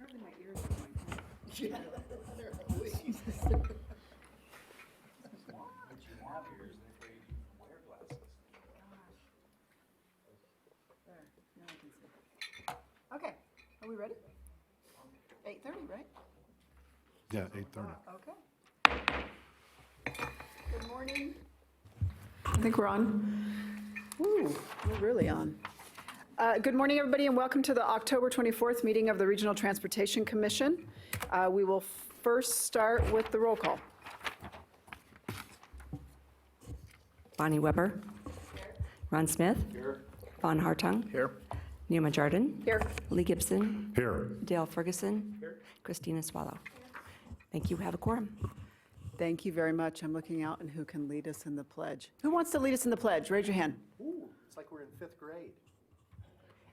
Apparently my ears are going. Yeah, they're always. What you have here is that they wear glasses. There, now I can see. Okay, are we ready? 8:30, right? Yeah, 8:30. Okay. Good morning. I think we're on. Ooh, we're really on. Good morning, everybody, and welcome to the October 24th meeting of the Regional Transportation Commission. We will first start with the roll call. Bonnie Weber. Ron Smith. Here. Vaughn Hartung. Here. Neema Jordan. Here. Lee Gibson. Here. Dale Ferguson. Christina Swallow. Thank you. Have a quorum. Thank you very much. I'm looking out and who can lead us in the pledge. Who wants to lead us in the pledge? Raise your hand. Ooh, it's like we're in 5th grade.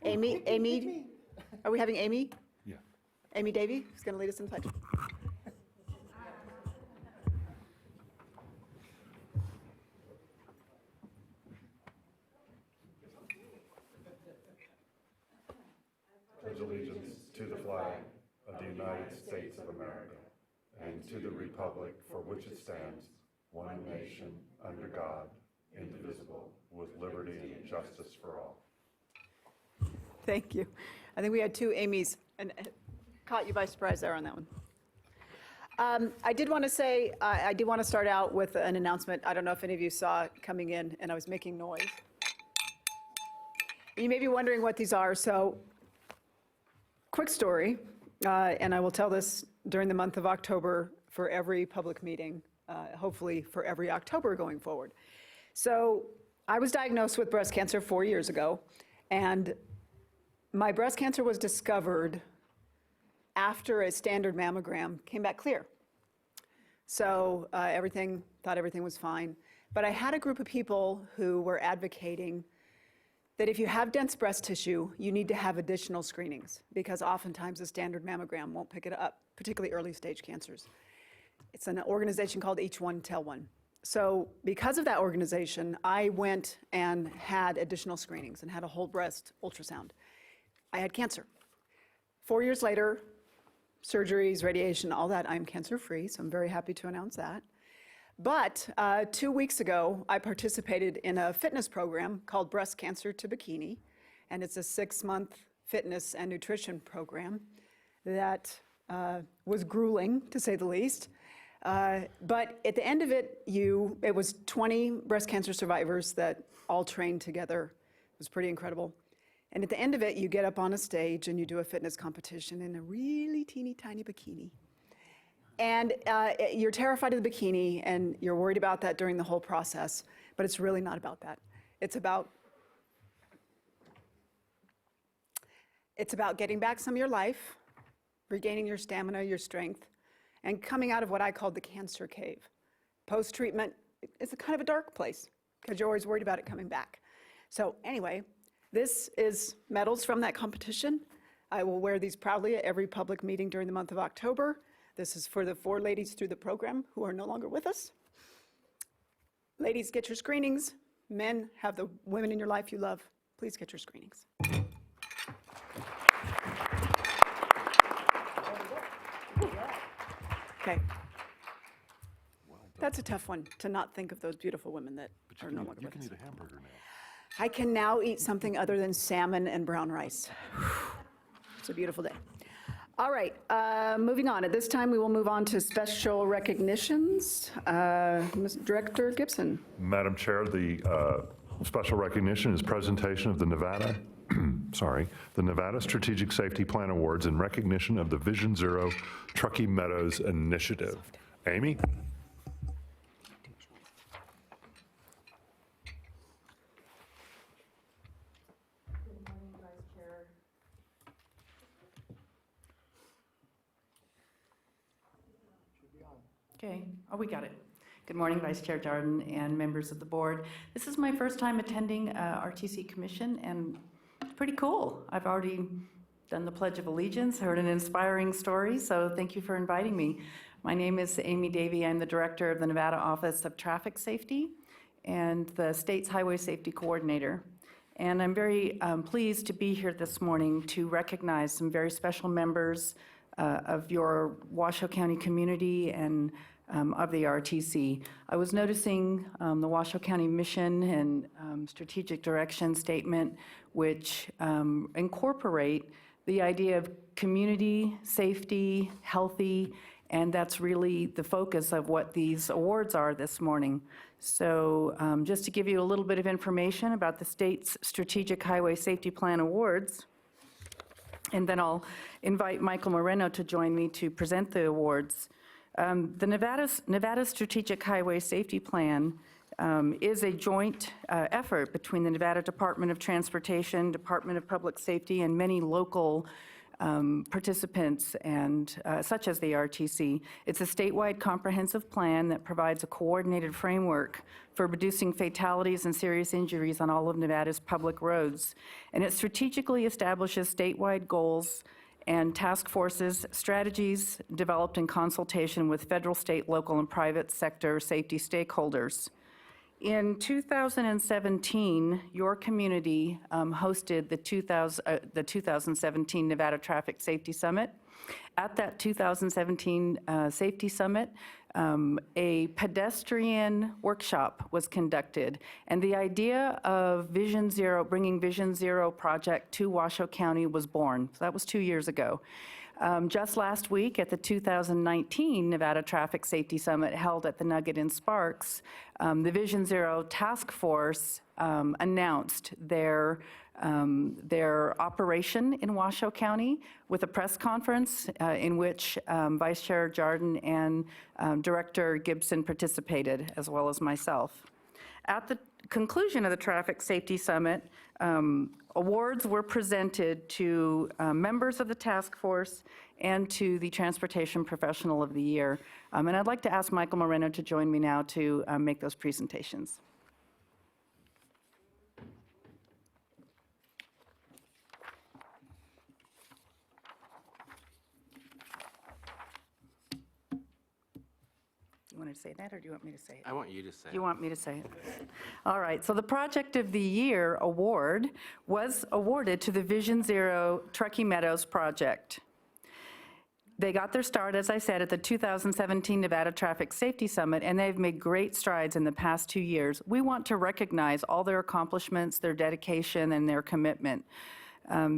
Amy, are we having Amy? Yeah. Amy Davey is going to lead us in the pledge. Pledge allegiance to the flag of the United States of America and to the republic for which it stands, one nation, under God, indivisible, with liberty and justice for all. Thank you. I think we had two Amy's, and caught you by surprise there on that one. I did want to say, I did want to start out with an announcement. I don't know if any of you saw it coming in, and I was making noise. You may be wondering what these are, so quick story, and I will tell this during the month of October for every public meeting, hopefully for every October going forward. So I was diagnosed with breast cancer 4 years ago, and my breast cancer was discovered after a standard mammogram came back clear. So thought everything was fine. But I had a group of people who were advocating that if you have dense breast tissue, you need to have additional screenings because oftentimes a standard mammogram won't pick it up, particularly early stage cancers. It's an organization called Each One Tell One. So because of that organization, I went and had additional screenings and had a whole breast ultrasound. I had cancer. 4 years later, surgeries, radiation, all that, I'm cancer-free, so I'm very happy to announce that. But 2 weeks ago, I participated in a fitness program called Breast Cancer to Bikini, and it's a 6-month fitness and nutrition program that was grueling, to say the least. But at the end of it, it was 20 breast cancer survivors that all trained together. It was pretty incredible. And at the end of it, you get up on a stage and you do a fitness competition in a really teeny tiny bikini. And you're terrified of the bikini and you're worried about that during the whole process, but it's really not about that. It's about getting back some of your life, regaining your stamina, your strength, and coming out of what I called the cancer cave. Post-treatment, it's a kind of a dark place because you're always worried about it coming back. So anyway, this is medals from that competition. I will wear these proudly at every public meeting during the month of October. This is for the 4 ladies through the program who are no longer with us. Ladies, get your screenings. Men, have the women in your life you love. Please get your screenings. Okay. That's a tough one, to not think of those beautiful women that are no longer You with can us. eat a hamburger now. I can now eat something other than salmon and brown rice. It's a beautiful day. All right, moving on. At this time, we will move on to special recognitions. Director Gibson. Madam Chair, the special recognition is presentation of the Nevada, the Nevada Strategic Safety Plan Awards in recognition of the Vision Zero Truckee Meadows Initiative. Amy? Okay, we got it. Good morning, Vice Chair Jordan and members of the board. This is my first time attending RTC Commission, and it's pretty cool. I've already done the Pledge of Allegiance, heard an inspiring story, so thank you for inviting me. My name is Amy Davey. I'm the Director of the Nevada Office of Traffic Safety and the state's Highway Safety Coordinator. And I'm very pleased to be here this morning to recognize some very special members of your Washoe County community and of the RTC. I was noticing the Washoe County mission and strategic direction statement, which incorporate the idea of community, safety, healthy, and that's really the focus of what these awards are this morning. So just to give you a little bit of information about the state's Strategic Highway Safety Plan Awards, and then I'll invite Michael Moreno to join me to present the awards. The Nevada Strategic Highway Safety Plan is a joint effort between the Nevada Department of Transportation, Department of Public Safety, and many local participants, and such as the RTC. It's a statewide comprehensive plan that provides a coordinated framework for reducing fatalities and serious injuries on all of Nevada's public roads. And it strategically establishes statewide goals and task forces, strategies developed in consultation with federal, state, local, and private sector safety stakeholders. In 2017, your community hosted the 2017 Nevada Traffic Safety Summit. At that 2017 Safety Summit, a pedestrian workshop was conducted, and the idea of Vision Zero, bringing Vision Zero project to Washoe County was born. So that was 2 years ago. Just last week at the 2019 Nevada Traffic Safety Summit held at the Nugget in Sparks, the Vision Zero Task Force announced their operation in Washoe County with a press conference in which Vice Chair Jardin and Director Gibson participated, as well as myself. At the conclusion of the Traffic Safety Summit, awards were presented to members of the task force and to the Transportation Professional of the Year. And I'd like to ask Michael Moreno to join me now to make those presentations. You want to say that, or do you want me to say it? I want you to say. You want me to say it? All right, so the Project of the Year award was awarded to the Vision Zero Truckee Meadows project. They got their start, as I said, at the 2017 Nevada Traffic Safety Summit, and they've made great strides in the past 2 years. We want to recognize all their accomplishments, their dedication, and their commitment.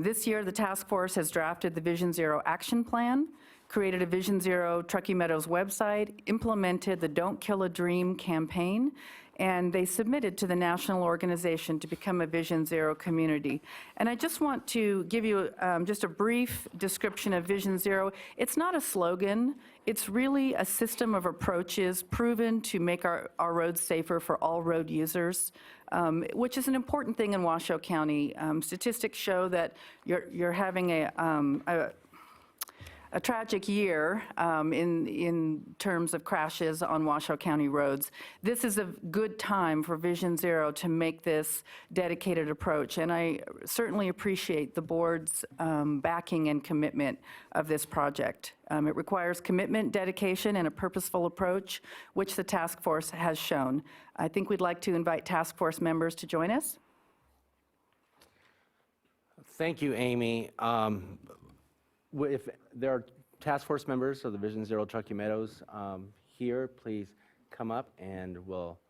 This year, the task force has drafted the Vision Zero Action Plan, created a Vision Zero Truckee Meadows website, implemented the Don't Kill a Dream campaign, and they submitted to the national organization to become a Vision Zero community. And I just want to give you just a brief description of Vision Zero. It's not a slogan. It's really a system of approaches proven to make our roads safer for all road users, which is an important thing in Washoe County. Statistics show that you're having a tragic year in terms of crashes on Washoe County roads. This is a good time for Vision Zero to make this dedicated approach, and I certainly appreciate the board's backing and commitment of this project. It requires commitment, dedication, and a purposeful approach, which the task force has shown. I think we'd like to invite task force members to join us. Thank you, Amy. If there are task force members of the Vision Zero Truckee Meadows here, please come up and we'll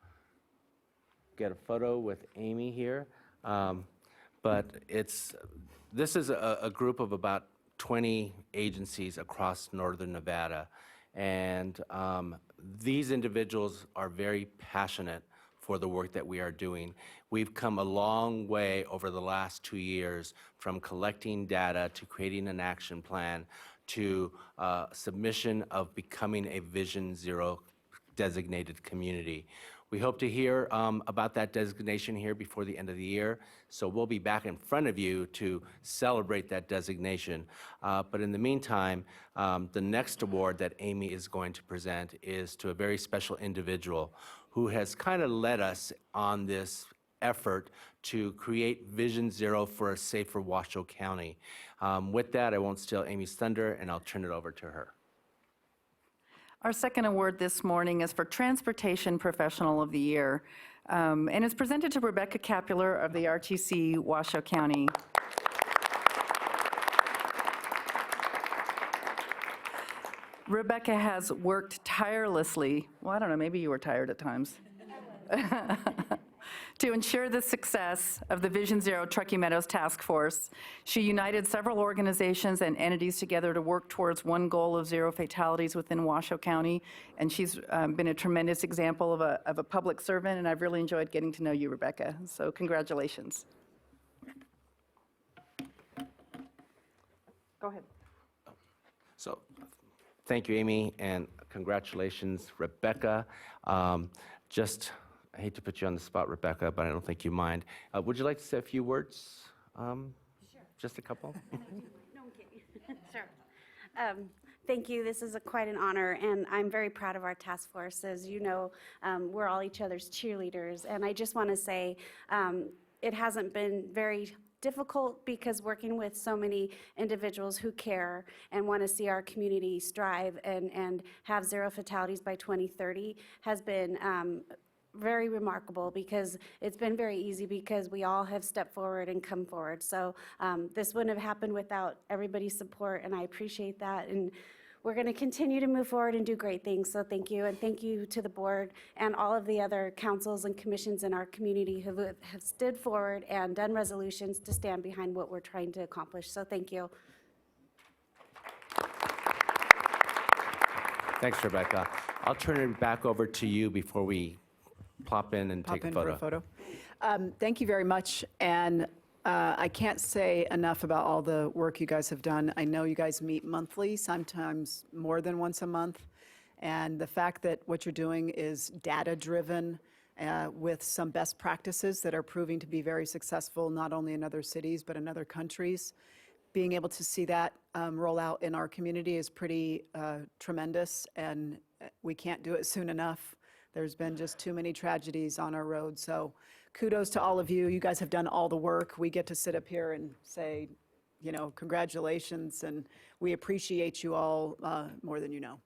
get a photo with Amy here. But this is a group of about 20 agencies across northern Nevada. And these individuals are very passionate for the work that we are doing. We've come a long way over the last 2 years from collecting data to creating an action plan to submission of becoming a Vision Zero designated community. We hope to hear about that designation here before the end of the year, so we'll be back in front of you to celebrate that designation. But in the meantime, the next award that Amy is going to present is to a very special individual who has kind of led us on this effort to create Vision Zero for a safer Washoe County. With that, I won't steal Amy's thunder, and I'll turn it over to her. Our second award this morning is for Transportation Professional of the Year, and it's presented to Rebecca Capular of the RTC Washoe County. Rebecca has worked tirelessly, well, I don't know, maybe you were tired at times, to ensure the success of the Vision Zero Truckee Meadows Task Force. She united several organizations and entities together to work towards one goal of zero fatalities within Washoe County, and she's been a tremendous example of a public servant, and I've really enjoyed getting to know you, Rebecca, so congratulations. Go ahead. So, thank you, Amy, and congratulations, Rebecca. I hate to put you on the spot, Rebecca, but I don't think you mind. Would you like to say a few words? Sure. Just a couple? No, I'm kidding. Sure. Thank you. This is quite an honor, and I'm very proud of our task force. As you know, we're all each other's cheerleaders, and I just want to say it hasn't been very difficult because working with so many individuals who care and want to see our community strive and have zero fatalities by 2030 has been very remarkable, because it's been very easy because we all have stepped forward and come forward. So this wouldn't have happened without everybody's support, and I appreciate that. And we're going to continue to move forward and do great things. So thank you, and thank you to the board and all of the other councils and commissions in our community who have stood forward and done resolutions to stand behind what we're trying to accomplish. So thank you. Thanks, Rebecca. I'll turn it back over to you before we plop in and take a photo. For a photo. Thank you very much, and I can't say enough about all the work you guys have done. I know you guys meet monthly, sometimes more than once a month, and the fact that what you're doing is data-driven with some best practices that are proving to be very successful, not only in other cities, but in other countries. Being able to see that roll out in our community is pretty tremendous, and we can't do it soon enough. There's been just too many tragedies on our road, so kudos to all of you. You guys have done all the work. We get to sit up here and say, you know, congratulations, and we appreciate you all more than you know.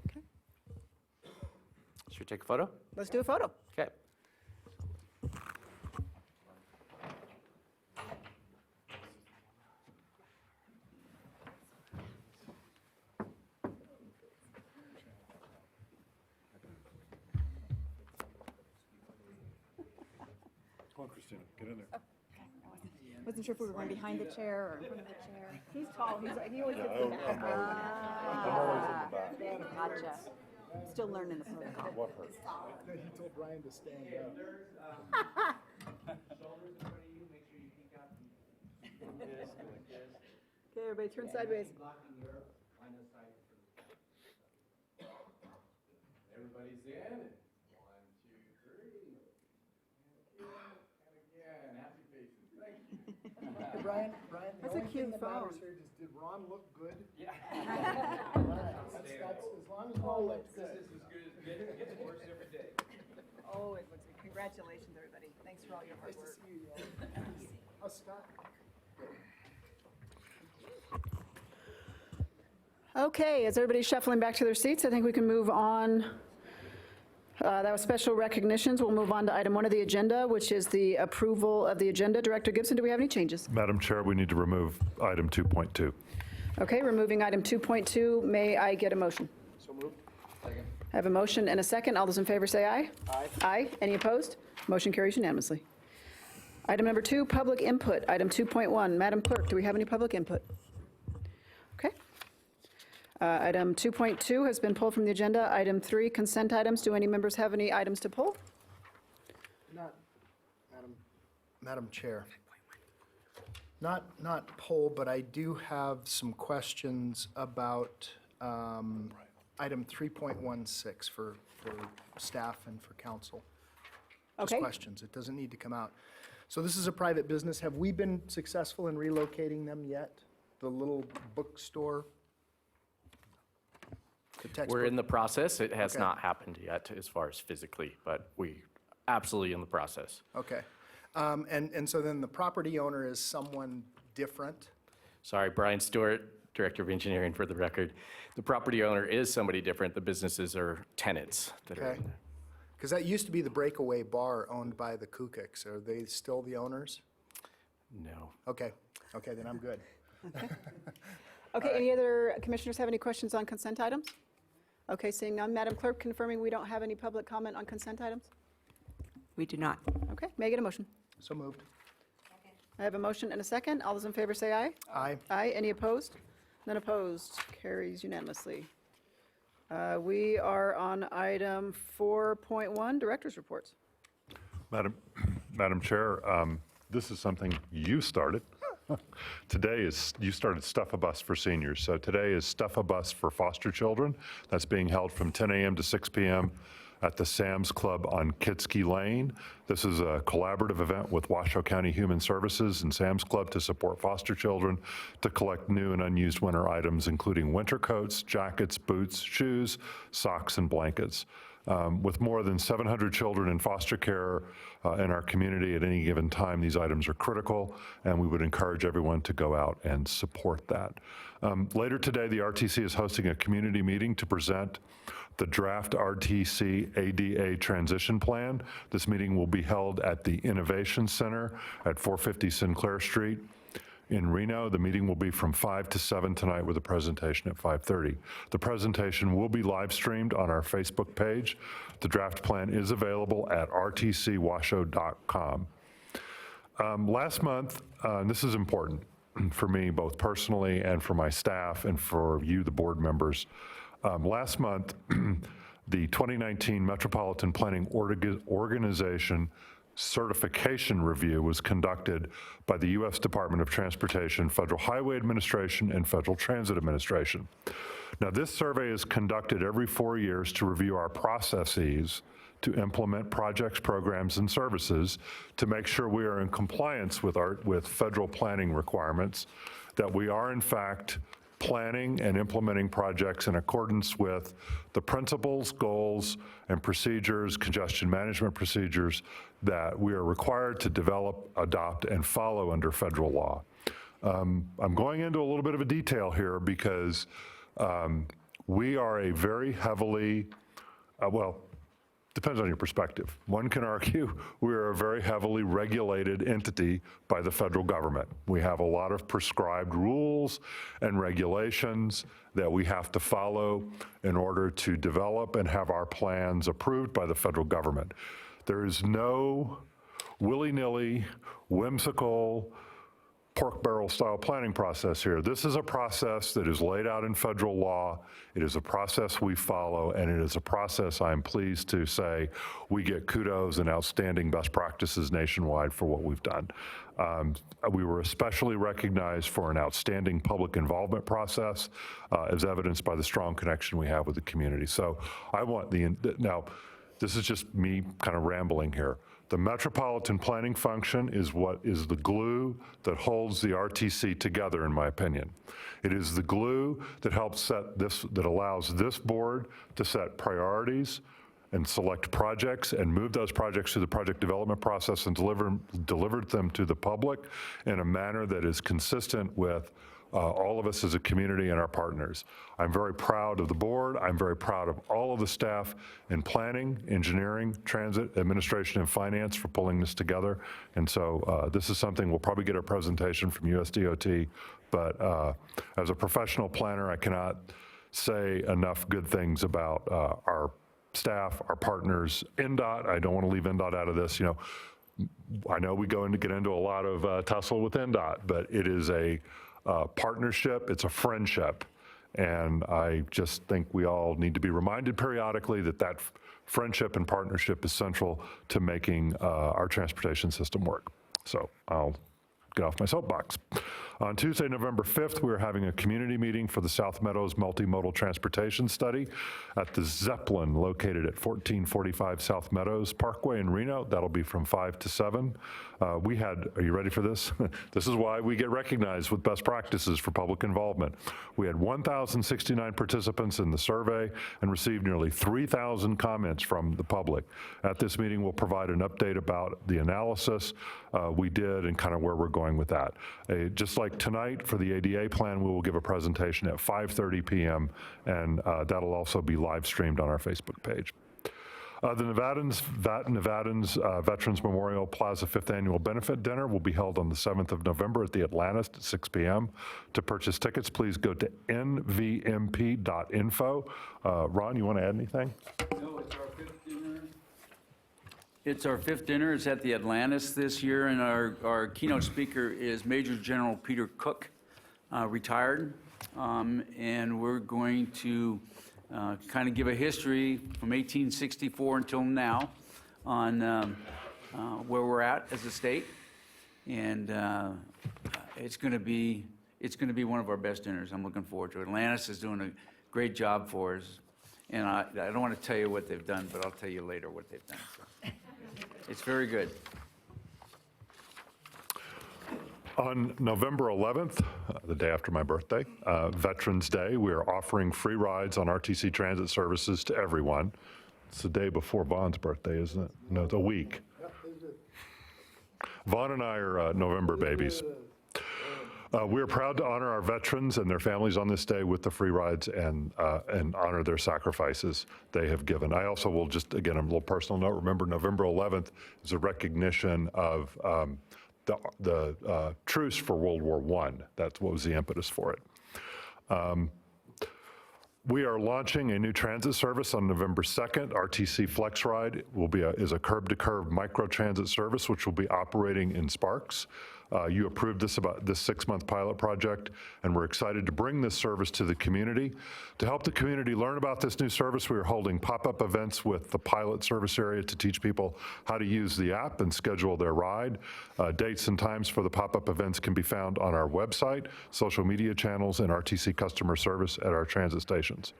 Okay, Should we take a photo? let's do a photo. Okay. Come on, Christina, get in there. Wasn't sure if we were going behind the chair or in front of the chair. He's tall, he always gets the back. I'm always in the back. Gotcha. Still learning the protocol. What hurts? He told Brian to stand up. Shoulders in front of you, make sure you peek out and do this, go like this. Okay, everybody turn sideways. Blocking your line of sight for the. Everybody's in. 1, 2, 3. And again, happy faces. Thank you. Brian, That's the a only cute thing that matters phone. here is, did Ron look good? Yeah. That's, as long as Ron looks good. This is as good as it gets worse every day. Oh, it looks good. Congratulations, everybody. Thanks for all your hard Nice to work. see you, y'all. How's Scott? Okay, as everybody's shuffling back to their seats, I think we can move on. That was special recognitions. We'll move on to item 1 of the agenda, which is the approval of the agenda. Director Gibson, do we have any changes? Madam Chair, we need to remove item 2.2. Okay, removing item 2.2. May I get a motion? So moved. I have a motion and a second. All those in favor say aye. Aye. Aye. Any opposed? Motion carries unanimously. Item number 2, public input. Item 2.1. Madam Clerk, do we have any public input? Okay. Item 2.2 has been pulled from the agenda. Item 3, consent items. Do any members have any items to pull? Not, Madam Chair. Not poll, but I do have some questions about item 3.16 for staff and for council. Just Okay. questions. It doesn't need to come out. So this is a private business. Have we been successful in relocating them yet? The little bookstore? The We're textbook? in the process. It has Okay. not happened yet as far as physically, but we absolutely in the process. Okay. And so then the property owner is someone different? Sorry, Brian Stewart, Director of Engineering for the record. The property owner is somebody different. The businesses are tenants that are Okay. in there. Because that used to be the Breakaway Bar owned by the Kukicks. Are they still the owners? No. Okay, then I'm good. Okay, any other commissioners have any questions on consent items? Okay, seeing none, Madam Clerk, confirming we don't have any public comment on consent items? We do not. Okay, may I get a motion? So moved. I have a motion and a second. All those in favor say aye. Aye. Aye. Any opposed? None opposed. Carries unanimously. We are on item 4.1, Director's Reports. Madam Chair, this is something you started. Today you started Stuff a Bus for seniors. So today is Stuff a Bus for foster children. That's being held from 10 a.m. to 6 p.m. at the Sam's Club on Kitsky Lane. This is a collaborative event with Washoe County Human Services and Sam's Club to support foster children to collect new and unused winter items, including winter coats, jackets, boots, shoes, socks, and blankets. With more than 700 children in foster care in our community at any given time, these items are critical, and we would encourage everyone to go out and support that. Later today, the RTC is hosting a community meeting to present the draft RTC ADA transition plan. This meeting will be held at the Innovation Center at 450 Sinclair Street in Reno. The meeting will be from 5 to 7 tonight with a presentation at 5:30. The presentation will be live streamed on our Facebook page. The draft plan is available at rtcwashoe.com. Last month, and this is important for me both personally and for my staff and for you, the board members. Last month, the 2019 Metropolitan Planning Organization certification review was conducted by the U.S. Department of Transportation, Federal Highway Administration, and Federal Transit Administration. Now, this survey is conducted every 4 years to review our processes to implement projects, programs, and services to make sure we are in compliance with federal planning requirements, that we are in fact planning and implementing projects in accordance with the principles, goals, and procedures, congestion management procedures that we are required to develop, adopt, and follow under federal law. I'm going into a little bit of a detail here because we are a very heavily, well, depends on your perspective. One can argue we are a very heavily regulated entity by the federal government. We have a lot of prescribed rules and regulations that we have to follow in order to develop and have our plans approved by the federal government. There is no willy-nilly, whimsical, pork barrel style planning process here. This is a process that is laid out in federal law. It is a process we follow, and it is a process I'm pleased to say we get kudos and outstanding best practices nationwide for what we've done. We were especially recognized for an outstanding public involvement process, as evidenced by the strong connection we have with the community. So I want now, this is just me kind of rambling here. The metropolitan planning function is what is the glue that holds the RTC together, in my opinion. It is the glue that helps set this, that allows this board to set priorities and select projects and move those projects through the project development process and deliver them to the public in a manner that is consistent with all of us as a community and our partners. I'm very proud of the board. I'm very proud of all of the staff in planning, engineering, transit, administration, and finance for pulling this together. And so this is something we'll probably get a presentation from USDOT, but as a professional planner, I cannot say enough good things about our staff, our partners, NDOT. I don't want to leave NDOT out of this. You know, I know we get into a lot of tussle with NDOT, but it is a partnership, it's a friendship. And I just think we all need to be reminded periodically that that friendship and partnership is central to making our transportation system work. So I'll get off my soapbox. On Tuesday, November 5th, we are having a community meeting for the South Meadows Multimodal Transportation Study at the Zeppelin located at 1445 South Meadows Parkway in Reno. That'll be from 5 to 7. Are you ready for this? This is why we get recognized with best practices for public involvement. We had 1,069 participants in the survey and received nearly 3,000 comments from the public. At this meeting, we'll provide an update about the analysis we did and kind of where we're going with that. Just like tonight for the ADA plan, we will give a presentation at 5:30 p.m. and that'll also be live streamed on our Facebook page. The Nevadans Veterans Memorial Plaza 5th Annual Benefit Dinner will be held on the 7th of November at the Atlantis at 6 p.m. To purchase tickets, please go to nvmp.info. Ron, you want to add anything? No, it's our fifth dinner. It's our fifth dinner. It's at the Atlantis this year, and our keynote speaker is Major General Peter Cook, retired. And we're going to kind of give a history from 1864 until now on where we're at as a state. And it's going to be one of our best dinners. I'm looking forward to it. Atlantis is doing a great job for us. And I don't want to tell you what they've done, but I'll tell you later what they've done. So, it's very good. On November 11th, the day after my birthday, Veterans Day, we are offering free rides on RTC Transit services to everyone. It's the day before Vaughn's birthday, isn't it? No, it's a week. Vaughn and I are November babies. We are proud to honor our veterans and their families on this day with the free rides and honor their sacrifices they have given. I also will just, again, a little personal note, remember November 11th is a recognition of the truce for World War I. That's what was the impetus for it. We are launching a new transit service on November 2nd. RTC FlexRide is a curb-to-curb micro-transit service, which will be operating in Sparks. You approved this 6-month pilot project, and we're excited to bring this service to the community. To help the community learn about this new service, we are holding pop-up events with the pilot service area to teach people how to use the app and schedule their ride. Dates and times for the pop-up events can be found on our website, social media channels, and RTC customer service at our transit stations.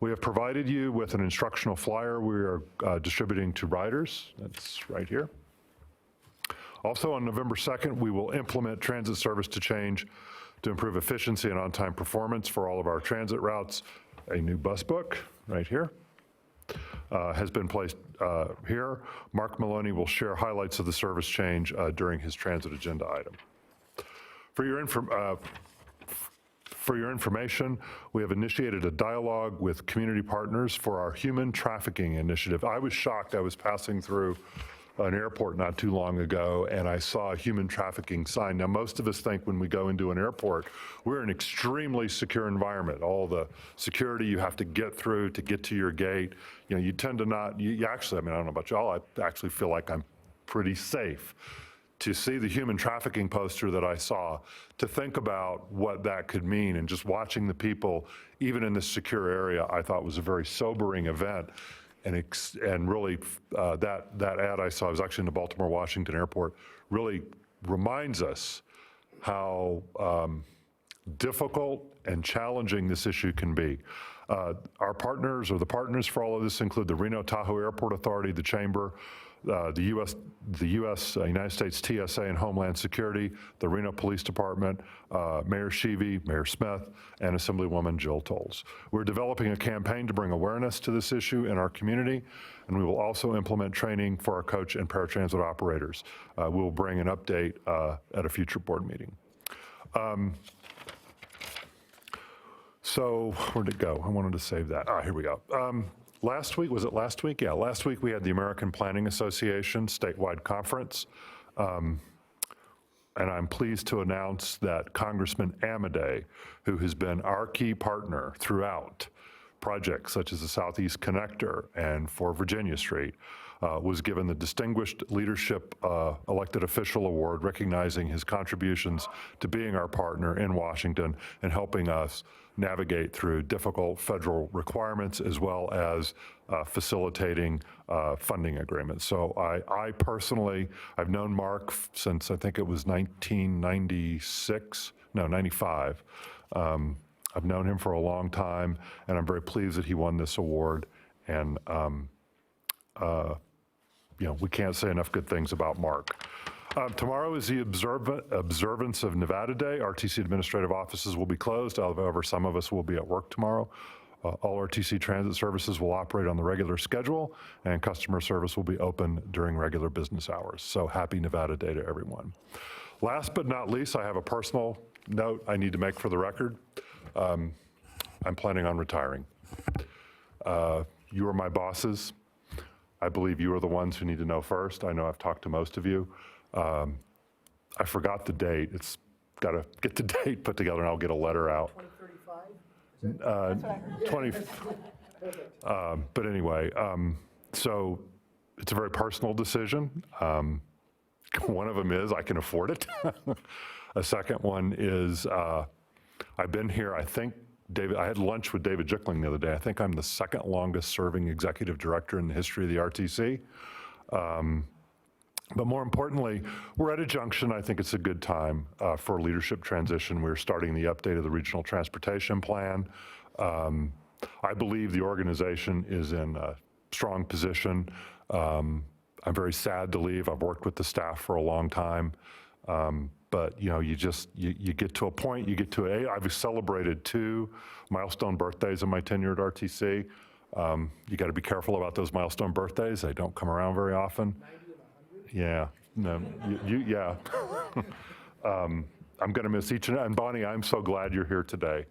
We have provided you with an instructional flyer we are distributing to riders. That's right here. Also, on November 2nd, we will implement transit service to change to improve efficiency and on-time performance for all of our transit routes. A new bus book, right here, has been placed here. Mark Maloney will share highlights of the service change during his transit agenda item. For your information, we have initiated a dialogue with community partners for our human trafficking initiative. I was shocked. I was passing through an airport not too long ago, and I saw a human trafficking sign. Now, most of us think when we go into an airport, we're in an extremely secure environment. All the security you have to get through to get to your gate, you know, you tend to not, you actually, I mean, I don't know about y'all, I actually feel like I'm pretty safe. To see the human trafficking poster that I saw, to think about what that could mean, and just watching the people, even in this secure area, I thought was a very sobering event. And really, that ad I saw, I was actually in the Baltimore Washington airport, really reminds us how difficult and challenging this issue can be. Our partners, or the partners for all of this, include the Reno Tahoe Airport Authority, the Chamber, the United States TSA and Homeland Security, the Reno Police Department, Mayor Sheevy, Mayor Smith, and Assemblywoman Jill Tolles. We're developing a campaign to bring awareness to this issue in our community, and we will also implement training for our coach and paratransit operators. We'll bring an update at a future board meeting. So where'd it go? I wanted to save that. Here we go. Last week, was it last week? Yeah, last week we had the American Planning Association statewide conference. And I'm pleased to announce that Congressman Amodei, who has been our key partner throughout projects such as the Southeast Connector and for Virginia Street, was given the Distinguished Leadership Elected Official Award, recognizing his contributions to being our partner in Washington and helping us navigate through difficult federal requirements, as well as facilitating funding agreements. So I personally, I've known Mark since I think it was 95. I've known him for a long time, and I'm very pleased that he won this award. And you know, we can't say enough good things about Mark. Tomorrow is the observance of Nevada Day. RTC administrative offices will be closed. However, some of us will be at work tomorrow. All RTC transit services will operate on the regular schedule, and customer service will be open during regular business hours. So happy Nevada Day to everyone. Last but not least, I have a personal note I need to make for the record. I'm planning on retiring. You are my bosses. I believe you are the ones who need to know first. I know I've talked to most of you. I forgot the date. It's got to get the date put together, and I'll get a letter out. 2035? But anyway, so it's a very personal decision. One of them is I can afford it. A second one is I've been here, I think, I had lunch with David Jickling the other day. I think I'm the second longest serving executive director in the history of the RTC. But more importantly, we're at a junction. I think it's a good time for a leadership transition. We're starting the update of the regional transportation plan. I believe the organization is in a strong position. I'm very sad to leave. I've worked with the staff for a long time. But you know, you get to a point, I've celebrated 2 milestone birthdays in my tenure at RTC. You got to be careful about those milestone birthdays. They don't come around very often. 90 and 100? Yeah, no, yeah. I'm going to miss each and Bonnie, I'm so glad you're here today.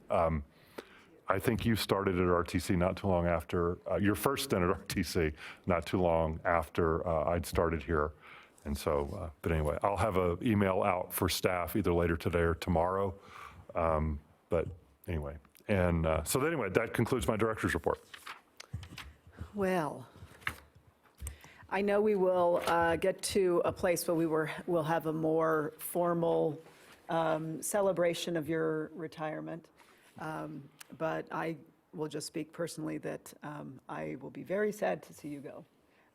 I think you started at RTC not too long after, your first stint at RTC, not too long after I'd started here. And so, but anyway, I'll have an email out for staff either later today or tomorrow. But anyway, and so anyway, that concludes my director's report. Well, I know we will get to a place where we'll have a more formal celebration of your retirement. But I will just speak personally that I will be very sad to see you go.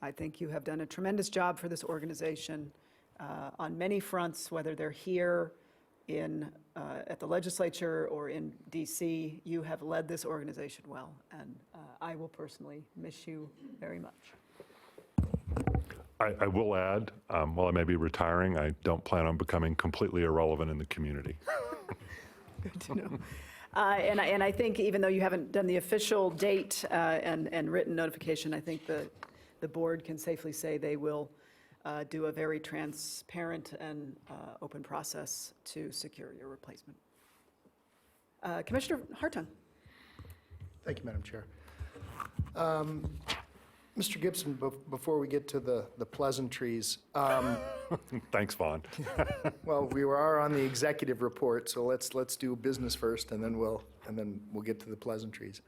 I think you have done a tremendous job for this organization on many fronts, whether they're here at the legislature or in DC. You have led this organization well, and I will personally miss you very much. I will add, while I may be retiring, I don't plan on becoming completely irrelevant in the community. Good to know. And I think even though you haven't done the official date and written notification, I think the board can safely say they will do a very transparent and open process to secure your replacement. Commissioner Hartung. Thank you, Madam Chair. Mr. Gibson, before we get to the pleasantries, Thanks, Vaughn. well, we are on the executive report, so let's do business first, and then we'll get to the pleasantries.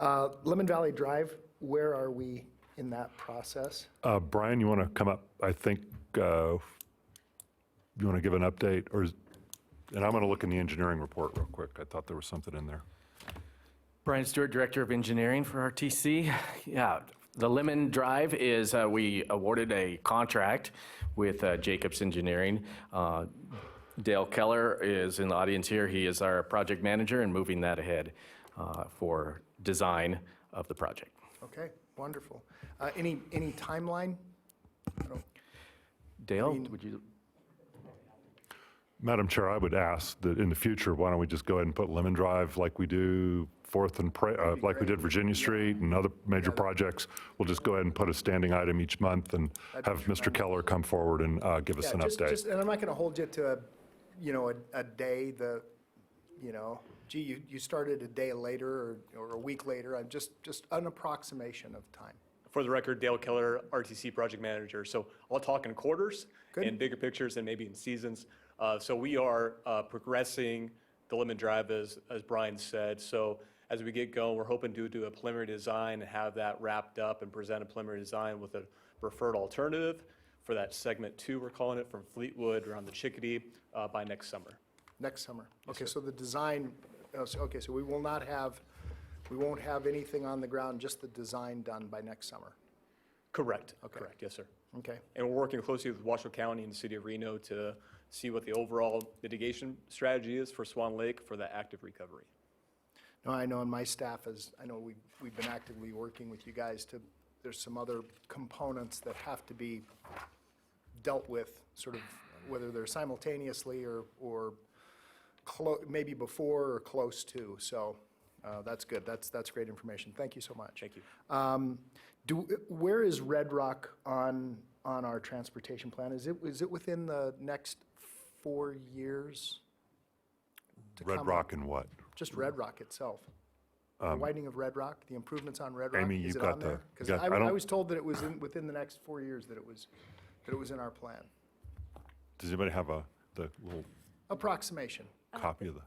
Lemon Valley Drive, where are we in that process? Brian, you want to come up? I think you want to give an update, and I'm going to look in the engineering report real quick. I thought there was something in there. Brian Stewart, Director of Engineering for RTC. Yeah, the Lemon Drive is, we awarded a contract with Jacobs Engineering. Dale Keller is in the audience here. He is our project manager and moving that ahead for design of the project. Okay, wonderful. Any timeline? Dale, would you? Madam Chair, I would ask that in the future, why don't we just go ahead and put Lemon Drive like we do like we did Virginia Street and other major projects. We'll just go ahead and put a standing item each month and have Mr. Keller come forward and give us an update. And I'm not going to hold you to a day. You started a day later or a week later. I'm just an approximation of time. For the record, Dale Keller, RTC Project Manager. So I'll talk in quarters and bigger pictures and maybe in seasons. So we are progressing the Lemon Drive, as Brian said. So as we get going, we're hoping to do a preliminary design and have that wrapped up and present a preliminary design with a preferred alternative for that segment 2, we're calling it, from Fleetwood around the Chickadee by next summer. Next summer. Okay, so the design, okay, so we won't have anything on the ground, just the design done by next summer. Correct. Okay. Correct, yes, sir. Okay. And we're working closely with Washoe County and the city of Reno to see what the overall mitigation strategy is for Swan Lake for that active recovery. No, I know, and my staff I know we've been actively working with you guys there's some other components that have to be dealt with, sort of, whether they're simultaneously or maybe before or close to. So that's good. That's great information. Thank you so much. Thank you. Where is Red Rock on our transportation plan? Is it within the next 4 years? Red Rock and what? Just Red Rock itself. The widening of Red Rock, the improvements on Red Rock? Amy, Is you've it got on the- there? you Because got- I I don't- was told that it was within the next 4 years that it was in our plan. Does anybody have the little Approximation. copy of the?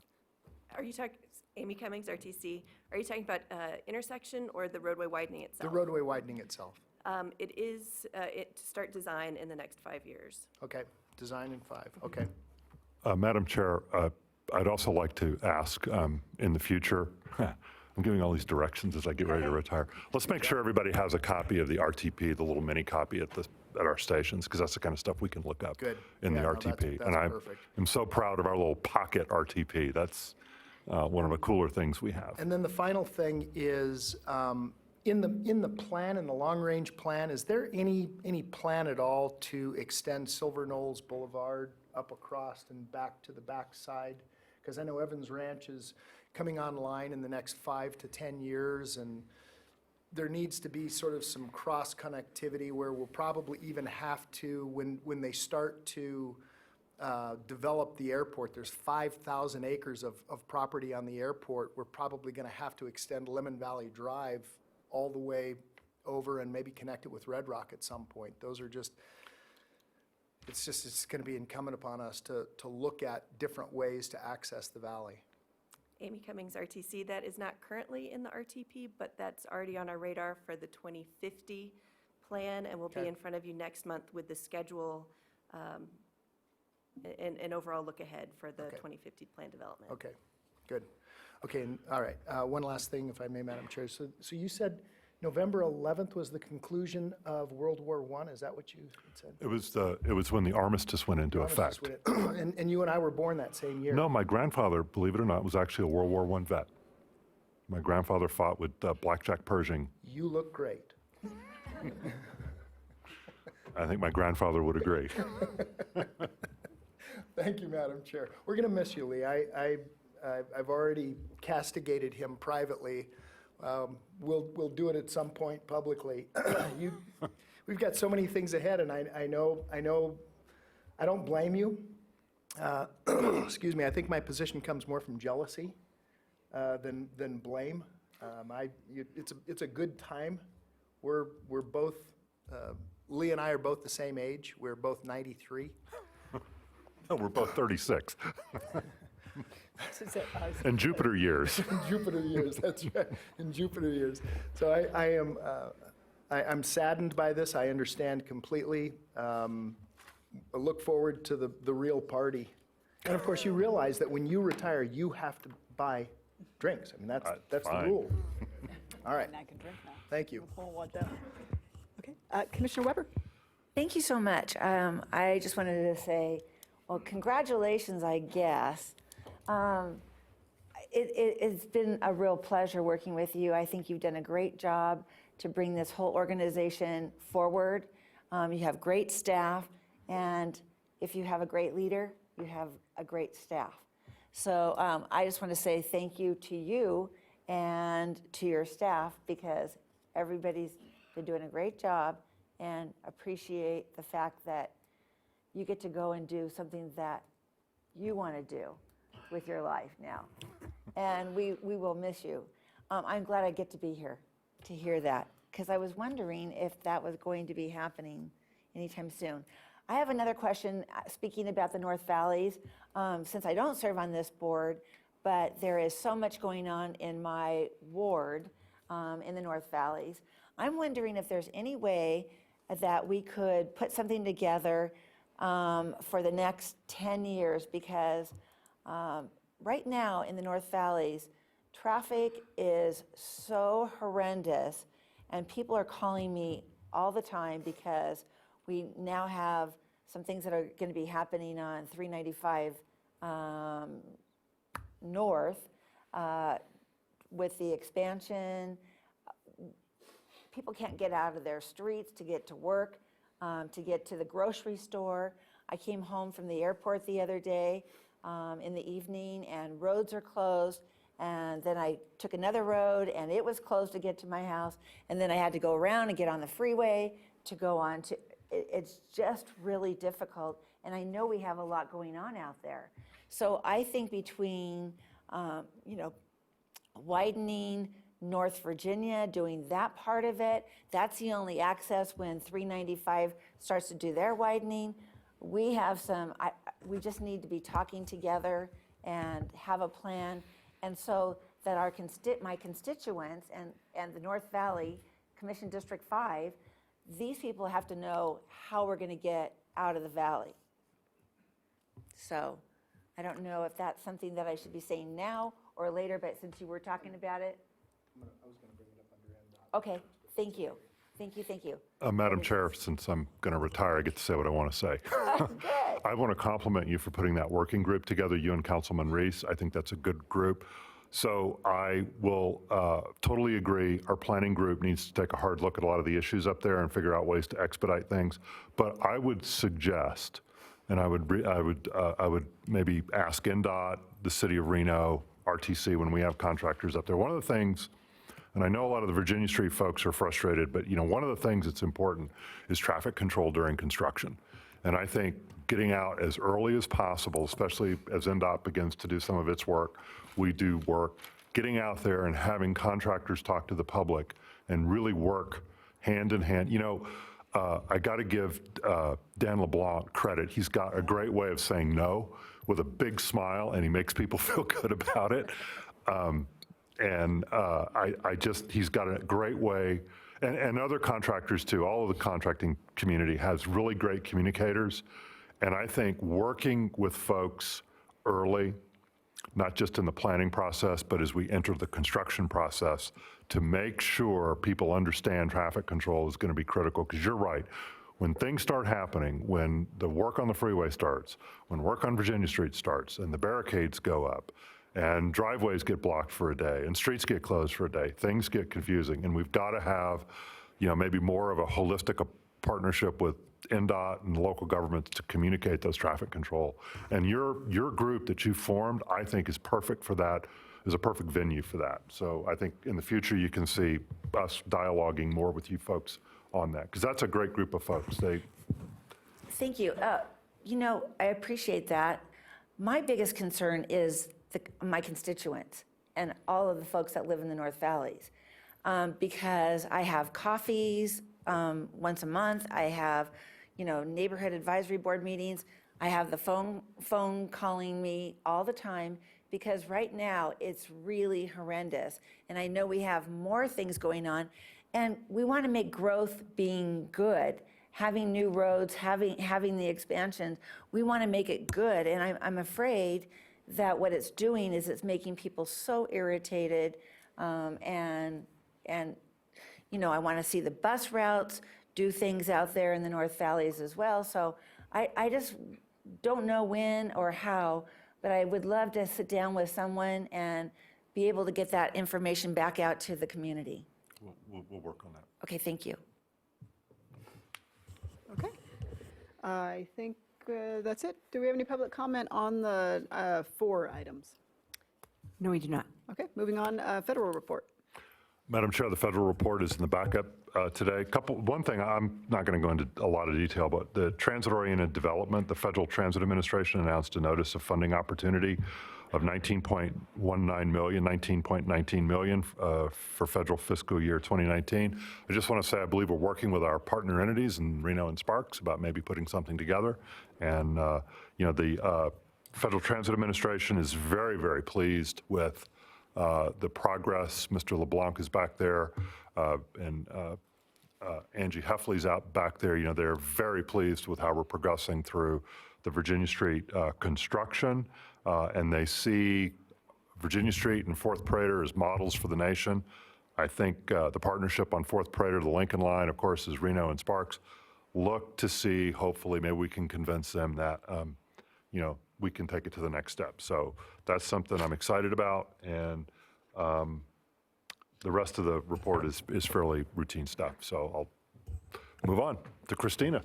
Are you talking, Amy Cummings, RTC, are you talking about intersection or the roadway widening The itself? roadway widening itself. It is, to start design in the next 5 years. Okay, design in 5, okay. Madam Chair, I'd also like to ask, in the future, I'm giving all these directions as I get ready to retire. Let's make sure everybody has a copy of the RTP, the little mini copy at our stations, because that's the kind of stuff we can look up Good. in the Yeah, no, RTP. that's And I perfect. am so proud of our little pocket RTP. That's one of the cooler things we have. And then the final thing is, in the plan, in the long-range plan, is there any plan at all to extend Silver Knolls Boulevard up across and back to the backside? Because I know Evans Ranch is coming online in the next 5 to 10 years, and there needs to be sort of some cross-connectivity where we'll probably even have to, when they start to develop the airport, there's 5,000 acres of property on the airport. We're probably going to have to extend Lemon Valley Drive all the way over and maybe connect it with Red Rock at some point. Those are just, it's going to be incumbent upon us to look at different ways to access the valley. Amy Cummings, RTC, that is not currently in the RTP, but that's already on our radar for the 2050 plan, and we'll be Okay. in front of you next month with the schedule and overall look ahead for the Okay. 2050 plan development. Okay, good. Okay, and, all right, one last thing, if I may, Madam Chair. So you said November 11th was the conclusion of World War I, is that what you had said? It was when the armistice went into Armistice effect. with it. And you and I were born that same year. No, my grandfather, believe it or not, was actually a World War I vet. My grandfather fought with Blackjack Pershing. You look great. I think my grandfather would agree. Thank you, Madam Chair. We're going to miss you, Lee. I've already castigated him privately. We'll do it at some point publicly. We've got so many things ahead, and I know, I don't blame you. Excuse me, I think my position comes more from jealousy than blame. It's a good time. We're both, Lee and I are both the same age. We're both 93. No, we're both 36. So is that- In Jupiter years. In Jupiter years, that's right, in Jupiter years. So I'm saddened by this, I understand completely. I look forward to the real party. And of course, you realize that when you retire, you have to buy drinks. I mean, that's the fine. rule. All right, And I can drink now. thank you. We'll watch out. Okay, Commissioner Weber? Thank you so much. I just wanted to say, well, congratulations, I guess. It's been a real pleasure working with you. I think you've done a great job to bring this whole organization forward. You have great staff, and if you have a great leader, you have a great staff. So I just want to say thank you to you and to your staff, because everybody's been doing a great job, and appreciate the fact that you get to go and do something that you want to do with your life now. And we will miss you. I'm glad I get to be here to hear that, because I was wondering if that was going to be happening anytime soon. I have another question, speaking about the North Valleys, since I don't serve on this board, but there is so much going on in my ward in the North Valleys. I'm wondering if there's any way that we could put something together for the next 10 years, because right now in the North Valleys, traffic is so horrendous, and people are calling me all the time because we now have some things that are going to be happening on 395 North with the expansion. People can't get out of their streets to get to work, to get to the grocery store. I came home from the airport the other day in the evening, and roads are closed. And then I took another road, and it was closed to get to my house. And then I had to go around and get on the freeway to go on to. It's just really difficult. And I know we have a lot going on out there. So I think between, widening North Virginia, doing that part of it. That's the only access when 395 starts to do their widening. We have some, we just need to be talking together and have a plan. And so that my constituents and the North Valley Commission District 5, these people have to know how we're going to get out of the valley. So I don't know if that's something that I should be saying now or later, but since you were talking about it. I was going to bring it up under NDOT. Okay, thank you. Thank you, thank you. Madam Chair, since I'm going to retire, I get to say what I want to say. Good. I want to compliment you for putting that working group together, you and Councilman Reese. I think that's a good group. So I will totally agree. Our planning group needs to take a hard look at a lot of the issues up there and figure out ways to expedite things. But I would suggest, and I would maybe ask NDOT, the City of Reno, RTC, when we have contractors up there. One of the things, and I know a lot of the Virginia Street folks are frustrated, but one of the things that's important is traffic control during construction. And I think getting out as early as possible, especially as NDOT begins to do some of its work, we do work, getting out there and having contractors talk to the public and really work hand in hand. I got to give Dan LeBlanc credit. He's got a great way of saying no with a big smile, and he makes people feel good about it. He's got a great way, and other contractors too. All of the contracting community has really great communicators. And I think working with folks early, not just in the planning process, but as we enter the construction process, to make sure people understand traffic control is going to be critical. Because you're right, when things start happening, when the work on the freeway starts, when work on Virginia Street starts, and the barricades go up, and driveways get blocked for a day, and streets get closed for a day, things get confusing. And we've got to have, maybe more of a holistic partnership with NDOT and local governments to communicate those traffic control. And your group that you formed, I think, is perfect for that, is a perfect venue for that. So I think in the future you can see us dialoguing more with you folks on that, because that's a great group of folks. Thank you. I appreciate that. My biggest concern is my constituents and all of the folks that live in the North Valleys, because I have coffees once a month. I have, neighborhood advisory board meetings. I have the phone calling me all the time, because right now it's really horrendous. And I know we have more things going on, and we want to make growth being good, having new roads, having the expansions. We want to make it good, and I'm afraid that what it's doing is it's making people so irritated, and I want to see the bus routes do things out there in the North Valleys as well. So I just don't know when or how, but I would love to sit down with someone and be able to get that information back out to the community. We'll work on that. Okay, thank you. Okay. I think that's it. Do we have any public comment on the 4 items? No, we do not. Okay, moving on, federal report. Madam Chair, the federal report is in the backup today. One thing, I'm not going to go into a lot of detail, but the transit-oriented development, the Federal Transit Administration announced a notice of funding opportunity of $19.19 million for federal fiscal year 2019. I just want to say I believe we're working with our partner entities in Reno and Sparks about maybe putting something together. And the Federal Transit Administration is very, very pleased with the progress. Mr. LeBlanc is back there, and Angie Heffley's out back there. They're very pleased with how we're progressing through the Virginia Street construction, and they see Virginia Street and Fourth Prater as models for the nation. I think the partnership on Fourth Prater, the Lincoln Line, of course, is Reno and Sparks. Look to see, hopefully, maybe we can convince them that, we can take it to the next step. So that's something I'm excited about, and the rest of the report is fairly routine stuff. So I'll move on to Christina.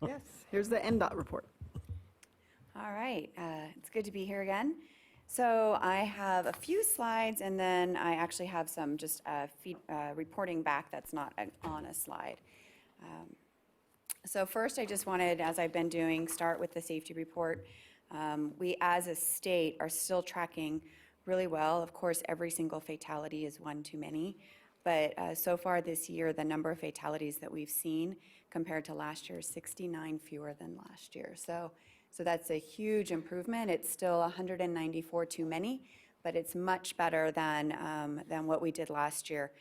Yes, here's the NDOT report. All right, it's good to be here again. So I have a few slides, and then I actually have some just reporting back that's not on a slide. So first, I just wanted, as I've been doing, start with the safety report. We, as a state, are still tracking really well. Of course, every single fatality is one too many, but so far this year, the number of fatalities that we've seen compared to last year is 69 fewer than last year. So that's a huge improvement. It's still 194 too many, but it's much better than what we did last year.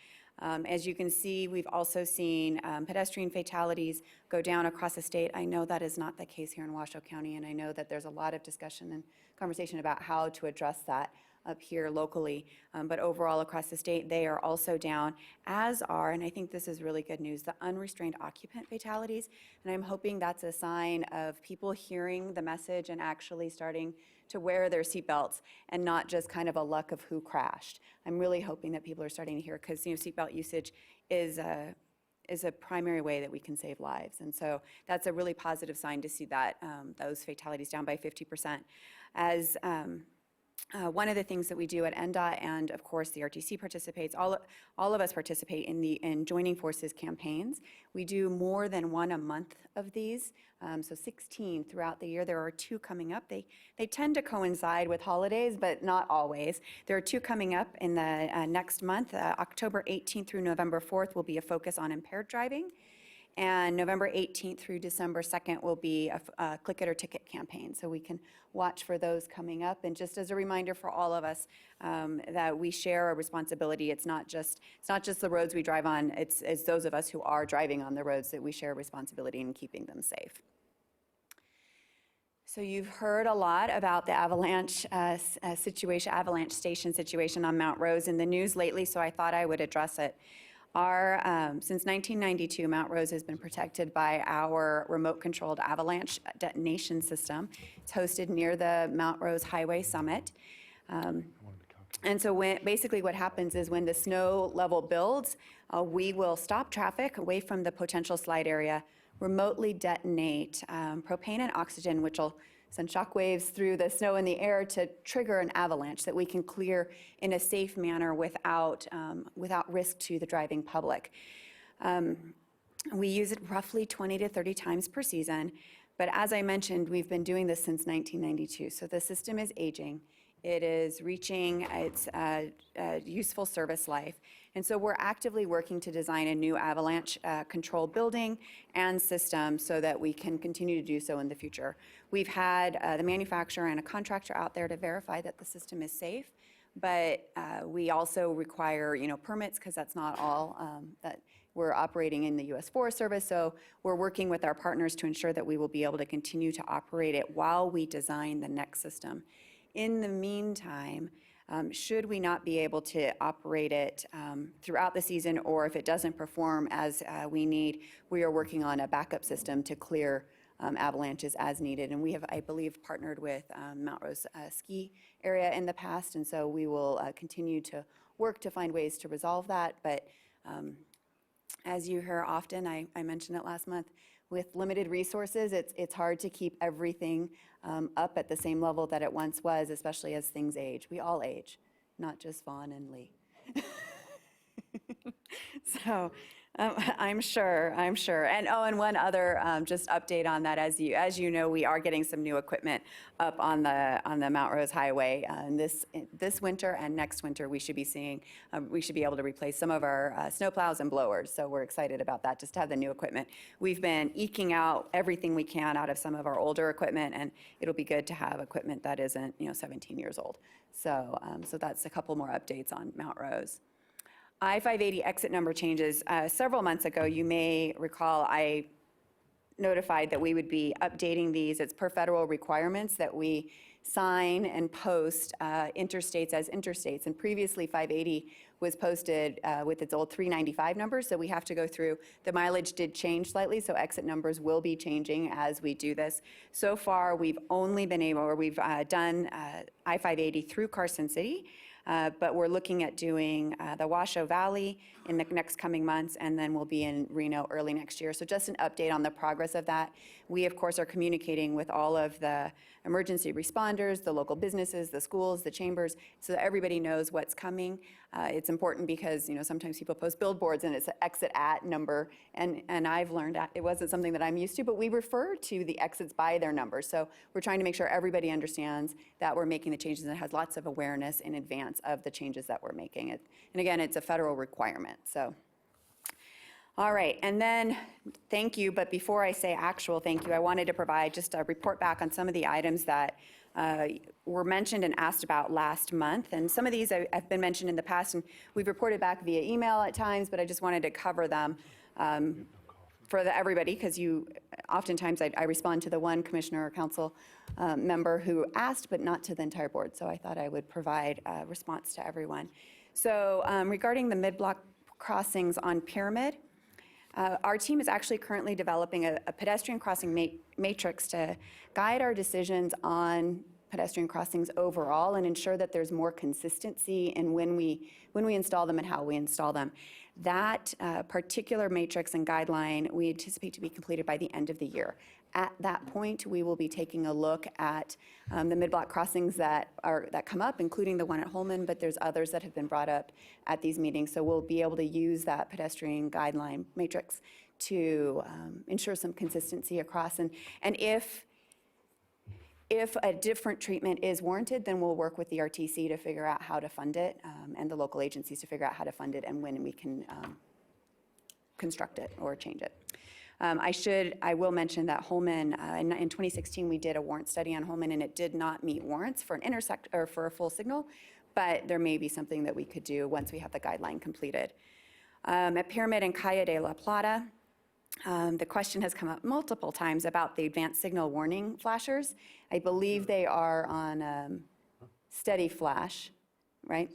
As you can see, we've also seen pedestrian fatalities go down across the state. I know that is not the case here in Washoe County, and I know that there's a lot of discussion and conversation about how to address that up here locally. But overall across the state, they are also down, as are, and I think this is really good news, the unrestrained occupant fatalities. And I'm hoping that's a sign of people hearing the message and actually starting to wear their seatbelts and not just kind of a luck of who crashed. I'm really hoping that people are starting to hear, because seatbelt usage is a primary way that we can save lives. And so that's a really positive sign to see that those fatalities down by 50%. As one of the things that we do at NDOT, and of course the RTC participates, all of us participate in Joining Forces campaigns. We do more than one a month of these, so 16 throughout the year. There are 2 coming up. They tend to coincide with holidays, but not always. There are 2 coming up in the next month. October 18th through November 4th will be a focus on impaired driving. And November 18th through December 2nd will be a Click It or Ticket campaign. So we can watch for those coming up. And just as a reminder for all of us that we share a responsibility. It's not just the roads we drive on. It's those of us who are driving on the roads that we share a responsibility in keeping them safe. So you've heard a lot about the avalanche avalanche station situation on Mount Rose in the news lately, so I thought I would address it. Since 1992, Mount Rose has been protected by our remote-controlled avalanche detonation system. It's hosted near the Mount Rose Highway Summit. And so basically what happens is when the snow level builds, we will stop traffic away from the potential slide area, remotely detonate propane and oxygen, which will send shock waves through the snow in the air to trigger an avalanche that we can clear in a safe manner without risk to the driving public. We use it roughly 20 to 30 times per season, but as I mentioned, we've been doing this since 1992, so the system is aging. It is reaching its useful service life. And so we're actively working to design a new avalanche control building and system so that we can continue to do so in the future. We've had the manufacturer and a contractor out there to verify that the system is safe, but we also require, permits, because that's not all that we're operating in the U.S. Forest Service. So we're working with our partners to ensure that we will be able to continue to operate it while we design the next system. In the meantime, should we not be able to operate it throughout the season, or if it doesn't perform as we need, we are working on a backup system to clear avalanches as needed. And we have, I believe, partnered with Mount Rose ski area in the past, and so we will continue to work to find ways to resolve that. But as you hear often, I mentioned it last month, with limited resources, it's hard to keep everything up at the same level that it once was, especially as things age. We all age, not just Vaughn and Lee. So I'm sure. And one other just update on that, as you know, we are getting some new equipment up on the Mount Rose Highway. And this winter and next winter, we should be able to replace some of our snowplows and blowers. So we're excited about that, just to have the new equipment. We've been eking out everything we can out of some of our older equipment, and it'll be good to have equipment that isn't 17 years old. So that's a couple more updates on Mount Rose. I-580 exit number changes. Several months ago, you may recall, I notified that we would be updating these. It's per federal requirements that we sign and post interstates as interstates. And previously, 580 was posted with its old 395 numbers, so we have to go through. The mileage did change slightly, so exit numbers will be changing as we do this. So far, we've done I-580 through Carson City. But we're looking at doing the Washoe Valley in the next coming months, and then we'll be in Reno early next year. So just an update on the progress of that. We, of course, are communicating with all of the emergency responders, the local businesses, the schools, the chambers, so that everybody knows what's coming. It's important because, sometimes people post billboards and it's an exit at number, and I've learned it wasn't something that I'm used to, but we refer to the exits by their numbers. So we're trying to make sure everybody understands that we're making the changes and has lots of awareness in advance of the changes that we're making. And again, it's a federal requirement, so. All right, and then, thank you, but before I say actual thank you, I wanted to provide just a report back on some of the items that were mentioned and asked about last month. And some of these have been mentioned in the past, and we've reported back via email at times, but I just wanted to cover them for everybody, because oftentimes I respond to the one commissioner or council member who asked, but not to the entire board. So I thought I would provide a response to everyone. So regarding the mid-block crossings on Pyramid, our team is actually currently developing a pedestrian crossing matrix to guide our decisions on pedestrian crossings overall and ensure that there's more consistency in when we install them and how we install them. That particular matrix and guideline we anticipate to be completed by the end of the year. At that point, we will be taking a look at the mid-block crossings that come up, including the one at Holman, but there's others that have been brought up at these meetings. So we'll be able to use that pedestrian guideline matrix to ensure some consistency across. And if a different treatment is warranted, then we'll work with the RTC to figure out how to fund it, and the local agencies to figure out how to fund it and when we can construct it or change it. I will mention that Holman, in 2016, we did a warrant study on Holman, and it did not meet warrants for an or for a full signal, but there may be something that we could do once we have the guideline completed. At Pyramid and Calle de la Plata, the question has come up multiple times about the advanced signal warning flashers. I believe they are on steady flash, right?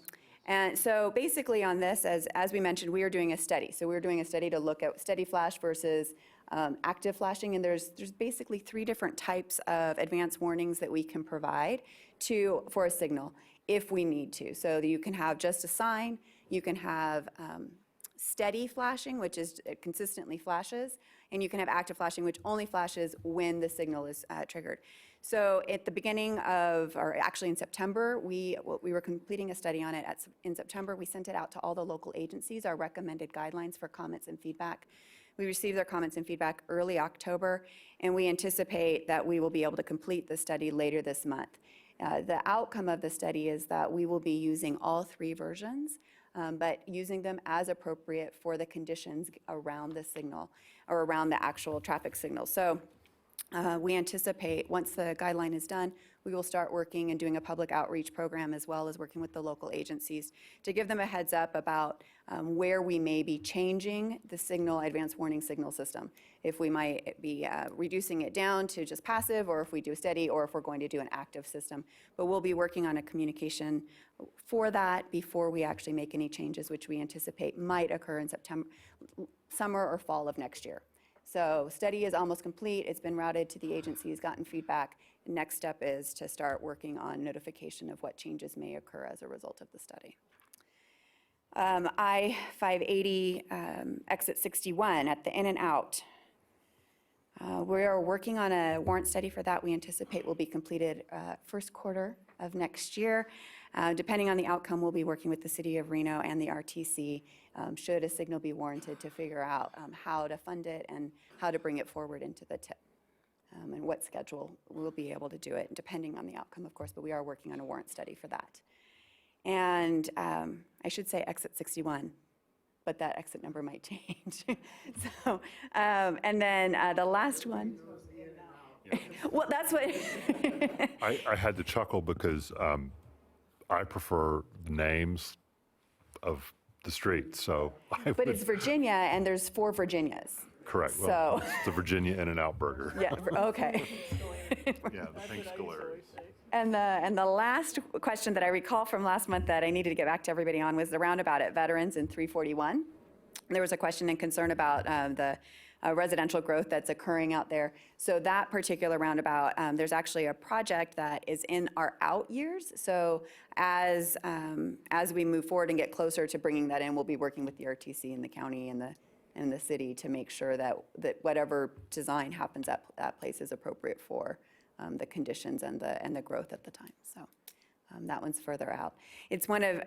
And so basically on this, as we mentioned, we are doing a study. So we're doing a study to look at steady flash versus active flashing, and there's basically 3 different types of advanced warnings that we can provide for a signal if we need to. So you can have just a sign, you can have steady flashing, which is it consistently flashes, and you can have active flashing, which only flashes when the signal is triggered. So at the beginning of, or actually in September, we were completing a study on it in September. We sent it out to all the local agencies, our recommended guidelines for comments and feedback. We received their comments and feedback early October, and we anticipate that we will be able to complete the study later this month. The outcome of the study is that we will be using all 3 versions, but using them as appropriate for the conditions around the signal or around the actual traffic signal. So we anticipate once the guideline is done, we will start working and doing a public outreach program as well as working with the local agencies to give them a heads up about where we may be changing the signal, advanced warning signal system. If we might be reducing it down to just passive, or if we do steady, or if we're going to do an active system. But we'll be working on a communication for that before we actually make any changes, which we anticipate might occur in September, summer or fall of next year. So study is almost complete. It's been routed to the agencies, gotten feedback. The next step is to start working on notification of what changes may occur as a result of the study. I-580 exit 61 at the in and out. We are working on a warrant study for that. We anticipate will be completed first quarter of next year. Depending on the outcome, we'll be working with the City of Reno and the RTC should a signal be warranted to figure out how to fund it and how to bring it forward into the tip and what schedule we'll be able to do it, depending on the outcome, of course, but we are working on a warrant study for that. And I should say exit 61, but that exit number might change. So, and then the last one. Well, that's what. I had to chuckle because I prefer the names of the streets, so I But would, it's Virginia, and there's 4 Virginias. correct. So. Well, it's the Virginia In-N-Out Burger. Yeah, okay. Yeah, the pink Scolari. And the last question that I recall from last month that I needed to get back to everybody on was the roundabout at Veterans in 341. There was a question and concern about the residential growth that's occurring out there. So that particular roundabout, there's actually a project that is in our out years. So as we move forward and get closer to bringing that in, we'll be working with the RTC and the county and the city to make sure that whatever design happens at that place is appropriate for the conditions and the growth at the time. So that one's further out. It's one of,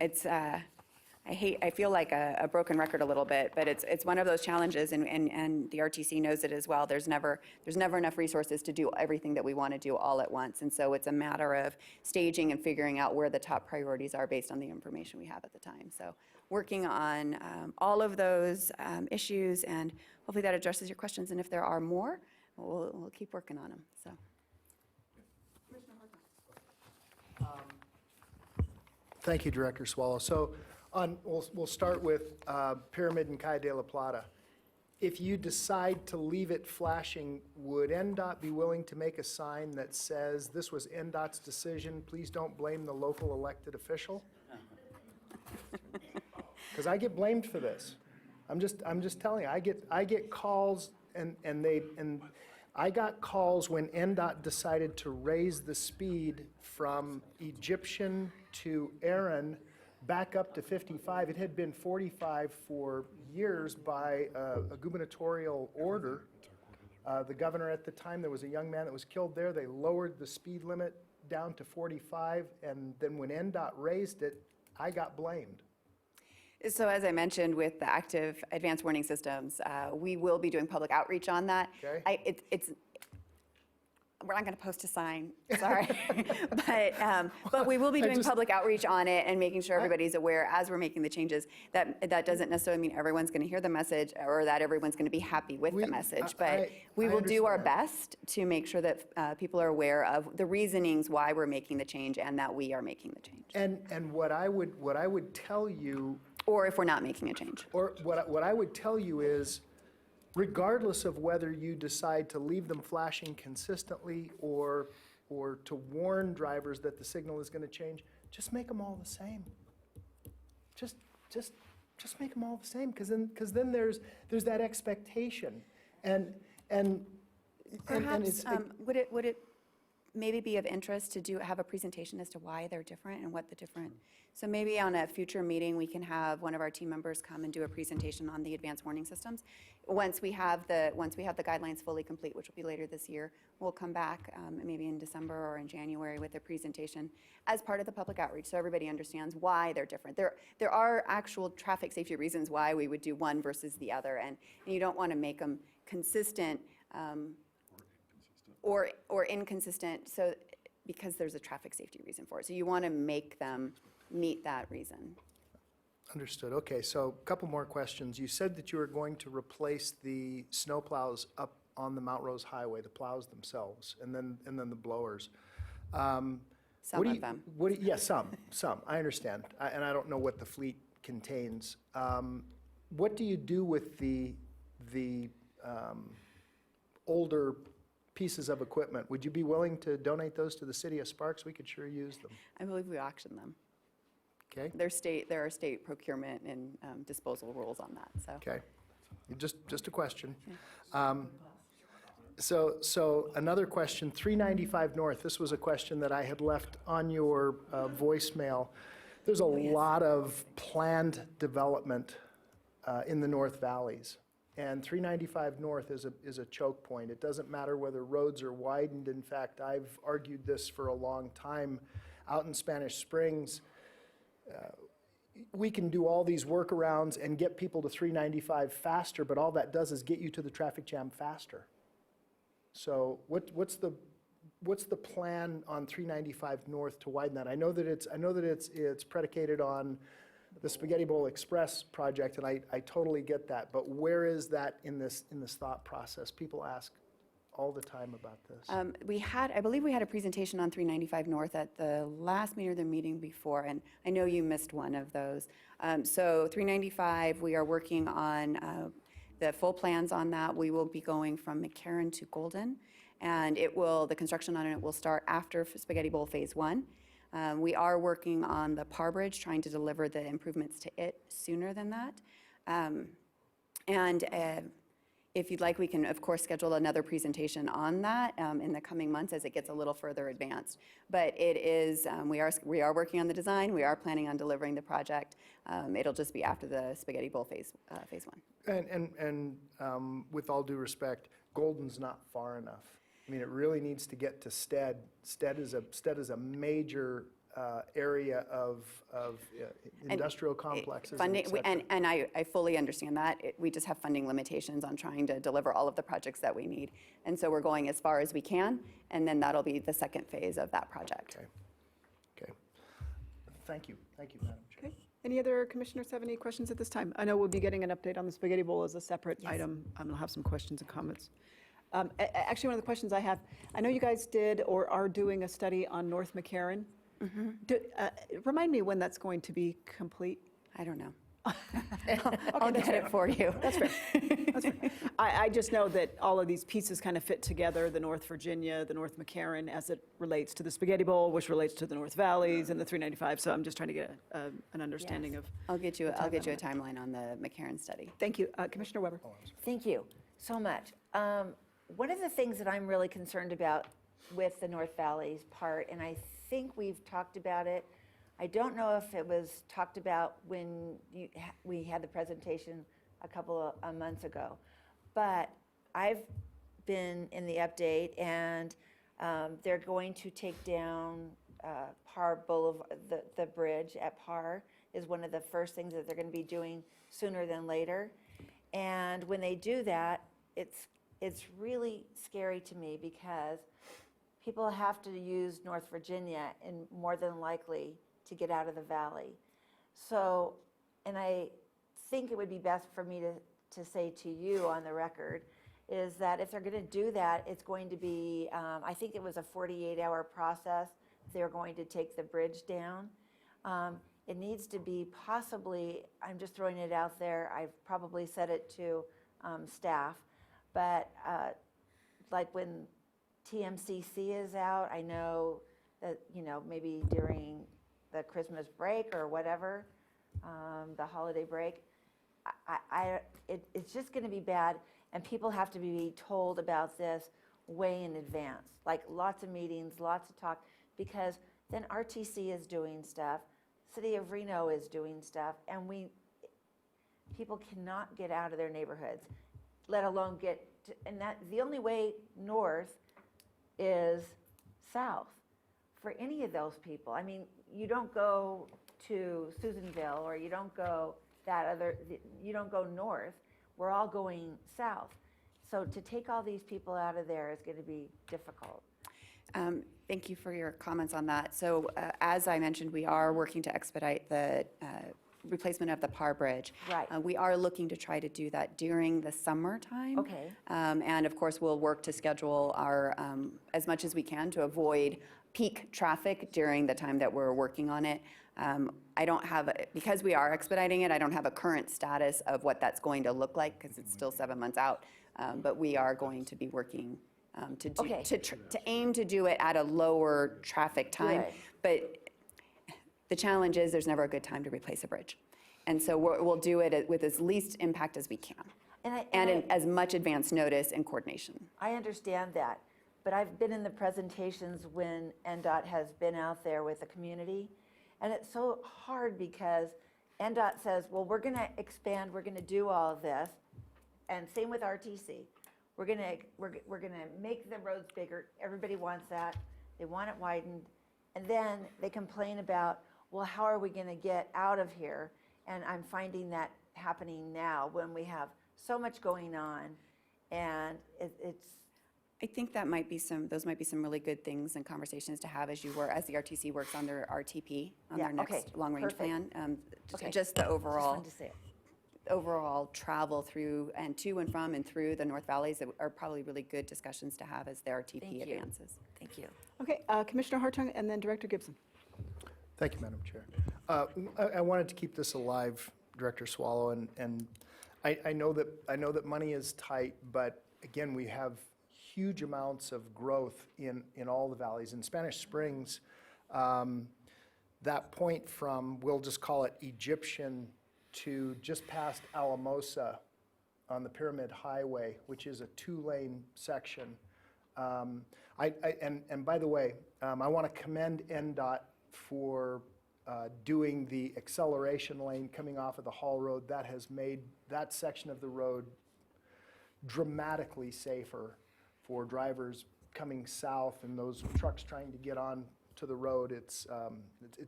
I feel like a broken record a little bit, but it's one of those challenges, and the RTC knows it as well. There's never enough resources to do everything that we want to do all at once. And so it's a matter of staging and figuring out where the top priorities are based on the information we have at the time. So working on all of those issues, and hopefully that addresses your questions. And if there are more, we'll keep working on them, so. Thank you, Director Swallow. So we'll start with Pyramid and Calle de la Plata. If you decide to leave it flashing, would NDOT be willing to make a sign that says, "This was NDOT's decision, please don't blame the local elected official"? Because I get blamed for this. I'm just telling you, I get calls, and I got calls when NDOT decided to raise the speed from Egyptian to Aaron back up to 55. It had been 45 for years by a gubernatorial order. The governor at the time, there was a young man that was killed there. They lowered the speed limit down to 45, and then when NDOT raised it, I got blamed. So as I mentioned with the active advanced warning systems, we will be doing public outreach on that. Okay. We're not going to post a sign, sorry. But we will be doing public outreach on it and making sure everybody's aware as we're making the changes. That doesn't necessarily mean everyone's going to hear the message or that everyone's going to be happy with the message. But we will do our best to make sure that people are aware of the reasonings why we're making the change and that we are making the change. And what I would tell you, or if we're not making a change. or what I would tell you is, regardless of whether you decide to leave them flashing consistently or to warn drivers that the signal is going to change, just make them all the same. Just make them all the same, because then there's that expectation, and Perhaps, it's would it maybe be of interest to have a presentation as to why they're different and what the different, so maybe on a future meeting, we can have one of our team members come and do a presentation on the advanced warning systems. Once we have the guidelines fully complete, which will be later this year, we'll come back maybe in December or in January with a presentation as part of the public outreach, so everybody understands why they're different. There are actual traffic safety reasons why we would do one versus the other, and you don't want to make them consistent or inconsistent, so because there's a traffic safety reason for it. So you want to make them meet that reason. Understood. Okay, so a couple more questions. You said that you were going to replace the snow plows up on the Mount Rose Highway, the plows themselves, and then the blowers. Some of them. Yes, some. I understand, and I don't know what the fleet contains. What do you do with the older pieces of equipment? Would you be willing to donate those to the city of Sparks? We could sure use them. I believe we auction them. Okay. There are state procurement and disposal rules on that, so. Okay. Just a question. So another question, 395 North, this was a question that I had left on your voicemail. There's a lot of planned development in the North Valleys. And 395 North is a choke point. It doesn't matter whether roads are widened. In fact, I've argued this for a long time. Out in Spanish Springs, we can do all these workarounds and get people to 395 faster, but all that does is get you to the traffic jam faster. So what's the plan on 395 North to widen that? I know that it's predicated on the Spaghetti Bowl Express project, and I totally get that, but where is that in this thought process? People ask all the time about this. I believe we had a presentation on 395 North at the last meeting or the meeting before, and I know you missed one of those. So 395, we are working on the full plans on that. We will be going from McCarran to Golden, and the construction on it will start after Spaghetti Bowl Phase 1. We are working on the Parr Bridge, trying to deliver the improvements to it sooner than that. If you'd like, we can, of course, schedule another presentation on that in the coming months as it gets a little further advanced. But it is, we are working on the design. We are planning on delivering the project. It'll just be after the Spaghetti Bowl Phase 1. And with all due respect, Golden's not far enough. I mean, it really needs to get to Stead. Stead is a major area of industrial complexes, and Funding, et cetera. and I fully understand that. We just have funding limitations on trying to deliver all of the projects that we need. And so we're going as far as we can, and then that'll be the second phase of that project. Okay. Thank you, Madam Chair. Okay. Any other commissioners have any questions at this time? I know we'll be getting an update on the Spaghetti Bowl as a separate item. I'll have some questions and comments. Actually, one of the questions I have, I know you guys did or are doing a study on North McCarran. Remind me when that's going to be complete? I don't know. I'll get it for you. That's fair. That's fair. I just know that all of these pieces kind of fit together, the North Virginia, the North McCarran, as it relates to the Spaghetti Bowl, which relates to the North Valleys and the 395. So I'm just trying to get an understanding of. I'll get you a timeline on the McCarran study. Thank you. Commissioner Weber. Thank you so much. One of the things that I'm really concerned about with the North Valleys part, and I think we've talked about it, I don't know if it was talked about when we had the presentation a couple of months ago, but I've been in the update, and they're going to take down Parr Boulevard, the bridge at Parr is one of the first things that they're going to be doing sooner than later. And when they do that, it's really scary to me because people have to use North Virginia and more than likely to get out of the valley. So, and I think it would be best for me to say to you on the record is that if they're going to do that, it's going to be, I think it was a 48-hour process. They're going to take the bridge down. It needs to be possibly, I'm just throwing it out there, I've probably said it to staff, but like when TMCC is out, I know that, maybe during the Christmas break or whatever, the holiday break, it's just going to be bad, and people have to be told about this way in advance, like lots of meetings, lots of talk, because then RTC is doing stuff, City of Reno is doing stuff, and people cannot get out of their neighborhoods, let alone get to, and that the only way north is south for any of those people. I mean, you don't go to Susanville or you don't go you don't go north. We're all going south. So to take all these people out of there is going to be difficult. Thank you for your comments on that. So as I mentioned, we are working to expedite the replacement of the Parr Bridge. Right. We are looking to try to do that during the summertime. Okay. And of course, we'll work to schedule our, as much as we can to avoid peak traffic during the time that we're working on it. I don't have, because we are expediting it, I don't have a current status of what that's going to look like because it's still 7 months out. But we are going to be working to aim to do it at a lower traffic time. Good. But the challenge is there's never a good time to replace a bridge. And so we'll do it with as least impact as we can. And in as much advance notice and coordination. I understand that, but I've been in the presentations when NDOT has been out there with the community, and it's so hard because NDOT says, well, we're going to expand, we're going to do all of this, and same with RTC. We're going to make the roads bigger. Everybody wants that. They want it widened. And then they complain about, well, how are we going to get out of here? And I'm finding that happening now when we have so much going on, and it's. I think that those might be some really good things and conversations to have as the RTC works on their RTP, on their next long-range perfect. plan. Okay. Just the Just overall. wanted to say it. Overall travel through and to and from and through the North Valleys that are probably really good discussions to have as the RTP Thank you. advances. Thank you. Okay, Commissioner Hartung and then Director Gibson. Thank you, Madam Chair. I wanted to keep this alive, Director Swallow, and I know that money is tight, but again, we have huge amounts of growth in all the valleys. In Spanish Springs, that point from, we'll just call it Egyptian, to just past Alamosa on the Pyramid Highway, which is a 2-lane section. And by the way, I want to commend NDOT for doing the acceleration lane coming off of the Hall Road. That has made that section of the road dramatically safer for drivers coming south and those trucks trying to get on to the road, it's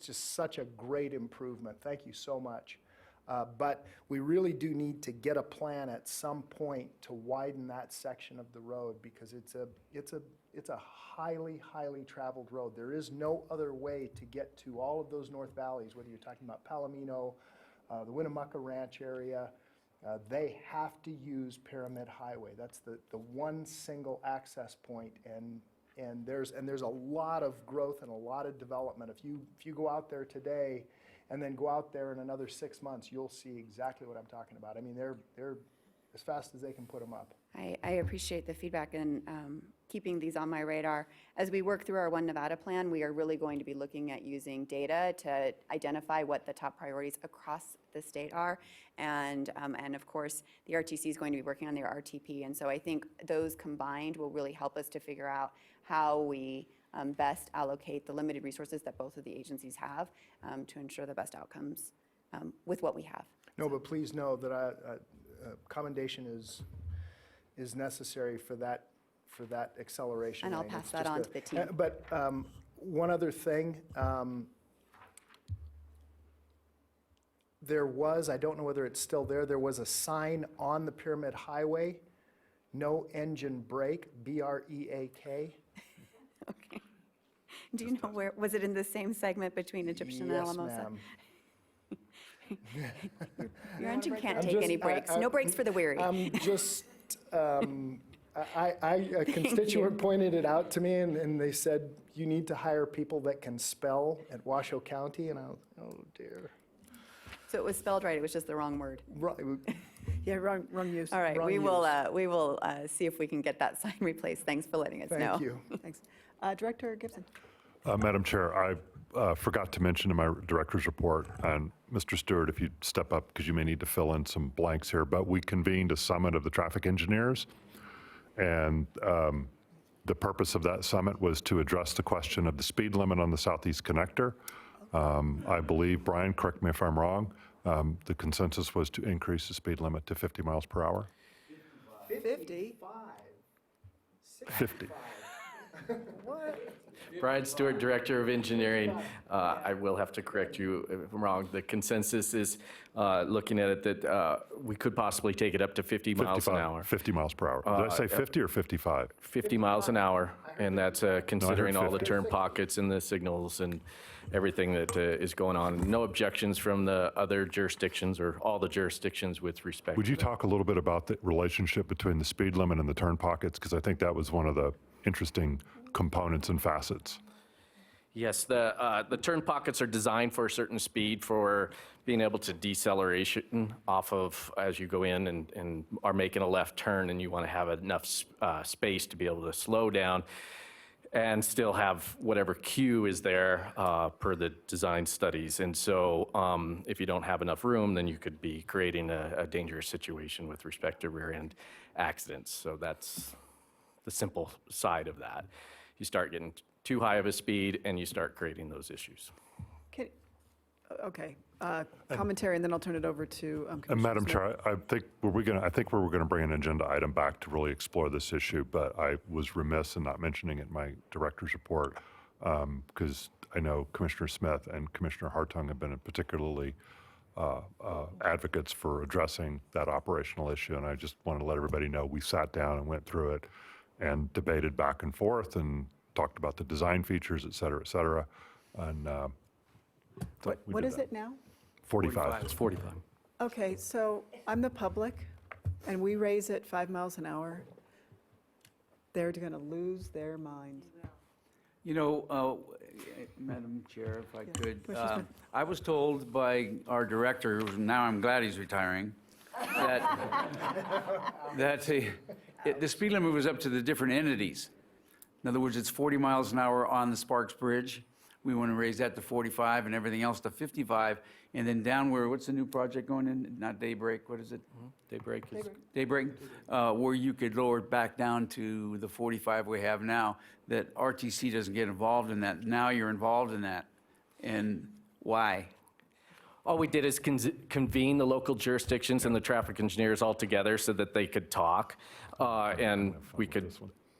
just such a great improvement. Thank you so much. But we really do need to get a plan at some point to widen that section of the road because it's a highly, highly traveled road. There is no other way to get to all of those North Valleys, whether you're talking about Palomino, the Winnemucca Ranch area. They have to use Pyramid Highway. That's the one single access point, and there's a lot of growth and a lot of development. If you go out there today and then go out there in another 6 months, you'll see exactly what I'm talking about. I mean, they're as fast as they can put them up. I appreciate the feedback and keeping these on my radar. As we work through our One Nevada plan, we are really going to be looking at using data to identify what the top priorities across the state are. And of course, the RTC is going to be working on their RTP. And so I think those combined will really help us to figure out how we best allocate the limited resources that both of the agencies have to ensure the best outcomes with what we have. No, but please know that commendation is necessary for that acceleration. And I'll lane. pass It's that just on to the team. But one other thing, there was, I don't know whether it's still there was a sign on the Pyramid Highway, no engine brake, BREAK. Okay. Do you know where, was it in the same segment between Egyptian and Alamosa? Yes, ma'am. Your engine can't I'm take just- any breaks. No breaks for the weary. I'm just, a constituent pointed it out to me, and they said, you need to hire people that can spell at Washoe County, and I was, oh dear. So it was spelled right, it was just the wrong word. Right, Yeah, wrong use. All right, Wrong we will see if we can get that sign replaced. Thanks for letting us know. thank you. Thanks. Director Gibson. Madam Chair, I forgot to mention in my director's report, and Mr. Stewart, if you'd step up, because you may need to fill in some blanks here, but we convened a summit of the traffic engineers, and the purpose of that summit was to address the question of the speed limit on the Southeast Connector. I believe, Brian, correct me if I'm wrong, the consensus was to increase the speed limit to 50 miles per hour. 50? 50. Brian Stewart, Director of Engineering. I will have to correct you if I'm wrong. The consensus is, looking at it, that we could possibly take it up to 50 miles an 55 hour. 50 miles per hour. Did I say 50 or 55? 50 miles an hour, and that's considering all the 50. turn pockets and the signals and everything that is going on. No objections from the other jurisdictions or all the jurisdictions with respect Would to you that. talk a little bit about the relationship between the speed limit and the turn pockets? Because I think that was one of the interesting components and facets. Yes, the turn pockets are designed for a certain speed for being able to deceleration off of as you go in and are making a left turn, and you want to have enough space to be able to slow down and still have whatever cue is there per the design studies. And so if you don't have enough room, then you could be creating a dangerous situation with respect to rear-end accidents. So that's the simple side of that. You start getting too high of a speed, and you start creating those issues. Okay, commentary, and then I'll turn it over to And Commissioner Madam Smith. Chair, I think we're going to bring an agenda item back to really explore this issue, but I was remiss in not mentioning it in my director's report, because I know Commissioner Smith and Commissioner Hartung have been particularly advocates for addressing that operational issue, and I just wanted to let everybody know we sat down and went through it and debated back and forth and talked about the design features, et cetera, and so we What did is that. it now? 45. It's 45. Okay, so I'm the public, and we raise it 5 miles an hour. They're going to lose their minds. You know, Madam Chair, if I could, Commissioner Smith. I was told by our director, who now I'm glad he's retiring, that the speed limit was up to the different entities. In other words, it's 40 miles an hour on the Sparks Bridge. We want to raise that to 45 and everything else to 55. And then down where, what's the new project going in? Not Daybreak, what is it? Daybreak is Daybreak, where you could lower it back down to the 45 we have now, that RTC doesn't get involved in that. Now you're involved in that. And why? All we did is convene the local jurisdictions and the traffic engineers all together so that they could talk, and we could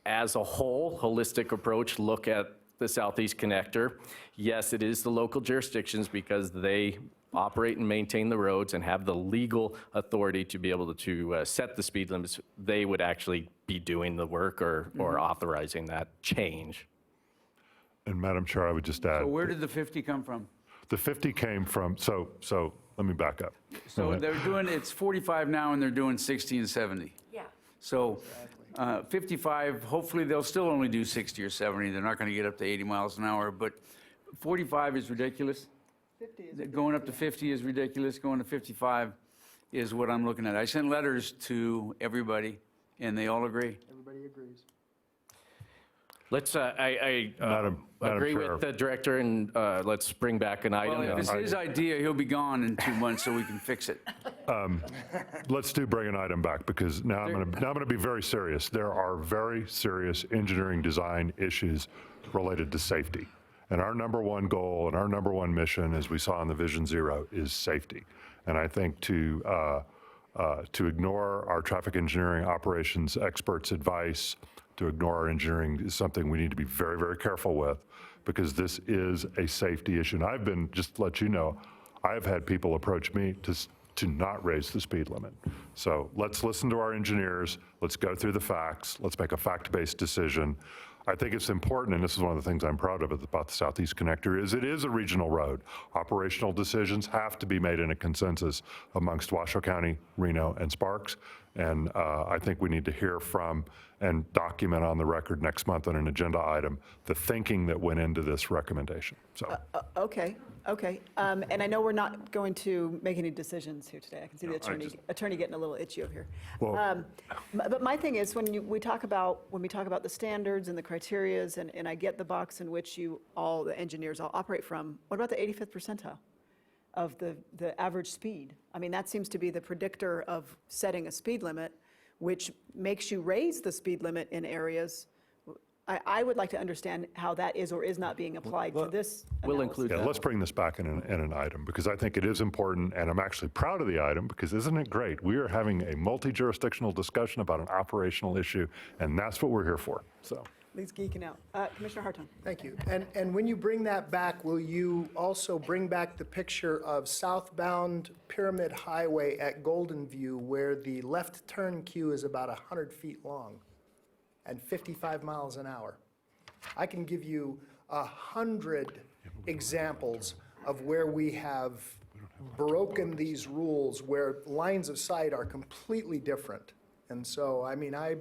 as a whole, holistic approach, look at the Southeast Connector. Yes, it is the local jurisdictions because they operate and maintain the roads and have the legal authority to be able to set the speed limits. They would actually be doing the work or authorizing that change. And Madam Chair, I would just add. So where did the 50 come from? The 50 came from, so let me back up. So they're doing, it's 45 now, and they're doing 60 and 70. Yeah. So 55, hopefully they'll still only do 60 or 70. They're not going to get up to 80 miles an hour, but 45 is ridiculous. 50 is Going up to 50 is ridiculous. Going to 55 is what I'm looking at. I sent letters to everybody, and they all agree. Everybody agrees. Let's, I Madam agree Chair. with the director, and let's bring back an item. Well, if it's his idea, he'll be gone in 2 months, so we can fix it. Let's bring an item back, because now I'm going to be very serious. There are very serious engineering design issues related to safety. And our number one goal and our number one mission, as we saw in the Vision Zero, is safety. And I think to ignore our traffic engineering operations experts' advice, to ignore our engineering is something we need to be very, very careful with, because this is a safety issue. And I've been, just to let you know, I've had people approach me to not raise the speed limit. So let's listen to our engineers, let's go through the facts, let's make a fact-based decision. I think it's important, and this is one of the things I'm proud of about the Southeast Connector, is it is a regional road. Operational decisions have to be made in a consensus amongst Washoe County, Reno, and Sparks. And I think we need to hear from and document on the record next month on an agenda item the thinking that went into this recommendation. So Okay. And I know we're not going to make any decisions here today. I can see the attorney getting a little itchy over here. Well- But my thing is, when we talk about the standards and the criterias, and I get the box in which the engineers all operate from, what about the 85th percentile of the average speed? I mean, that seems to be the predictor of setting a speed limit, which makes you raise the speed limit in areas. I would like to understand how that is or is not being applied to this We'll analysis. include yeah, that. let's bring this back in an item, because I think it is important, and I'm actually proud of the item, because isn't it great? We are having a multi-jurisdictional discussion about an operational issue, and that's what we're here for, so. He's geeking out. Commissioner Hartung. Thank you. And when you bring that back, will you also bring back the picture of southbound Pyramid Highway at Golden View, where the left turn queue is about 100 feet long and 55 miles an hour? I can give you 100 examples of where we have broken these rules, where lines of sight are completely different. And so, I mean, I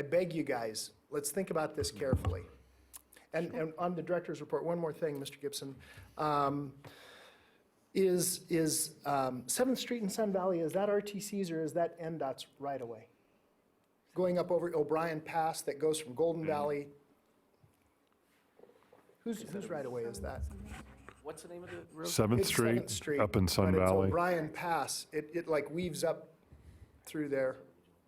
beg you guys, let's think about this carefully. And on the director's report, one more thing, Mr. Gibson. Is 7th Street in Sun Valley, is that RTC's or is that NDOT's right away? Going up over O'Brien Pass that goes from Golden Valley. Whose right away is that? What's the name of the road? 7th It's Street 7th Street, up in Sun but it's Valley. O'Brien Pass. It like weaves up through there.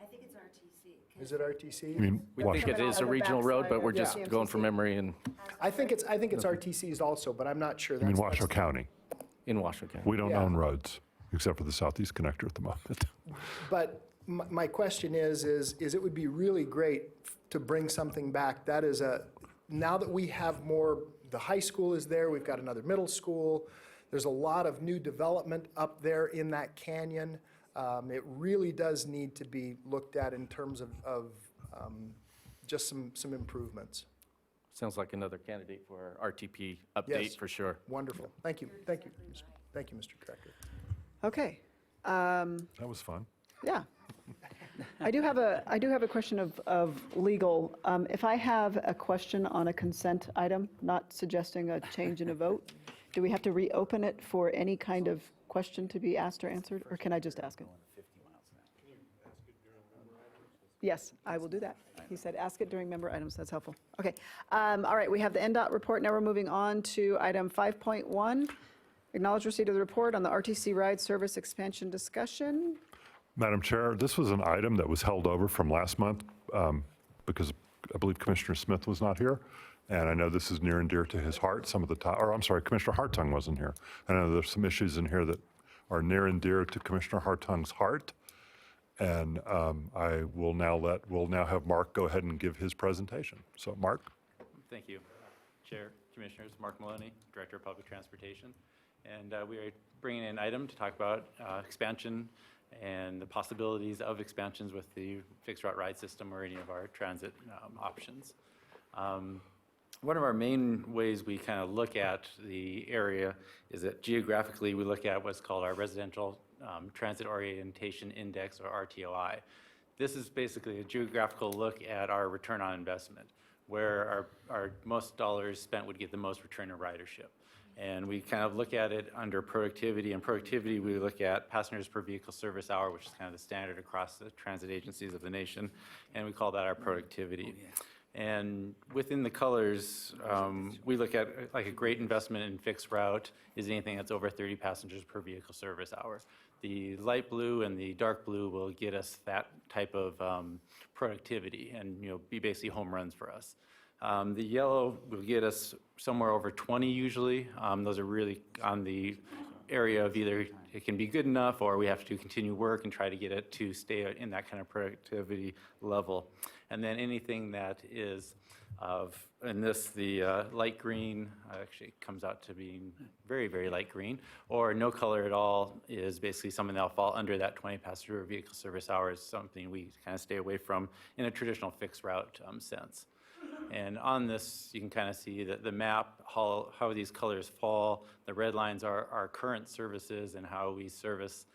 I think it's RTC. Is it RTC? I mean, We watch think it. it is a On the regional road, backside but of we're the just going from CMCC. memory and I think it's RTC's also, but I'm not sure. I mean, That's- Washoe County. in Washoe County. We don't Yeah. own roads, except for the Southeast Connector at the moment. But my question is it would be really great to bring something back. That is now that we have more, the high school is there, we've got another middle school, there's a lot of new development up there in that canyon. It really does need to be looked at in terms of just some improvements. Sounds like another candidate for our RTP Yes. update for sure. Wonderful. Thank you. Thank you, Mr. Director. Okay. That was fun. Yeah. I do have a question of legal. If I have a question on a consent item, not suggesting a change in a vote, do we have to reopen it for any kind of question to be asked or answered, or can I just ask it? Yes, I will do that. He said, ask it during member items. That's helpful. Okay. All right, we have the NDOT report. Now we're moving on to item 5.1, acknowledge receipt of the report on the RTC ride service expansion discussion. Madam Chair, this was an item that was held over from last month because I believe Commissioner Smith was not here. And I know this is near and dear to his heart some of the time, or I'm sorry, Commissioner Hartung wasn't here. I know there's some issues in here that are near and dear to Commissioner Hartung's heart. And we'll now have Mark go ahead and give his presentation. So Mark? Thank you. Chair, Commissioners, Mark Maloney, Director of Public Transportation. And we are bringing in an item to talk about expansion and the possibilities of expansions with the fixed route ride system or any of our transit options. One of our main ways we kind of look at the area is that geographically we look at what's called our Residential Transit Orientation Index, or RTOI. This is basically a geographical look at our return on investment, where our most dollars spent would get the most return of ridership. And we kind of look at it under productivity. And productivity, we look at passengers per vehicle service hour, which is kind of the standard across the transit agencies of the nation. And we call that our productivity. And within the colors, we look at like a great investment in fixed route is anything that's over 30 passengers per vehicle service hour. The light blue and the dark blue will get us that type of productivity and be basically home runs for us. The yellow will get us somewhere over 20 usually. Those are really on the area of either it can be good enough or we have to continue work and try to get it to stay in that kind of productivity level. And then anything that is in this, the light green actually comes out to being very, very light green, or no color at all is basically something that'll fall under that 20 passenger vehicle service hours, something we kind of stay away from in a traditional fixed route sense. And on this, you can kind of see the map, how these colors fall. The red lines are our current services and how we service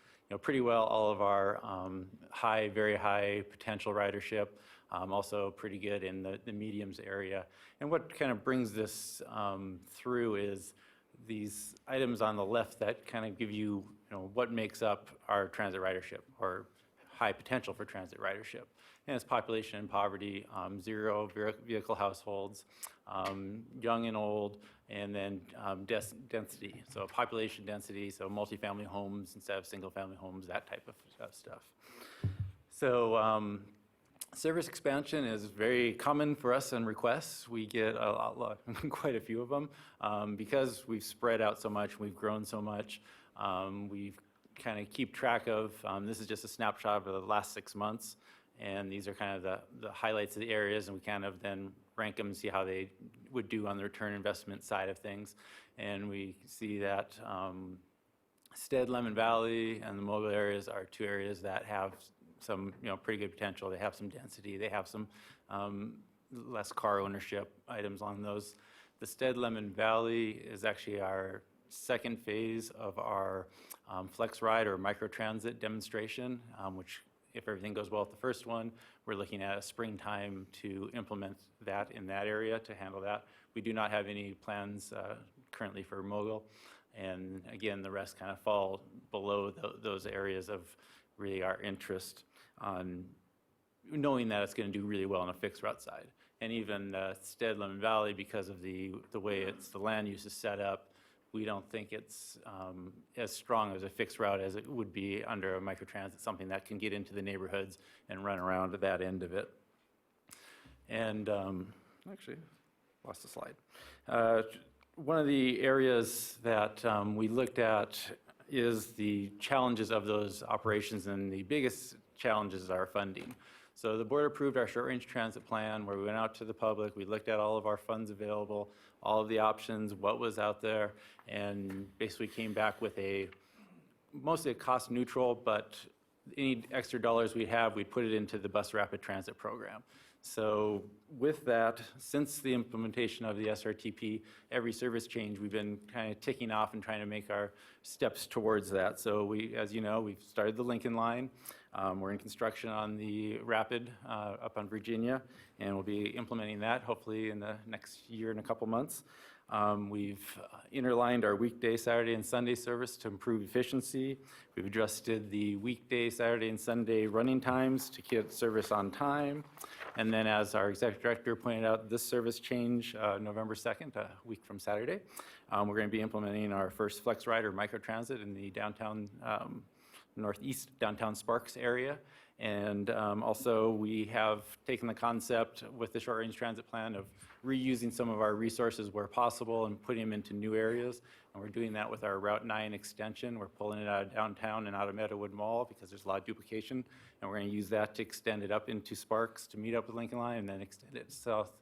pretty well all of our very high potential ridership, also pretty good in the mediums area. And what kind of brings this through is these items on the left that kind of give you, what makes up our transit ridership or high potential for transit ridership. And it's population and poverty, 0 vehicle households, young and old, and then density. So population density, so multifamily homes instead of single family homes, that type of stuff. So service expansion is very common for us in requests. We get quite a few of them because we've spread out so much, we've grown so much. We've kind of keep track of, this is just a snapshot of the last 6 months. And these are kind of the highlights of the areas, and we kind of then rank them and see how they would do on the return investment side of things. And we see that Stead, Lemon Valley, and the Mobile areas are 2 areas that have some pretty good potential. They have some density. They have some less car ownership items on those. The Stead, Lemon Valley is actually our second phase of our Flex Ride or microtransit demonstration, which if everything goes well with the first one, we're looking at a springtime to implement that in that area to handle that. We do not have any plans currently for Mogul. And again, the rest kind of fall below those areas of really our interest on knowing that it's going to do really well on a fixed route side. And even Stead, Lemon Valley, because of the way the land use is set up, we don't think it's as strong as a fixed route as it would be under a microtransit, something that can get into the neighborhoods and run around at that end of it. And actually, lost the slide. One of the areas that we looked at is the challenges of those operations, and the biggest challenges are funding. So the board approved our short-range transit plan where we went out to the public, we looked at all of our funds available, all of the options, what was out there, and basically came back with mostly a cost neutral, but any extra dollars we have, we put it into the bus rapid transit program. So with that, since the implementation of the SRTP, every service change, we've been kind of ticking off and trying to make our steps towards that. So as you know, we've started the Lincoln Line. We're in construction on the Rapid up on Virginia, and we'll be implementing that hopefully in the next year and a couple months. We've interlined our weekday, Saturday, and Sunday service to improve efficiency. We've adjusted the weekday, Saturday, and Sunday running times to get service on time. And then as our executive director pointed out, this service change November 2nd, a week from Saturday, we're going to be implementing our first Flex Ride or microtransit in the downtown, northeast downtown Sparks area. And also we have taken the concept with the short range transit plan of reusing some of our resources where possible and putting them into new areas. And we're doing that with our Route 9 extension. We're pulling it out of downtown and out of Meadowood Mall because there's a lot of duplication. And we're going to use that to extend it up into Sparks to meet up with Lincoln Line and then extend it south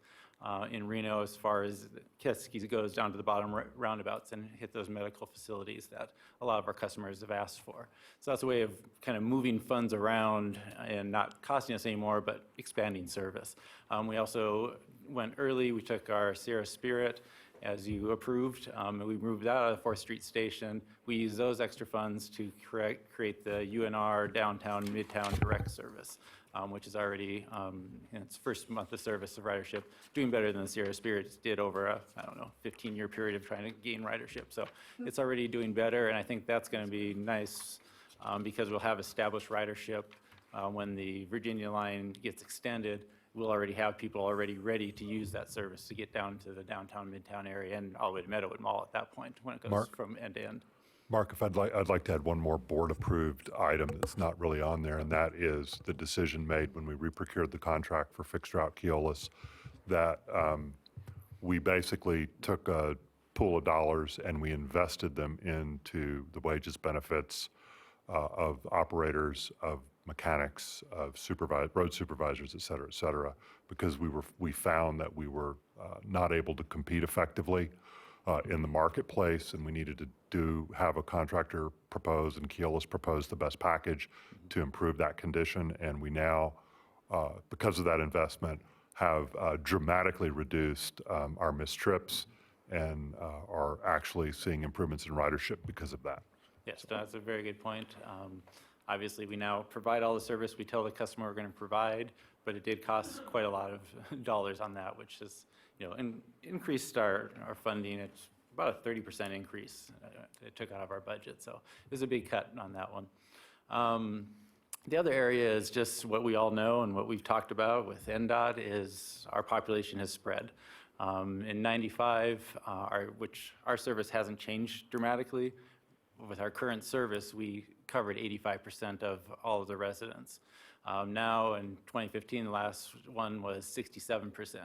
in Reno as far as Keskies goes down to the bottom roundabouts and hit those medical facilities that a lot of our customers have asked for. So that's a way of kind of moving funds around and not costing us anymore, but expanding service. We also went early. We took our Sierra Spirit, as you approved, and we moved that out of the 4th Street Station. We used those extra funds to create the UNR Downtown Midtown Direct Service, which is already in its first month of service of ridership, doing better than the Sierra Spirit did over a, 15-year period of trying to gain ridership. So it's already doing better, and I think that's going to be nice because we'll have established ridership when the Virginia line gets extended. We'll already have people already ready to use that service to get down to the downtown, midtown area and all the way to Meadowood Mall at that point when it goes from end to end. Mark, if I'd like to add one more board-approved item that's not really on there, and that is the decision made when we re-procured the contract for fixed route Keolis, that we basically took a pool of dollars and we invested them into the wages, benefits of operators, of mechanics, of road supervisors, et cetera, because we found that we were not able to compete effectively in the marketplace, and we needed to have a contractor propose, and Keolis proposed the best package to improve that condition. And we now, because of that investment, have dramatically reduced our missed trips and are actually seeing improvements in ridership because of that. Yes, that's a very good point. Obviously, we now provide all the service we tell the customer we're going to provide, but it did cost quite a lot of dollars on that, which has increased our funding. It's about a 30% increase it took out of our budget. So there's a big cut on that one. The other area is just what we all know and what we've talked about with NDOT is our population has spread. In 95, which our service hasn't changed dramatically, with our current service, we covered 85% of all of the residents. Now in 2015, the last one was 67%.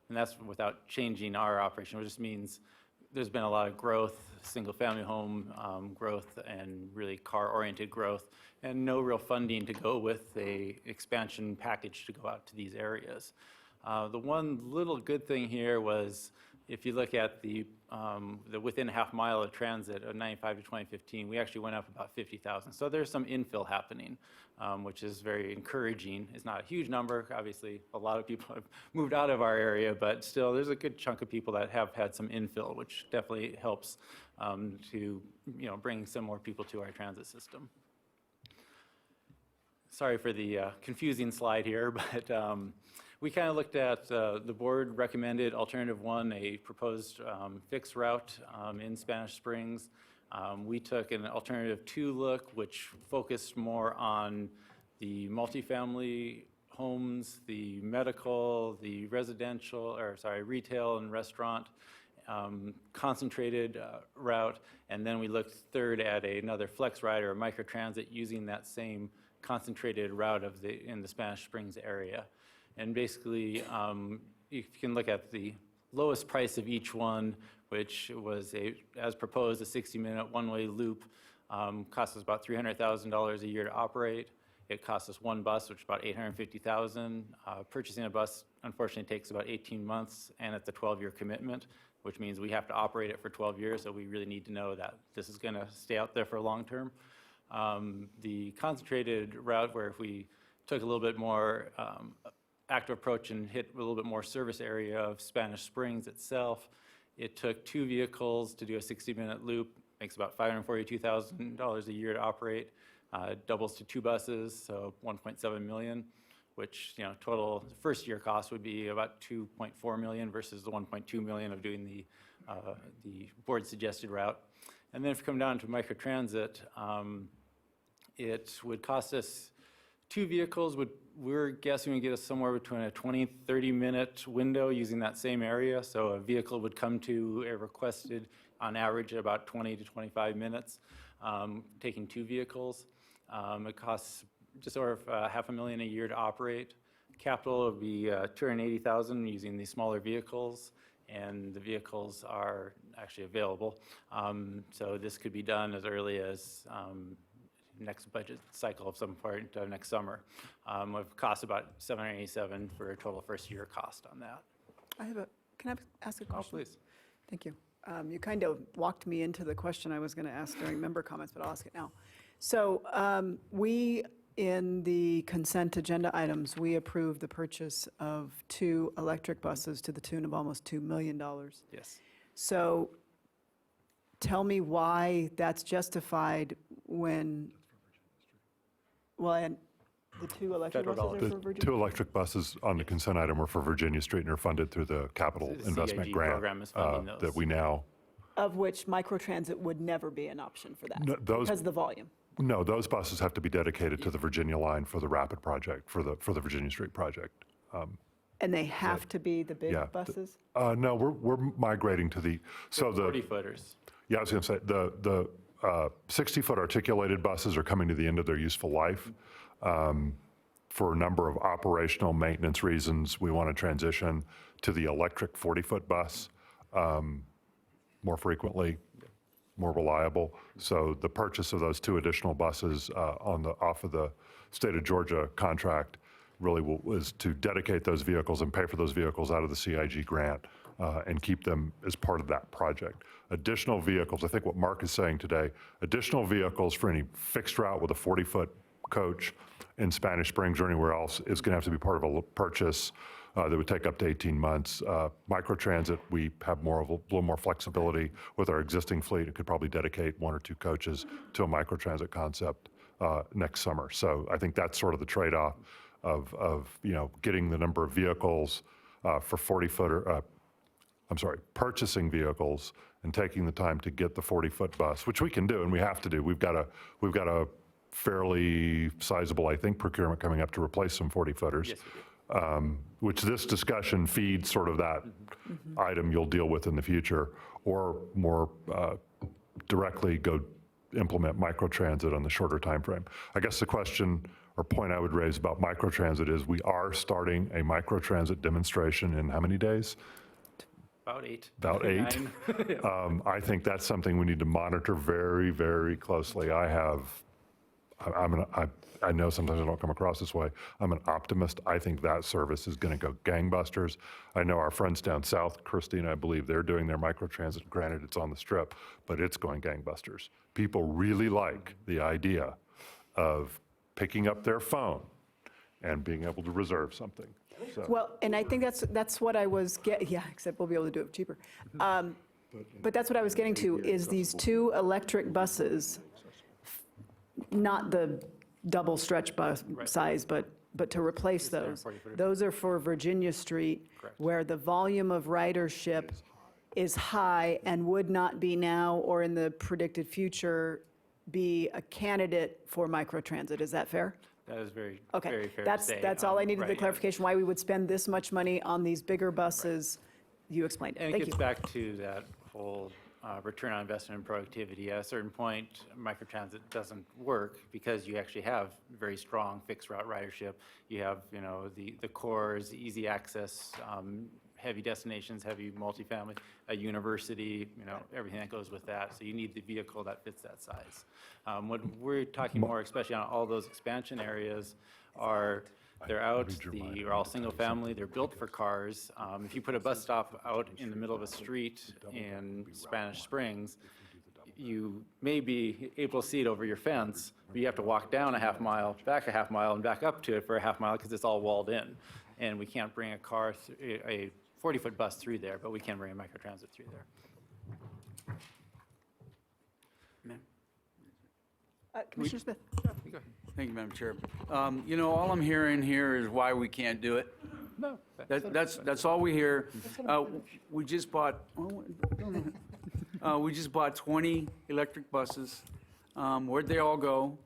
And that's without changing our operation, which just means there's been a lot of growth, single-family home growth, and really car-oriented growth, and no real funding to go with a expansion package to go out to these areas. The one little good thing here was if you look at the within a half mile of transit of 95 to 2015, we actually went up about 50,000. So there's some infill happening, which is very encouraging. It's not a huge number. Obviously, a lot of people have moved out of our area, but still there's a good chunk of people that have had some infill, which definitely helps to bring some more people to our transit system. Sorry for the confusing slide here, but we kind of looked at, the board recommended alternative one, a proposed fixed route in Spanish Springs. We took an alternative two look, which focused more on the multifamily homes, the medical, the retail and restaurant concentrated route. And then we looked third at another flex ride or a microtransit using that same concentrated route in the Spanish Springs area. And basically, you can look at the lowest price of each one, which was, as proposed, a 60-minute one-way loop. Cost us about $300,000 a year to operate. It cost us one bus, which is about $850,000. Purchasing a bus, unfortunately, takes about 18 months, and it's a 12-year commitment, which means we have to operate it for 12 years, so we really need to know that this is going to stay out there for long term. The concentrated route, where if we took a little bit more active approach and hit a little bit more service area of Spanish Springs itself, it took 2 vehicles to do a 60-minute loop, makes about $542,000 a year to operate, doubles to 2 buses, so $1.7 million, which total first year cost would be about $2.4 million versus the $1.2 million of doing the board suggested route. And then if you come down to microtransit, it would cost us 2 vehicles we're guessing would get us somewhere between a 20-30 minute window using that same area. So a vehicle would come to a requested on average about 20 to 25 minutes, taking 2 vehicles. It costs just over $500,000 a year to operate. Capital would be $280,000 using these smaller vehicles, and the vehicles are actually available. So this could be done as early as next budget cycle of some point next summer. It costs about $787 for a total first-year cost on that. Can I ask a Oh, question? please. Thank you. You kind of walked me into the question I was going to ask during member comments, but I'll ask it now. So we, in the consent agenda items, we approved the purchase of 2 electric buses to the tune of almost $2 million. Yes. So tell me why that's justified when, well, and the 2 electric Federal buses are for The Virginia? 2 electric buses on the consent item were for Virginia Street and are funded through the capital The investment CIG grant program is funding that those. we now, Of which microtransit would never be an option for that, No, those- because of the volume. no, those buses have to be dedicated to the Virginia line for the rapid project, for the Virginia Street project. And they have to be the big yeah. buses? No, we're migrating to the, so the. 40-footers. Yeah, I was going to say, the 60-foot articulated buses are coming to the end of their useful life. For a number of operational maintenance reasons, we want to transition to the electric 40-foot bus more frequently, more reliable. So the purchase of those 2 additional buses off of the state of Georgia contract really is to dedicate those vehicles and pay for those vehicles out of the CIG grant and keep them as part of that project. Additional vehicles, I think what Mark is saying today, additional vehicles for any fixed route with a 40-foot coach in Spanish Springs or anywhere else is going to have to be part of a purchase that would take up to 18 months. Microtransit, we have a little more flexibility with our existing fleet. It could probably dedicate 1 or 2 coaches to a microtransit concept next summer. So I think that's sort of the trade-off of getting the number of vehicles for 40-footer, purchasing vehicles and taking the time to get the 40-foot bus, which we can do and we have to do. We've got a fairly sizable, I think, procurement coming up to replace some 40-footers. Yes, we do. Which this discussion feeds sort of that item you'll deal with in the future, or more directly go implement microtransit on the shorter time frame. I guess the question or point I would raise about microtransit is we are starting a microtransit demonstration in how many days? About 8. About 8. 9. I think that's something we need to monitor very, very closely. I know sometimes I don't come across this way. I'm an optimist. I think that service is going to go gangbusters. I know our friends down south, Christine, I believe they're doing their microtransit. Granted, it's on the strip, but it's going gangbusters. People really like the idea of picking up their phone and being able to reserve something. So, Well, and I think that's what I was yeah, except we'll be able to do it cheaper. But that's what I was getting to, is these 2 electric buses, not the double stretch bus size, but to replace those. 40-footer. Those are for Virginia Street, Correct. where the volume of ridership is high and would not be now or in the predicted future be a candidate for microtransit. Is that fair? That is very, Okay, very fair to say. that's all I needed, the Right, yeah. clarification, why we would spend this much money on these bigger buses. You explained it. And it Thank gets you. back to that whole return on investment and productivity. At a certain point, microtransit doesn't work because you actually have very strong fixed route ridership. You have, the cores, easy access, heavy destinations, heavy multifamily, a university, everything that goes with that. So you need the vehicle that fits that size. What we're talking more, especially on all those expansion areas, they're out, they're all single family, they're built for cars. If you put a bus stop out in the middle of a street in Spanish Springs, you may be able to see it over your fence, but you have to walk down a half mile, back a half mile, and back up to it for a half mile because it's all walled in. And we can't bring a 40-foot bus through there, but we can bring a microtransit through there. Commissioner Smith? Thank you, Madam Chair. All I'm hearing here is why we can't do it. No. That's all we hear. We just bought 20 electric buses. Where'd they all go?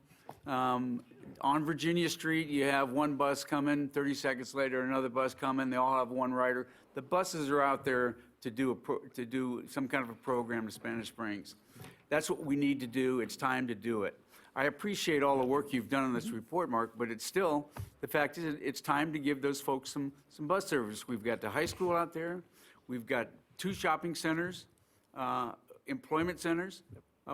On Virginia Street, you have one bus coming, 30 seconds later, another bus coming, they all have one rider. The buses are out there to do some kind of a program to Spanish Springs. That's what we need to do. It's time to do it. I appreciate all the work you've done on this report, Mark, but it's still, the fact is, it's time to give those folks some bus service. We've got the high school out there. We've got 2 shopping centers, employment centers.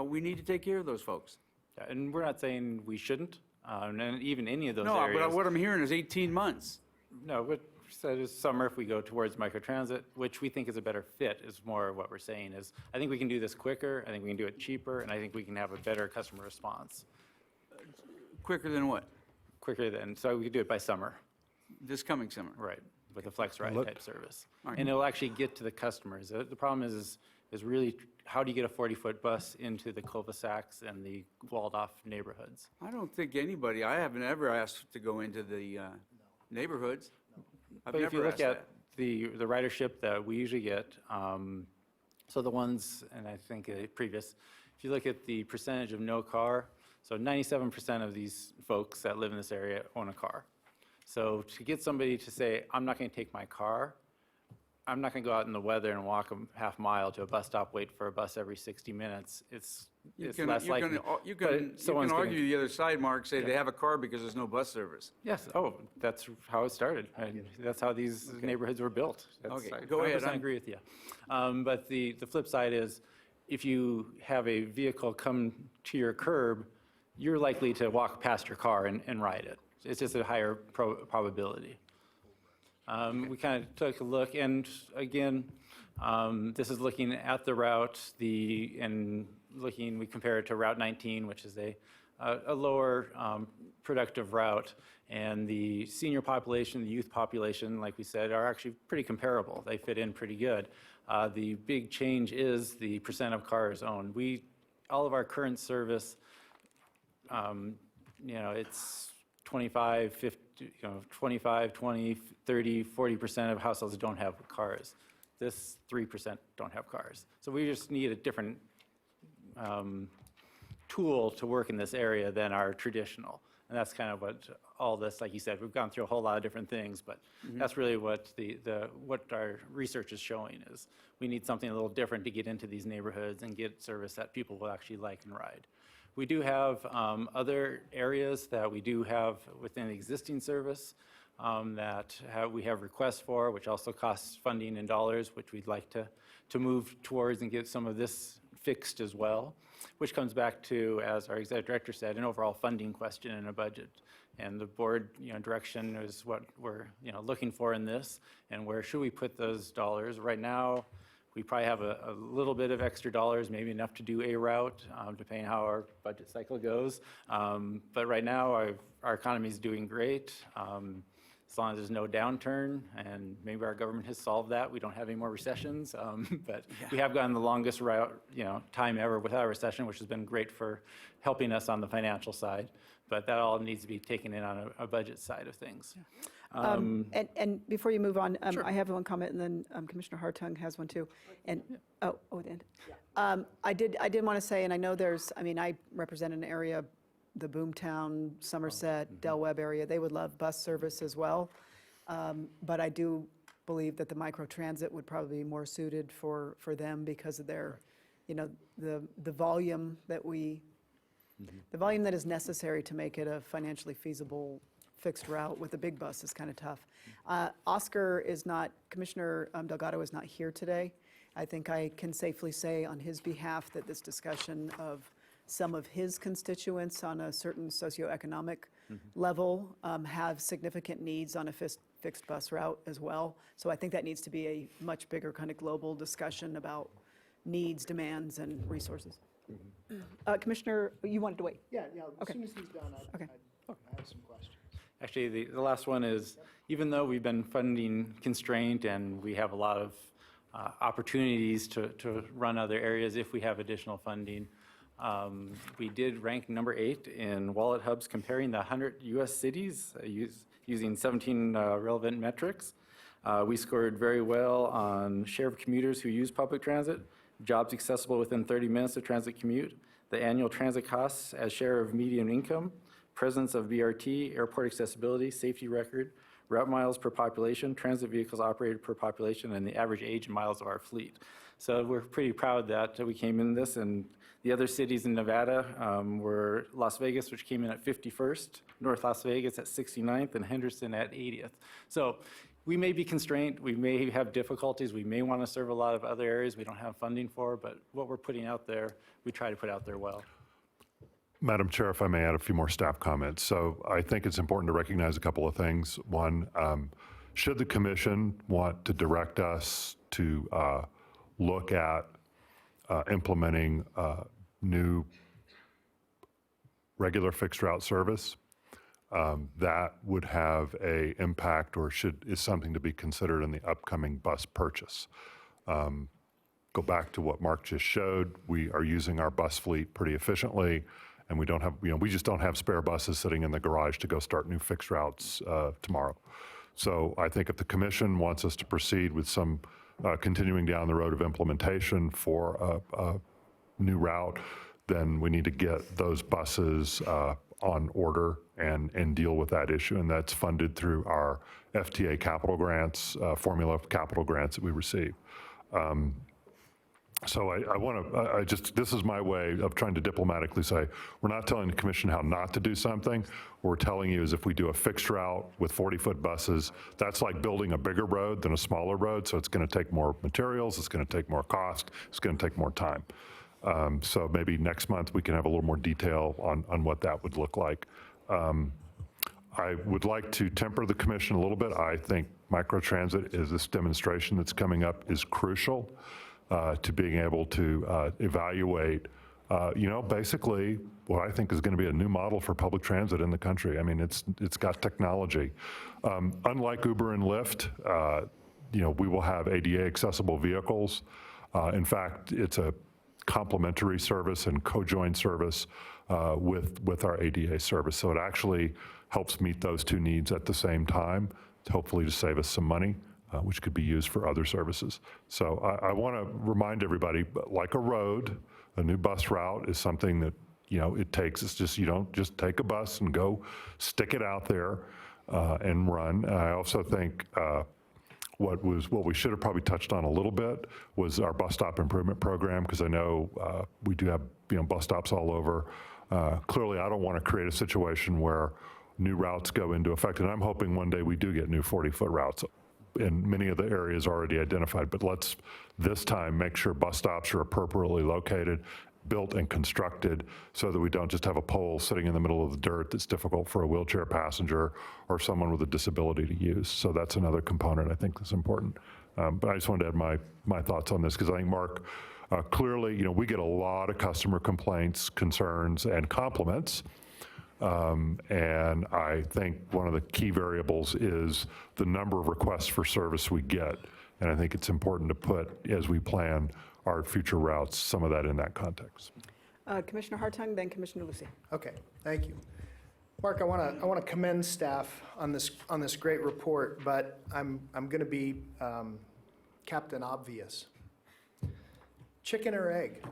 We need to take care of those folks. Yeah, and we're not saying we shouldn't, and even any of those No, areas. but what I'm hearing is 18 months. No, what we said is summer if we go towards microtransit, which we think is a better fit, is more what we're saying is, I think we can do this quicker, I think we can do it cheaper, and I think we can have a better customer response. Quicker than what? Quicker than, so we could do it by summer, This coming summer? right, with a flex ride type service. All right. And it'll actually get to the customers. The problem is really, how do you get a 40-foot bus into the cul-de-sacs and the walled-off neighborhoods? I don't think anybody, I haven't ever asked to go into the neighborhoods. I've But if never you asked look that. at the ridership that we usually get, so the ones, and I think previous, if you look at the percentage of no car, so 97% of these folks that live in this area own a car. So to get somebody to say, I'm not going to take my car, I'm not going to go out in the weather and walk a half mile to a bus stop, wait for a bus every 60 minutes, it's less likely. You But can someone's gonna- argue the other side, Mark, say they have a car because there's no bus service. Yes, oh, that's how it started. And that's how these neighborhoods were built. That's- Okay, I go ahead. 100% agree with you. But the flip side is, if you have a vehicle come to your curb, you're likely to walk past your car and ride it. It's just a higher probability. We kind of took a look, and again, this is looking at the route, we compare it to Route 19, which is a lower productive route, and the senior population, the youth population, like we said, are actually pretty comparable. They fit in pretty good. The big change is the percent of cars owned. All of our current service, it's 25, 50, 25, 20, 30, 40% of households don't have cars. This 3% don't have cars. So we just need a different tool to work in this area than our traditional. And that's kind of what all this, like you said, we've gone through a whole lot of different things, but that's really what what our research is showing is we need something a little different to get into these neighborhoods and get service that people will actually like and ride. We do have other areas that we do have within the existing service that we have requests for, which also costs funding in dollars, which we'd like to move towards and get some of this fixed as well, which comes back to, as our executive director said, an overall funding question and a budget. And the board, direction is what we're, looking for in this, and where should we put those dollars? Right now, we probably have a little bit of extra dollars, maybe enough to do a route, depending how our budget cycle goes. But right now, our economy is doing great. As long as there's no downturn, and maybe our government has solved that, we don't have any more recessions. But we have gotten the longest route, time ever without a recession, which has been great for helping us on the financial side. But that all needs to be taken in on a budget side of things. And before you move on, I have one comment, and then Commissioner Hartung has one too. And, at the end. I did want to say, and I know I represent an area, the Boomtown, Somerset, Del Webb area, they would love bus service as well. But I do believe that the microtransit would probably be more suited for them because of their, the volume that the volume that is necessary to make it a financially feasible fixed route with a big bus is kind of tough. Commissioner Delgado is not here today. I think I can safely say on his behalf that this discussion of some of his constituents on a certain socioeconomic level have significant needs on a fixed bus route as well. So I think that needs to be a much bigger kind of global discussion about needs, demands, and resources. Commissioner, you wanted to wait? Yeah, as Okay. soon as he's done, Okay. I have some questions. Actually, the last one is, even though we've been funding constrained and we have a lot of opportunities to run other areas if we have additional funding, we did rank number 8 in Wallet Hub's comparing the 100 U.S. cities using 17 relevant metrics. We scored very well on share of commuters who use public transit, jobs accessible within 30 minutes of transit commute, the annual transit costs as share of median income, presence of BRT, airport accessibility, safety record, route miles per population, transit vehicles operated per population, and the average age and miles of our fleet. So we're pretty proud that we came in this, and the other cities in Nevada were Las Vegas, which came in at 51st, North Las Vegas at 69th, and Henderson at 80th. So we may be constrained, we may have difficulties, we may want to serve a lot of other areas we don't have funding for, but what we're putting out there, we try to put out there well. Madam Chair, if I may add a few more staff comments. So I think it's important to recognize a couple of things. One, should the commission want to direct us to look at implementing new regular fixed route service, that would have a impact or is something to be considered in the upcoming bus purchase. Go back to what Mark just showed. We are using our bus fleet pretty efficiently, and we don't have, we just don't have spare buses sitting in the garage to go start new fixed routes tomorrow. So I think if the commission wants us to proceed with some continuing down the road of implementation for a new route, then we need to get those buses on order and deal with that issue. And that's funded through our FTA capital grants, formula of capital grants that we receive. So I want to, this is my way of trying to diplomatically say, we're not telling the commission how not to do something. What we're telling you is if we do a fixed route with 40-foot buses, that's like building a bigger road than a smaller road. So it's going to take more materials, it's going to take more cost, it's going to take more time. So maybe next month we can have a little more detail on what that would look like. I would like to temper the commission a little bit. I think microtransit is this demonstration that's coming up is crucial to being able to evaluate, basically what I think is going to be a new model for public transit in the country. I mean, it's got technology. Unlike Uber and Lyft, we will have ADA accessible vehicles. In fact, it's a complementary service and co-joined service with our ADA service. So it actually helps meet those two needs at the same time, hopefully to save us some money, which could be used for other services. So I want to remind everybody, like a road, a new bus route is something that, it takes, it's just, you don't just take a bus and go stick it out there and run. And I also think what we should have probably touched on a little bit was our bus stop improvement program, because I know we do have bus stops all over. Clearly, I don't want to create a situation where new routes go into effect, and I'm hoping one day we do get new 40-foot routes in many of the areas already identified. But let's this time make sure bus stops are appropriately located, built and constructed, so that we don't just have a pole sitting in the middle of the dirt that's difficult for a wheelchair passenger or someone with a disability to use. So that's another component I think that's important. But I just wanted to add my thoughts on this, because I think, Mark, clearly, we get a lot of customer complaints, concerns, and compliments. And I think one of the key variables is the number of requests for service we get. And I think it's important to put, as we plan our future routes, some of that in that context. Commissioner Hartung, then Commissioner Lucy. Okay, thank you. Mark, I want to commend staff on this great report, but I'm going to be Captain Obvious. Chicken or egg?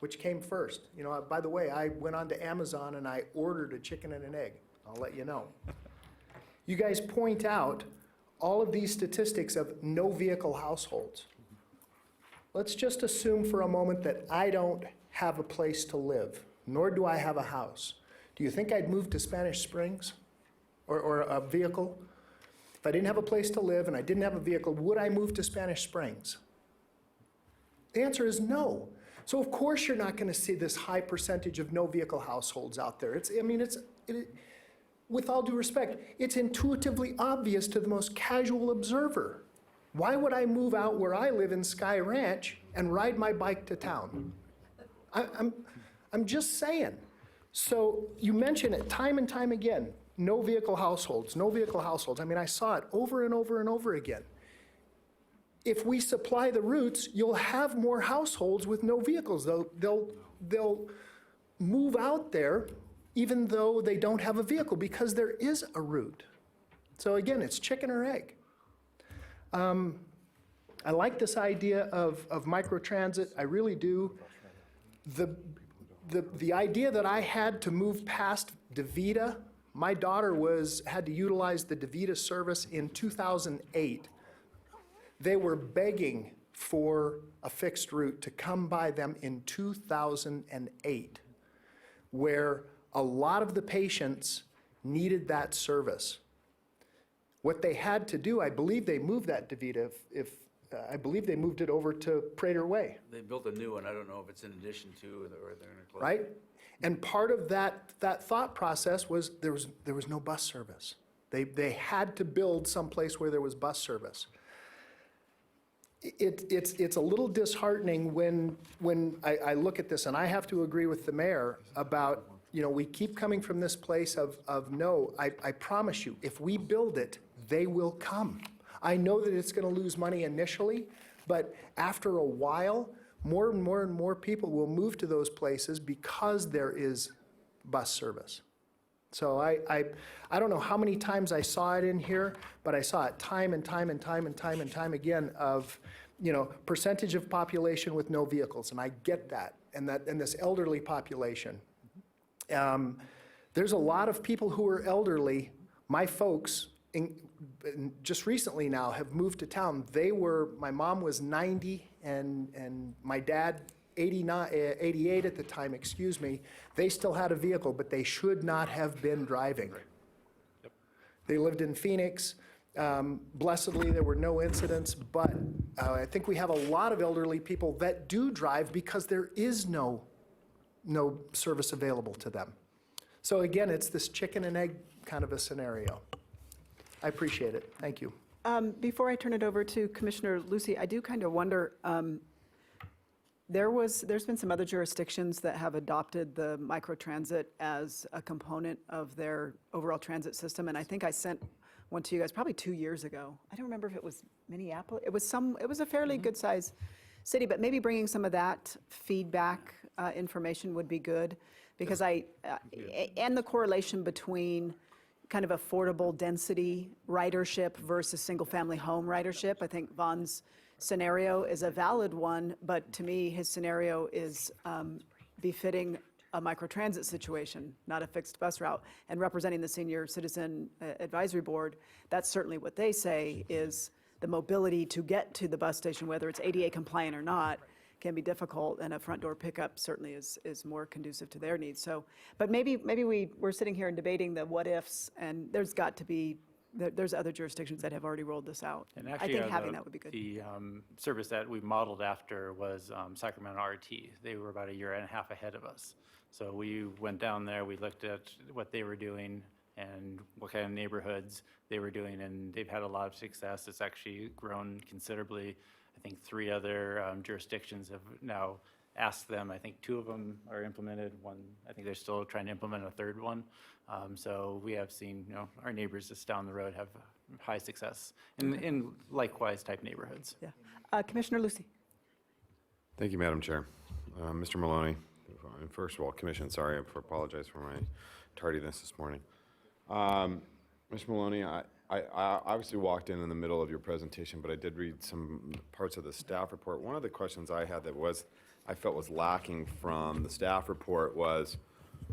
Which came first? By the way, I went on to Amazon and I ordered a chicken and an egg. I'll let you know. You guys point out all of these statistics of no vehicle households. Let's just assume for a moment that I don't have a place to live, nor do I have a house. Do you think I'd move to Spanish Springs or a vehicle? If I didn't have a place to live and I didn't have a vehicle, would I move to Spanish Springs? The answer is no. So of course you're not going to see this high percentage of no vehicle households out there. With all due respect, it's intuitively obvious to the most casual observer. Why would I move out where I live in Sky Ranch and ride my bike to town? I'm just saying. So you mention it time and time again, no vehicle households, no vehicle households. I saw it over and over and over again. If we supply the routes, you'll have more households with no vehicles. They'll move out there even though they don't have a vehicle, because there is a route. So again, it's chicken or egg. I like this idea of microtransit, I really do. The idea that I had to move past DeVita, my daughter had to utilize the DeVita service in 2008. They were begging for a fixed route to come by them in 2008, where a lot of the patients needed that service. What they had to do, I believe they moved that, Davida, I believe they moved it over to Prater Way, They built a new one. I don't know if it's in addition to or they're going to close. right? And part of that thought process was there was no bus service. They had to build someplace where there was bus service. It's a little disheartening when I look at this, and I have to agree with the mayor about, we keep coming from this place of no, I promise you, if we build it, they will come. I know that it's going to lose money initially, but after a while, more and more and more people will move to those places because there is bus service. So I don't know how many times I saw it in here, but I saw it time and time and time and time and time again of, percentage of population with no vehicles, and I get that, and this elderly population. There's a lot of people who are elderly. My folks, just recently now, have moved to town. My mom was 90, and my dad 88 at the time, excuse me. They still had a vehicle, but they should not have been driving. Yep. They lived in Phoenix. Blessedly, there were no incidents, but I think we have a lot of elderly people that do drive because there is no service available to them. So again, it's this chicken and egg kind of a scenario. I appreciate it. Thank you. Before I turn it over to Commissioner Lucy, I do kind of wonder, there's been some other jurisdictions that have adopted the microtransit as a component of their overall transit system, and I think I sent one to you guys probably 2 years ago. I don't remember if it was Minneapolis. It was a fairly good-sized city, but maybe bringing some of that feedback information would be good, because and the correlation between kind of affordable density ridership versus single-family home ridership. I think Vaughn's scenario is a valid one, but to me, his scenario is befitting a microtransit situation, not a fixed bus route. And representing the Senior Citizen Advisory Board, that's certainly what they say is the mobility to get to the bus station, whether it's ADA compliant or not, can be difficult, and a front door pickup certainly is more conducive to their needs. So, but maybe we're sitting here and debating the what ifs, and there's got to be, there's other jurisdictions that have already rolled this out. And I actually, think having that would be good. The service that we modeled after was Sacramento RT. They were about a year and a half ahead of us. So we went down there, we looked at what they were doing and what kind of neighborhoods they were doing, and they've had a lot of success. It's actually grown considerably. I think 3 other jurisdictions have now asked them. I think 2 of them are implemented. One, I think they're still trying to implement a 3rd one. So we have seen, our neighbors just down the road have high success in likewise type neighborhoods. Yeah. Commissioner Lucy. Thank you, Madam Chair. Mr. Maloney, first of all, Commission, sorry, I apologize for my tardiness this morning. Mr. Maloney, I obviously walked in the middle of your presentation, but I did read some parts of the staff report. One of the questions I had that I felt was lacking from the staff report was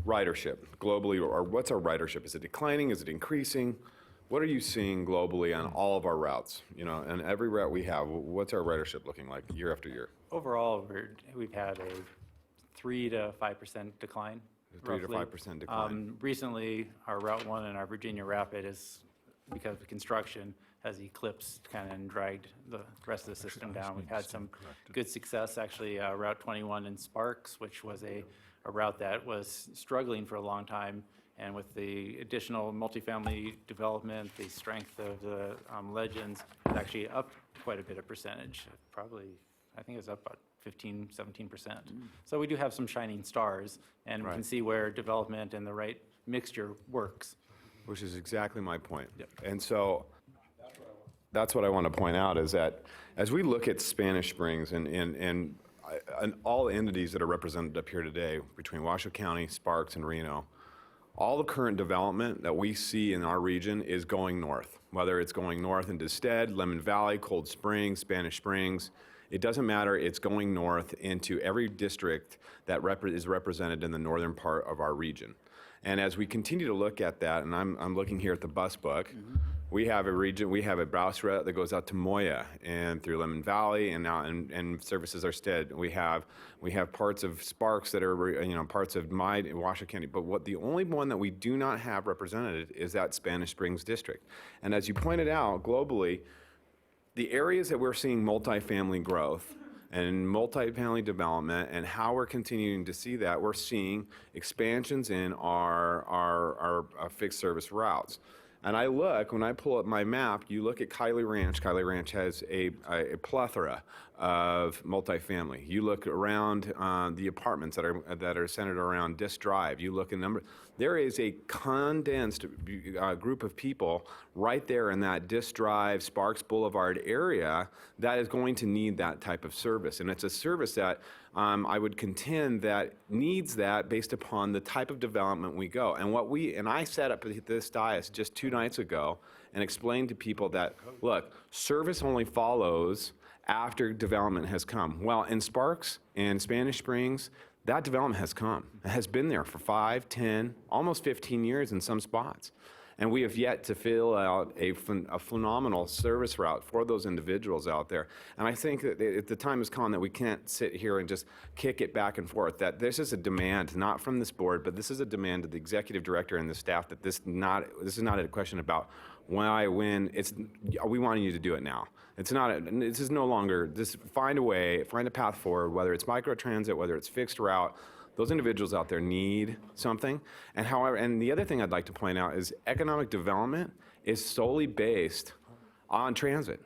ridership globally, or what's our ridership? Is it declining? Is it increasing? What are you seeing globally on all of our routes? And every route we have, what's our ridership looking like year after year? Overall, we've had a 3 to 5% decline. 3 to 5% decline. Recently, our Route 1 and our Virginia Rapid is, because of construction, has eclipsed kind of and dragged the rest of the system down. We've had some good success, actually. Route 21 in Sparks, which was a route that was struggling for a long time, and with the additional multifamily development, the strength of the Legends, it's actually up quite a bit of percentage. Probably, I think it's up about 15, 17%. So we do have some shining stars, and we can see where development and the right mixture works. Which is exactly my point. Yep. And so that's what I want to point out is that as we look at Spanish Springs and all entities that are represented up here today between Washoe County, Sparks, and Reno, all the current development that we see in our region is going north, whether it's going north into Stead, Lemon Valley, Cold Springs, Spanish Springs. It doesn't matter. It's going north into every district that is represented in the northern part of our region. And as we continue to look at that, and I'm looking here at the bus book, We have a region, we have a Browse route that goes out to Moya and through Lemon Valley and now and services our stead. We have parts of Sparks that are, parts of Washoe County. But the only one that we do not have represented is that Spanish Springs district. And as you pointed out, globally, the areas that we're seeing multifamily growth and multifamily development and how we're continuing to see that, we're seeing expansions in our fixed service routes. And when I pull up my map, you look at Kylie Ranch. Kylie Ranch has a plethora of multifamily. You look around the apartments that are centered around Disk Drive. You look at there is a condensed group of people right there in that Disk Drive, Sparks Boulevard area that is going to need that type of service. And it's a service that I would contend that needs that based upon the type of development we go. And I sat up at this dais just 2 nights ago and explained to people that, look, service only follows after development has come. Well, in Sparks and Spanish Springs, that development has come. It has been there for 5, 10, almost 15 years in some spots. And we have yet to fill out a phenomenal service route for those individuals out there. And I think that the time has come that we can't sit here and just kick it back and forth, that this is a demand, not from this board, but this is a demand of the executive director and the staff that this is not a question about why, when, we want you to do it now. This is no longer, just find a way, find a path forward, whether it's microtransit, whether it's fixed route. Those individuals out there need something. And the other thing I'd like to point out is economic development is solely based on transit.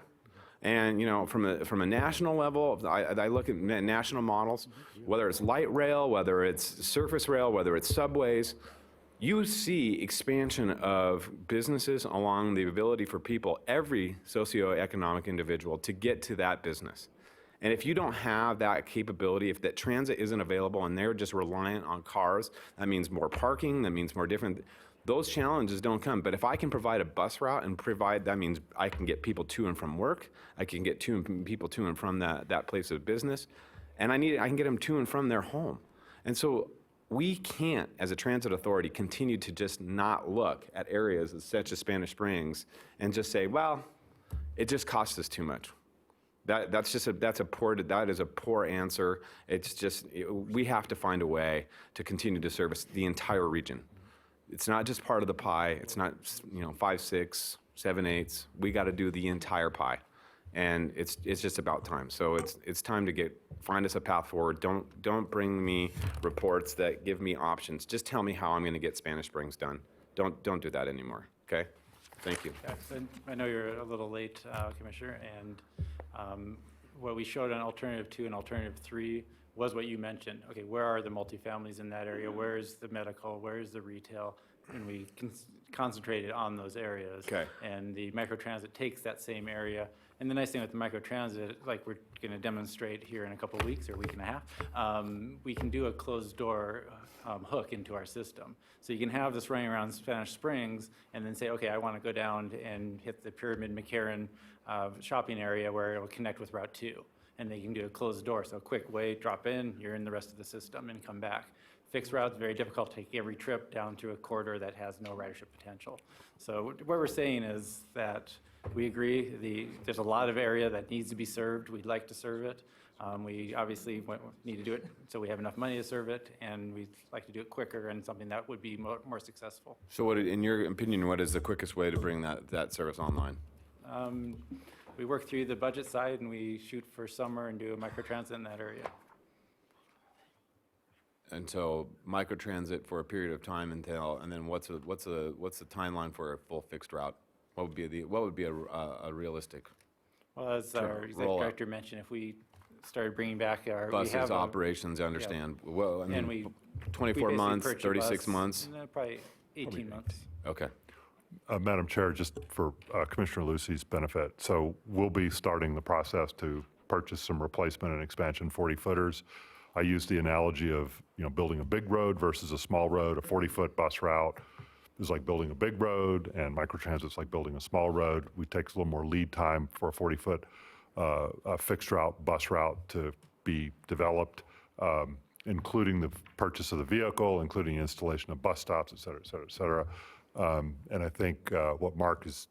And from a national level, I look at national models, whether it's light rail, whether it's surface rail, whether it's subways, you see expansion of businesses along the ability for people, every socioeconomic individual, to get to that business. And if you don't have that capability, if that transit isn't available and they're just reliant on cars, that means more parking, that means more different, those challenges don't come. But if I can provide a bus route and that means I can get people to and from work, I can get people to and from that place of business, and I can get them to and from their home. And so we can't, as a transit authority, continue to just not look at areas such as Spanish Springs and just say, well, it just costs us too much. That is a poor answer. It's just, we have to find a way to continue to service the entire region. It's not just part of the pie. It's not 5, 6, 7, 8. We got to do the entire pie, and it's just about time. So it's time to find us a path forward. Don't bring me reports that give me options. Just tell me how I'm going to get Spanish Springs done. Don't do that anymore. Okay? Thank you. Yeah, so I know you're a little late, Commissioner, and what we showed on Alternative 2 and Alternative 3 was what you mentioned. Okay, where are the multifamilies in that area? Where is the medical? Where is the retail? And we concentrated on those areas. Okay. And the microtransit takes that same area. And the nice thing with the microtransit, like we're going to demonstrate here in a couple of weeks or a week and a half, we can do a closed door hook into our system. So you can have this running around Spanish Springs and then say, okay, I want to go down and hit the Pyramid McCarran shopping area where it will connect with Route 2. And they can do a closed door. So quick way, drop in, you're in the rest of the system and come back. Fixed routes, very difficult to take every trip down through a corridor that has no ridership potential. So what we're saying is that we agree there's a lot of area that needs to be served. We'd like to serve it. We obviously need to do it so we have enough money to serve it, and we'd like to do it quicker and something that would be more successful. So in your opinion, what is the quickest way to bring that service online? We work through the budget side and we shoot for summer and do a microtransit in that area. Until microtransit for a period of time and then what's the timeline for a full fixed route? What would be a realistic? Well, as our executive director mentioned, if we started bringing back our buses, operations, I understand. Yeah. Well, I mean, 24 months, 36 months? Probably 18 months. Okay. Madam Chair, just for Commissioner Lucy's benefit, so we'll be starting the process to purchase some replacement and expansion 40-footers. I use the analogy of building a big road versus a small road. A 40-foot bus route is like building a big road, and microtransit's like building a small road. It takes a little more lead time for a 40-foot fixed route bus route to be developed, including the purchase of the vehicle, including installation of bus stops, et cetera, et cetera, et cetera. And I think what Mark is,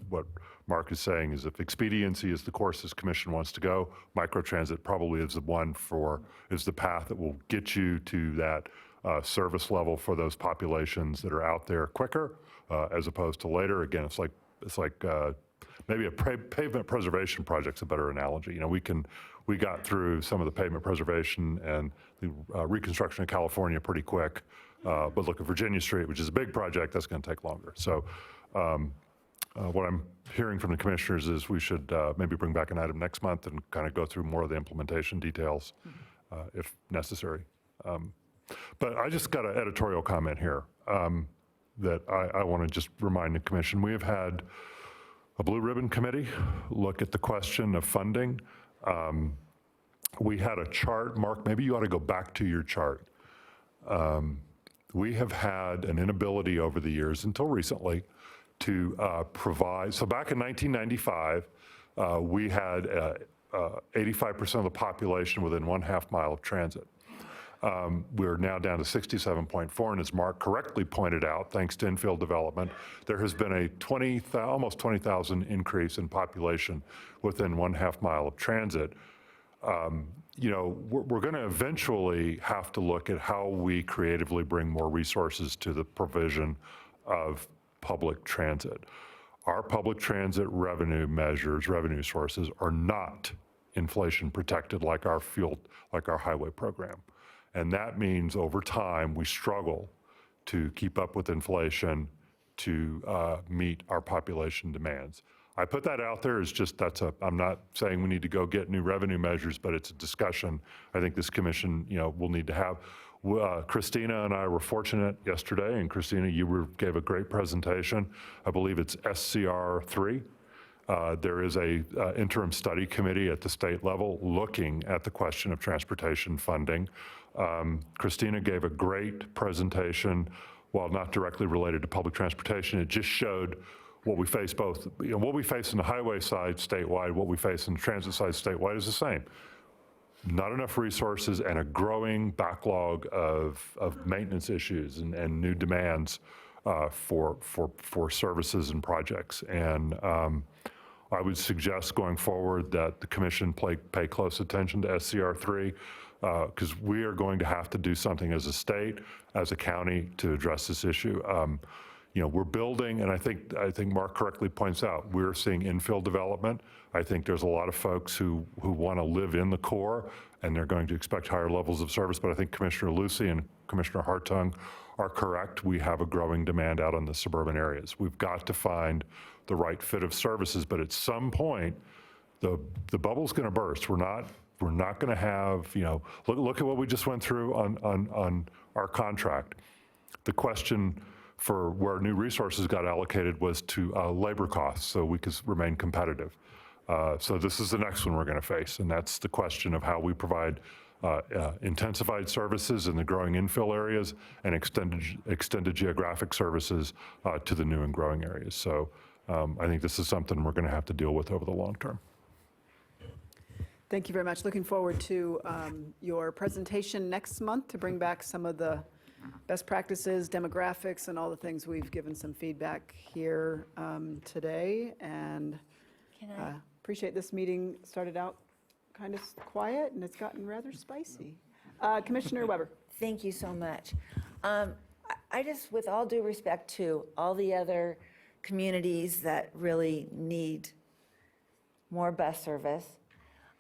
what Mark is saying is if expediency is the course this commission wants to go, microtransit probably is the path that will get you to that service level for those populations that are out there quicker, as opposed to later. Again, it's like maybe a pavement preservation project's a better analogy. We got through some of the pavement preservation and the reconstruction of California pretty quick. But look at Virginia Street, which is a big project, that's going to take longer. So what I'm hearing from the commissioners is we should maybe bring back an item next month and kind of go through more of the implementation details if necessary. But I just got an editorial comment here that I want to just remind the commission. We have had a blue ribbon committee look at the question of funding. We had a chart. Mark, maybe you ought to go back to your chart. We have had an inability over the years, until recently, to provide. So back in 1995, we had 85% of the population within 1/2 mile of transit. We're now down to 67.4, and as Mark correctly pointed out, thanks to infill development, there has been a almost 20,000 increase in population within 1/2 mile of transit. We're going to eventually have to look at how we creatively bring more resources to the provision of public transit. Our public transit revenue measures, revenue sources, are not inflation protected like our highway program. And that means over time, we struggle to keep up with inflation to meet our population demands. I put that out there as just, I'm not saying we need to go get new revenue measures, but it's a discussion I think this commission, will need to have. Christina and I were fortunate yesterday, and Christina, you gave a great presentation. I believe it's SCR 3. There is a interim study committee at the state level looking at the question of transportation funding. Christina gave a great presentation. While not directly related to public transportation, it just showed what we face both, what we face in the highway side statewide, what we face in the transit side statewide is the same. Not enough resources and a growing backlog of maintenance issues and new demands for services and projects. And I would suggest going forward that the commission pay close attention to SCR 3 because we are going to have to do something as a state, as a county to address this issue. We're building, and I think Mark correctly points out, we're seeing infill development. I think there's a lot of folks who want to live in the core, and they're going to expect higher levels of service. But I think Commissioner Lucy and Commissioner Hartung are correct. We have a growing demand out in the suburban areas. We've got to find the right fit of services, but at some point, the bubble's going to burst. We're not going to have, look at what we just went through on our contract. The question for where new resources got allocated was to labor costs, so we could remain competitive. So this is the next one we're going to face, and that's the question of how we provide intensified services in the growing infill areas and extended geographic services to the new and growing areas. So I think this is something we're going to have to deal with over the long term. Thank you very much. Looking forward to your presentation next month to bring back some of the best practices, demographics, and all the things we've given some feedback here today. And appreciate this meeting started out kind of quiet, and it's gotten rather spicy. Commissioner Weber. Thank you so much. I just, with all due respect to all the other communities that really need more bus service,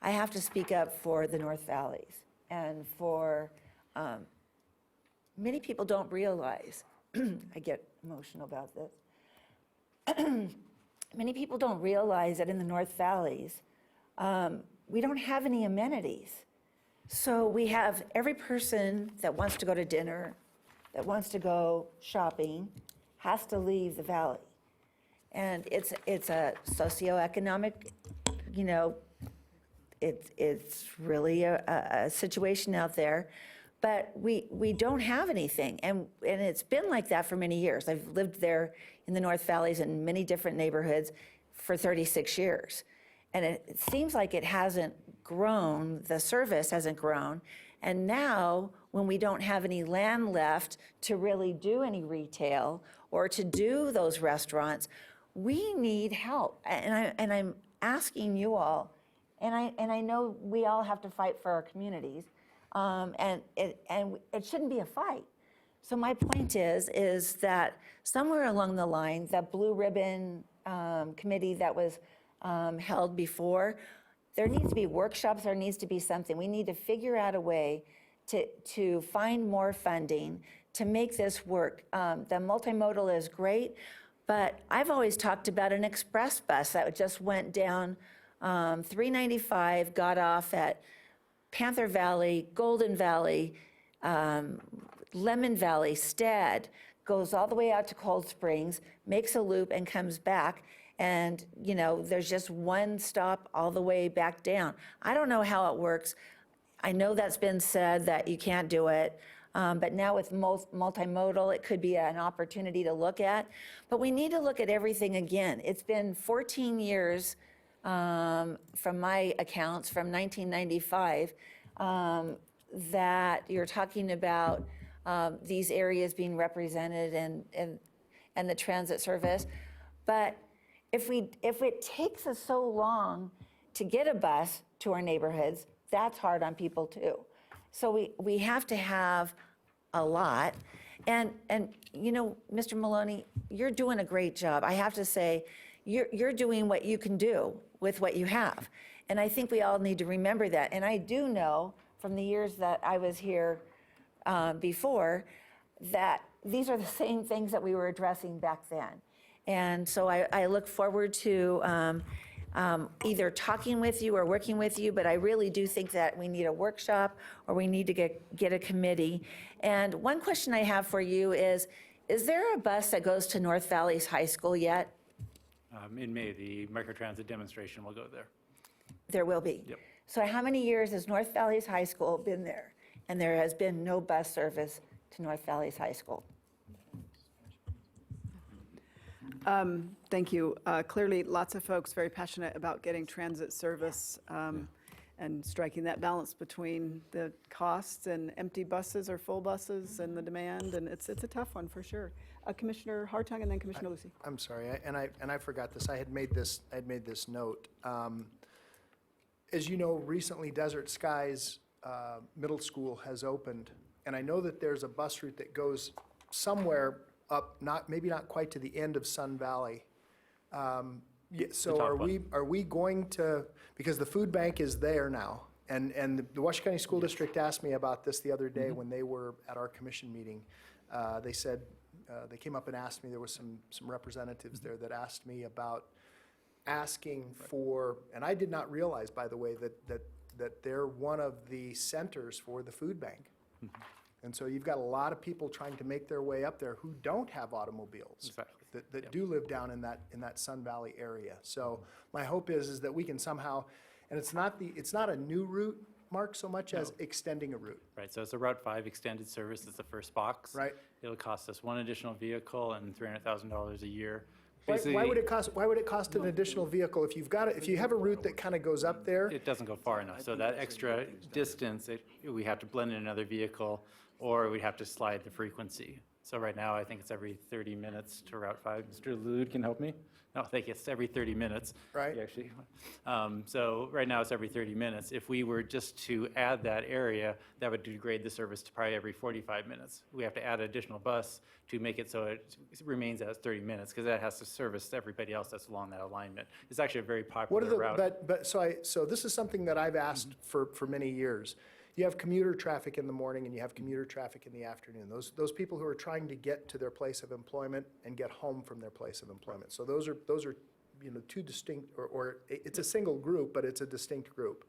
I have to speak up for the North Valleys and for many people don't realize, I get emotional about this. Many people don't realize that in the North Valleys, we don't have any amenities. So we have every person that wants to go to dinner, that wants to go shopping, has to leave the valley. And it's a socioeconomic, it's really a situation out there. But we don't have anything, and it's been like that for many years. I've lived there in the North Valleys in many different neighborhoods for 36 years. And it seems like it hasn't grown, the service hasn't grown, And now, when we don't have any land left to really do any retail or to do those restaurants, we need help. And I'm asking you all, and I know we all have to fight for our communities, and it shouldn't be a fight. So my point is that somewhere along the line, that blue ribbon committee that was held before, there needs to be workshops, there needs to be something. We need to figure out a way to find more funding to make this work. The multimodal is great, but I've always talked about an express bus that just went down 395, got off at Panther Valley, Golden Valley, Lemon Valley, Stead, goes all the way out to Cold Springs, makes a loop and comes back. And, you know, there's just one stop all the way back down. I don't know how it works. I know that's been said that you can't do it. But now with multimodal, it could be an opportunity to look at. But we need to look at everything again. It's been 14 years from my accounts, from 1995, that you're talking about these areas being represented and the transit service. But if it takes us so long to get a bus to our neighborhoods, that's hard on people too. So we have to have a lot. And you know, Mr. Maloney, you're doing a great job. I have to say, you're doing what you can do with what you have. And I think we all need to remember that. And I do know from the years that I was here before that these are the same things that we were addressing back then. And so I look forward to either talking with you or working with you, but I really do think that we need a workshop or we need to get a committee. And one question I have for you is there a bus that goes to North Valley's High School yet? In May, the microtransit demonstration will go there. There will be? Yep. So how many years has North Valley's High School been there? And there has been no bus service to North Valley's High School? Thank you. Clearly, lots of folks very passionate about getting transit service and striking that balance between the costs and empty buses or full buses and the demand, and it's a tough one for sure. Commissioner Hartung and then Commissioner Lucy. I'm sorry, and I forgot this. I had made this note. As you know, recently Desert Skies Middle School has opened, and I know that there's a bus route that goes somewhere up, maybe not quite to the end of Sun Valley. So are we going to, because the food bank is there now, and the Washoe County School District asked me about this the other day when they were at our commission meeting. They said, they came up and asked me, there was some representatives there that asked me about asking for, and I did not realize, by the way, that they're one of the centers for the food bank. And so you've got a lot of people trying to make their way up there who don't have automobiles. Exactly. That do live down in that Sun Valley area. So my hope is that we can somehow, and it's not a new route, Mark, so much as extending a route. Right, so it's a Route 5 extended service. It's the first box. Right. It'll cost us one additional vehicle and $300,000 a year. Why would it cost an additional vehicle if you have a route that kind of goes up there? It doesn't go far enough. So that extra distance, we have to blend in another vehicle, or we'd have to slide the frequency. So right now, I think it's every 30 minutes to Route 5. Mr. Lude can help me? No, I think it's every 30 minutes. Right. Actually. So right now, it's every 30 minutes. If we were just to add that area, that would degrade the service to probably every 45 minutes. We have to add an additional bus to make it so it remains at 30 minutes, because that has to service everybody else that's along that alignment. It's actually a very popular route. So this is something that I've asked for many years. You have commuter traffic in the morning and you have commuter traffic in the afternoon. Those people who are trying to get to their place of employment and get home from their place of employment. So those are two distinct, or it's a single group, but it's a distinct group.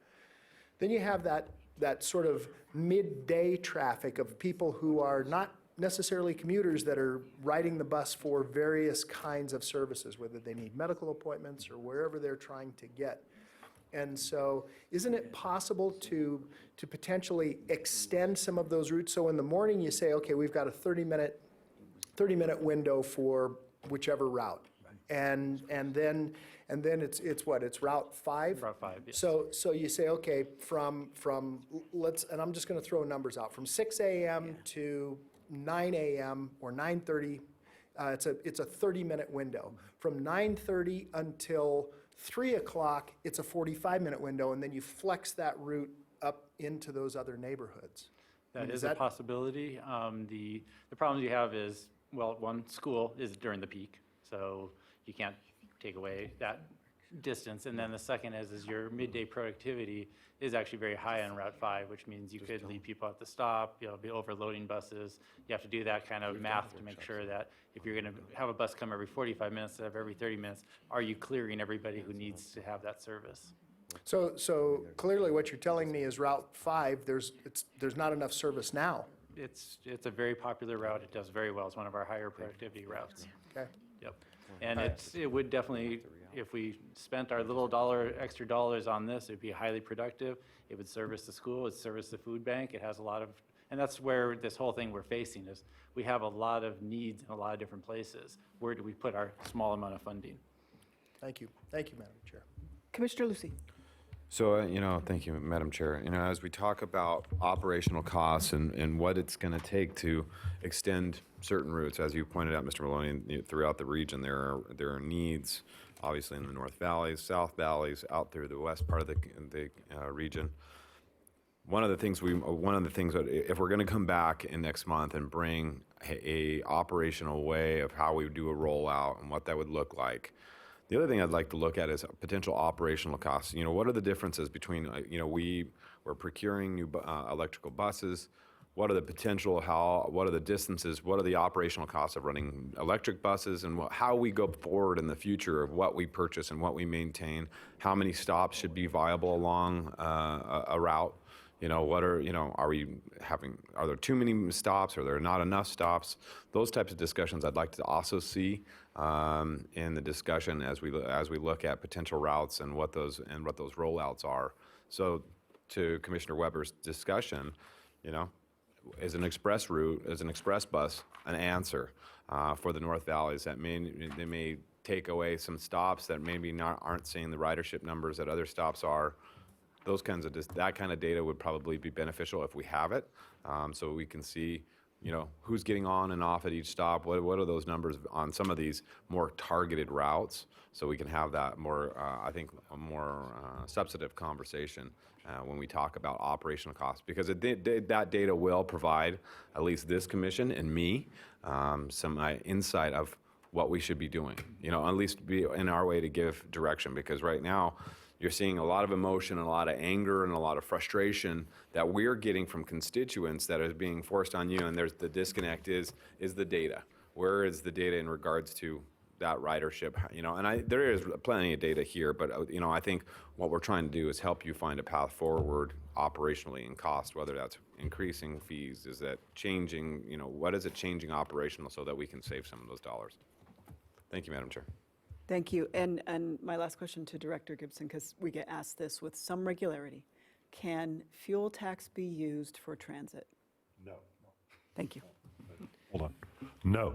Then you have that sort of midday traffic of people who are not necessarily commuters that are riding the bus for various kinds of services, whether they need medical appointments or wherever they're trying to get. And so isn't it possible to potentially extend some of those routes? So in the morning you say, okay, we've got a 30-minute window for whichever route. And then it's what, it's Route 5? Route 5, yes. So you say, okay, from, let's, and I'm just going to throw numbers out, from 6 a.m. to 9 a.m. or 9:30, it's a 30-minute window. From 9:30 until 3 o'clock, it's a 45-minute window, and then you flex that route up into those other neighborhoods. That is a possibility. The problems you have is, well, one, school is during the peak, so you can't take away that distance. And then the second is your midday productivity is actually very high on Route 5, which means you could leave people at the stop, you'll be overloading buses. You have to do that kind of math to make sure that if you're going to have a bus come every 45 minutes instead of every 30 minutes, are you clearing everybody who needs to have that service? So clearly what you're telling me is Route 5, there's not enough service now. It's a very popular route. It does very well. It's one of our higher productivity routes. Okay. Yep. And it would definitely, if we spent our little extra dollars on this, it'd be highly productive. It would service the school, it'd service the food bank. It has a lot of, and that's where this whole thing we're facing is we have a lot of needs in a lot of different places. Where do we put our small amount of funding? Thank you. Thank you, Madam Chair. Commissioner Lucy. So, thank you, Madam Chair. As we talk about operational costs and what it's going to take to extend certain routes, as you pointed out, Mr. Maloney, throughout the region, there are needs, obviously in the North Valleys, South Valleys, out through the west part of the region. One of the things that if we're going to come back in next month and bring a operational way of how we do a rollout and what that would look like. The other thing I'd like to look at is potential operational costs. What are the differences between, we're procuring new electrical buses. What are the potential, what are the distances, what are the operational costs of running electric buses, and how we go forward in the future of what we purchase and what we maintain, how many stops should be viable along a route. Are there too many stops? Are there not enough stops? Those types of discussions I'd like to also see in the discussion as we look at potential routes and what those rollouts are. So, to Commissioner Weber's discussion, is an express route, is an express bus an answer for the North Valleys that may take away some stops that maybe aren't seeing the ridership numbers that other stops are. That kind of data would probably be beneficial if we have it, so we can see, who's getting on and off at each stop. What are those numbers on some of these more targeted routes? So we can have that more, I think, a more substantive conversation when we talk about operational costs, because that data will provide at least this commission and me some insight of what we should be doing. At least be in our way to give direction, because right now, you're seeing a lot of emotion and a lot of anger and a lot of frustration that we're getting from constituents that is being forced on you, and there's the disconnect is the data. Where is the data in regards to that ridership? And there is plenty of data here, but I think what we're trying to do is help you find a path forward operationally in cost, whether that's increasing fees, is that changing, what is it changing operational so that we can save some of those dollars? Thank you, Madam Chair. Thank you. And my last question to Director Gibson, because we get asked this with some regularity. Can fuel tax be used for transit? No. Thank you. Hold on. No.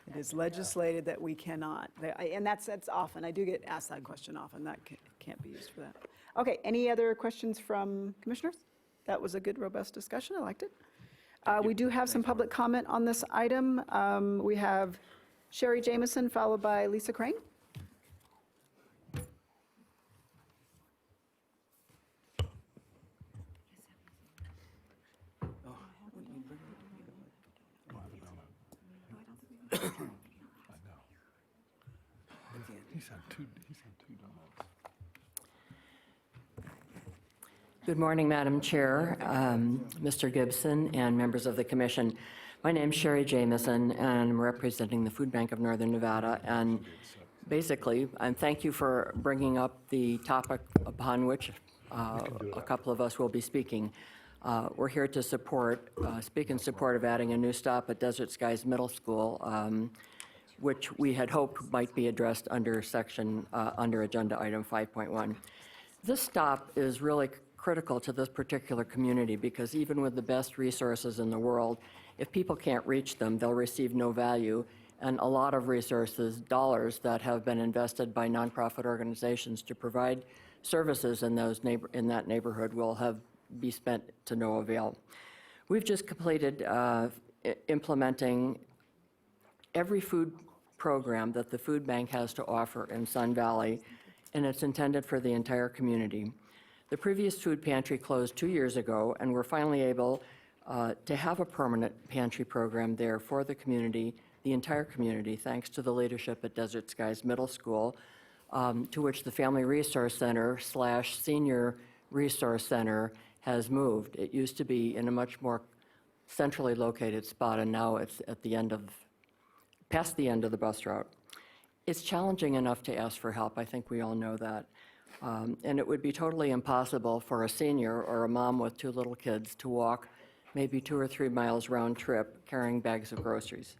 It is legislated that we cannot. And that's often, I do get asked that question often, that can't be used for that. Okay, any other questions from commissioners? That was a good, robust discussion. I liked it. We do have some public comment on this item. We have Sherry Jameson, followed by Lisa Crane. Good morning, Madam Chair, Mr. Gibson, and members of the commission. My name's Sherry Jameson, and I'm representing the Food Bank of Northern Nevada. And basically, thank you for bringing up the topic upon which a couple of us will be speaking. We're here to speak in support of adding a new stop at Desert Skies Middle School, which we had hoped might be addressed under agenda item 5.1. This stop is really critical to this particular community, because even with the best resources in the world, if people can't reach them, they'll receive no value, and a lot of resources, dollars that have been invested by nonprofit organizations to provide services in that neighborhood will be spent to no avail. We've just completed implementing every food program that the food bank has to offer in Sun Valley, and it's intended for the entire community. The previous food pantry closed 2 years ago, and we're finally able to have a permanent pantry program there for the community, the entire community, thanks to the leadership at Desert Skies Middle School, to which the Family Resource Center / Senior Resource Center has moved. It used to be in a much more centrally located spot, and now it's at the end of, past the end of the bus route. It's challenging enough to ask for help. I think we all know that. And it would be totally impossible for a senior or a mom with 2 little kids to walk maybe 2 or 3 miles round trip carrying bags of groceries.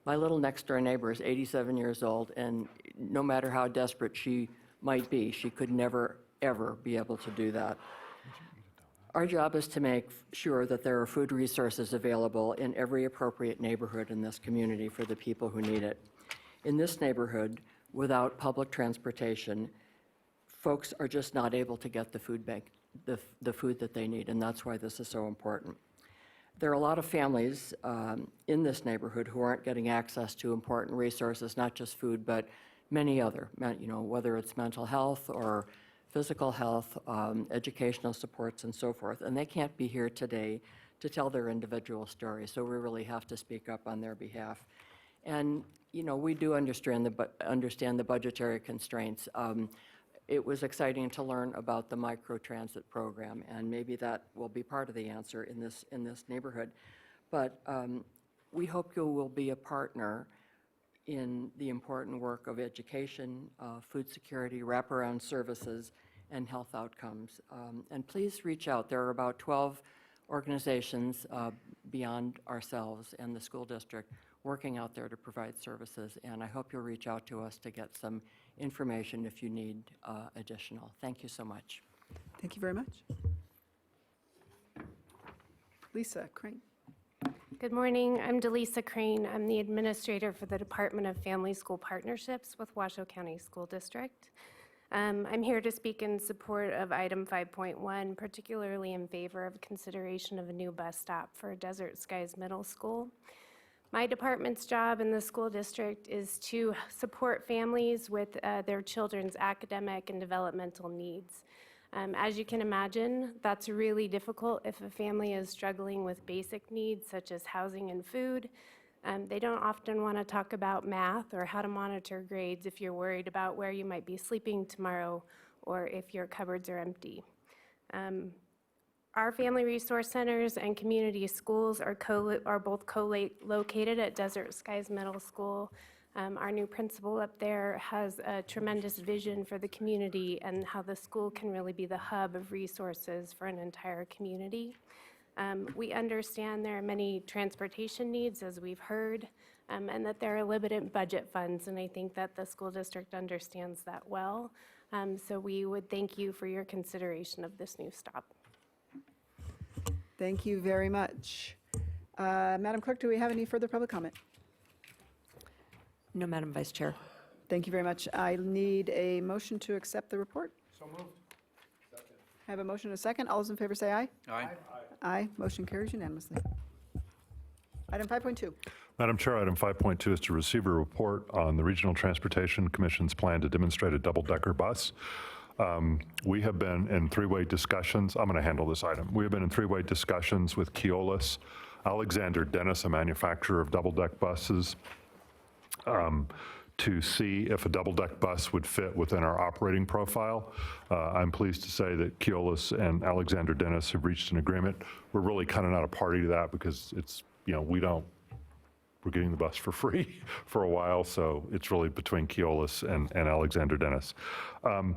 My little next door neighbor is 87 years old, and no matter how desperate she might be, she could never, ever be able to do that. Our job is to make sure that there are food resources available in every appropriate neighborhood in this community for the people who need it. In this neighborhood, without public transportation, folks are just not able to get the food bank, the food that they need, and that's why this is so important. There are a lot of families in this neighborhood who aren't getting access to important resources, not just food, but many other, whether it's mental health or physical health, educational supports, and so forth. And they can't be here today to tell their individual stories, so we really have to speak up on their behalf. And, we do understand the budgetary constraints. It was exciting to learn about the microtransit program, and maybe that will be part of the answer in this neighborhood. But we hope you will be a partner in the important work of education, food security, wraparound services, and health outcomes. And please reach out. There are about 12 organizations beyond ourselves and the school district working out there to provide services, and I hope you'll reach out to us to get some information if you need additional. Thank you so much. Thank you very much. Lisa Crane. Good morning. I'm Delisa Crane. I'm the administrator for the Department of Family School Partnerships with Washoe County School District. I'm here to speak in support of item 5.1, particularly in favor of consideration of a new bus stop for Desert Skies Middle School. My department's job in the school district is to support families with their children's academic and developmental needs. As you can imagine, that's really difficult if a family is struggling with basic needs such as housing and food. They don't often want to talk about math or how to monitor grades if you're worried about where you might be sleeping tomorrow or if your cupboards are empty. Our family resource centers and community schools are both co-located at Desert Skies Middle School. Our new principal up there has a tremendous vision for the community and how the school can really be the hub of resources for an entire community. We understand there are many transportation needs, as we've heard, and that there are limited budget funds, and I think that the school district understands that well. So we would thank you for your consideration of this new stop. Thank you very much. Madam Clerk, do we have any further public comment? No, Madam Vice Chair. Thank you very much. I need a motion to accept the report. So moved. I have a motion and a second. All those in favor say aye. Aye. Aye. Motion carries unanimously. Item 5.2. Madam Chair, item 5.2 is to receive a report on the Regional Transportation Commission's plan to demonstrate a double-decker bus. We have been in three-way discussions. I'm going to handle this item. We have been in three-way discussions with Keolis, Alexander Dennis, a manufacturer of double-deck buses, to see if a double-deck bus would fit within our operating profile. I'm pleased to say that Keolis and Alexander Dennis have reached an agreement. We're really kind of not a party to that because it's, we're getting the bus for free for a while, so it's really between Keolis and Alexander Dennis.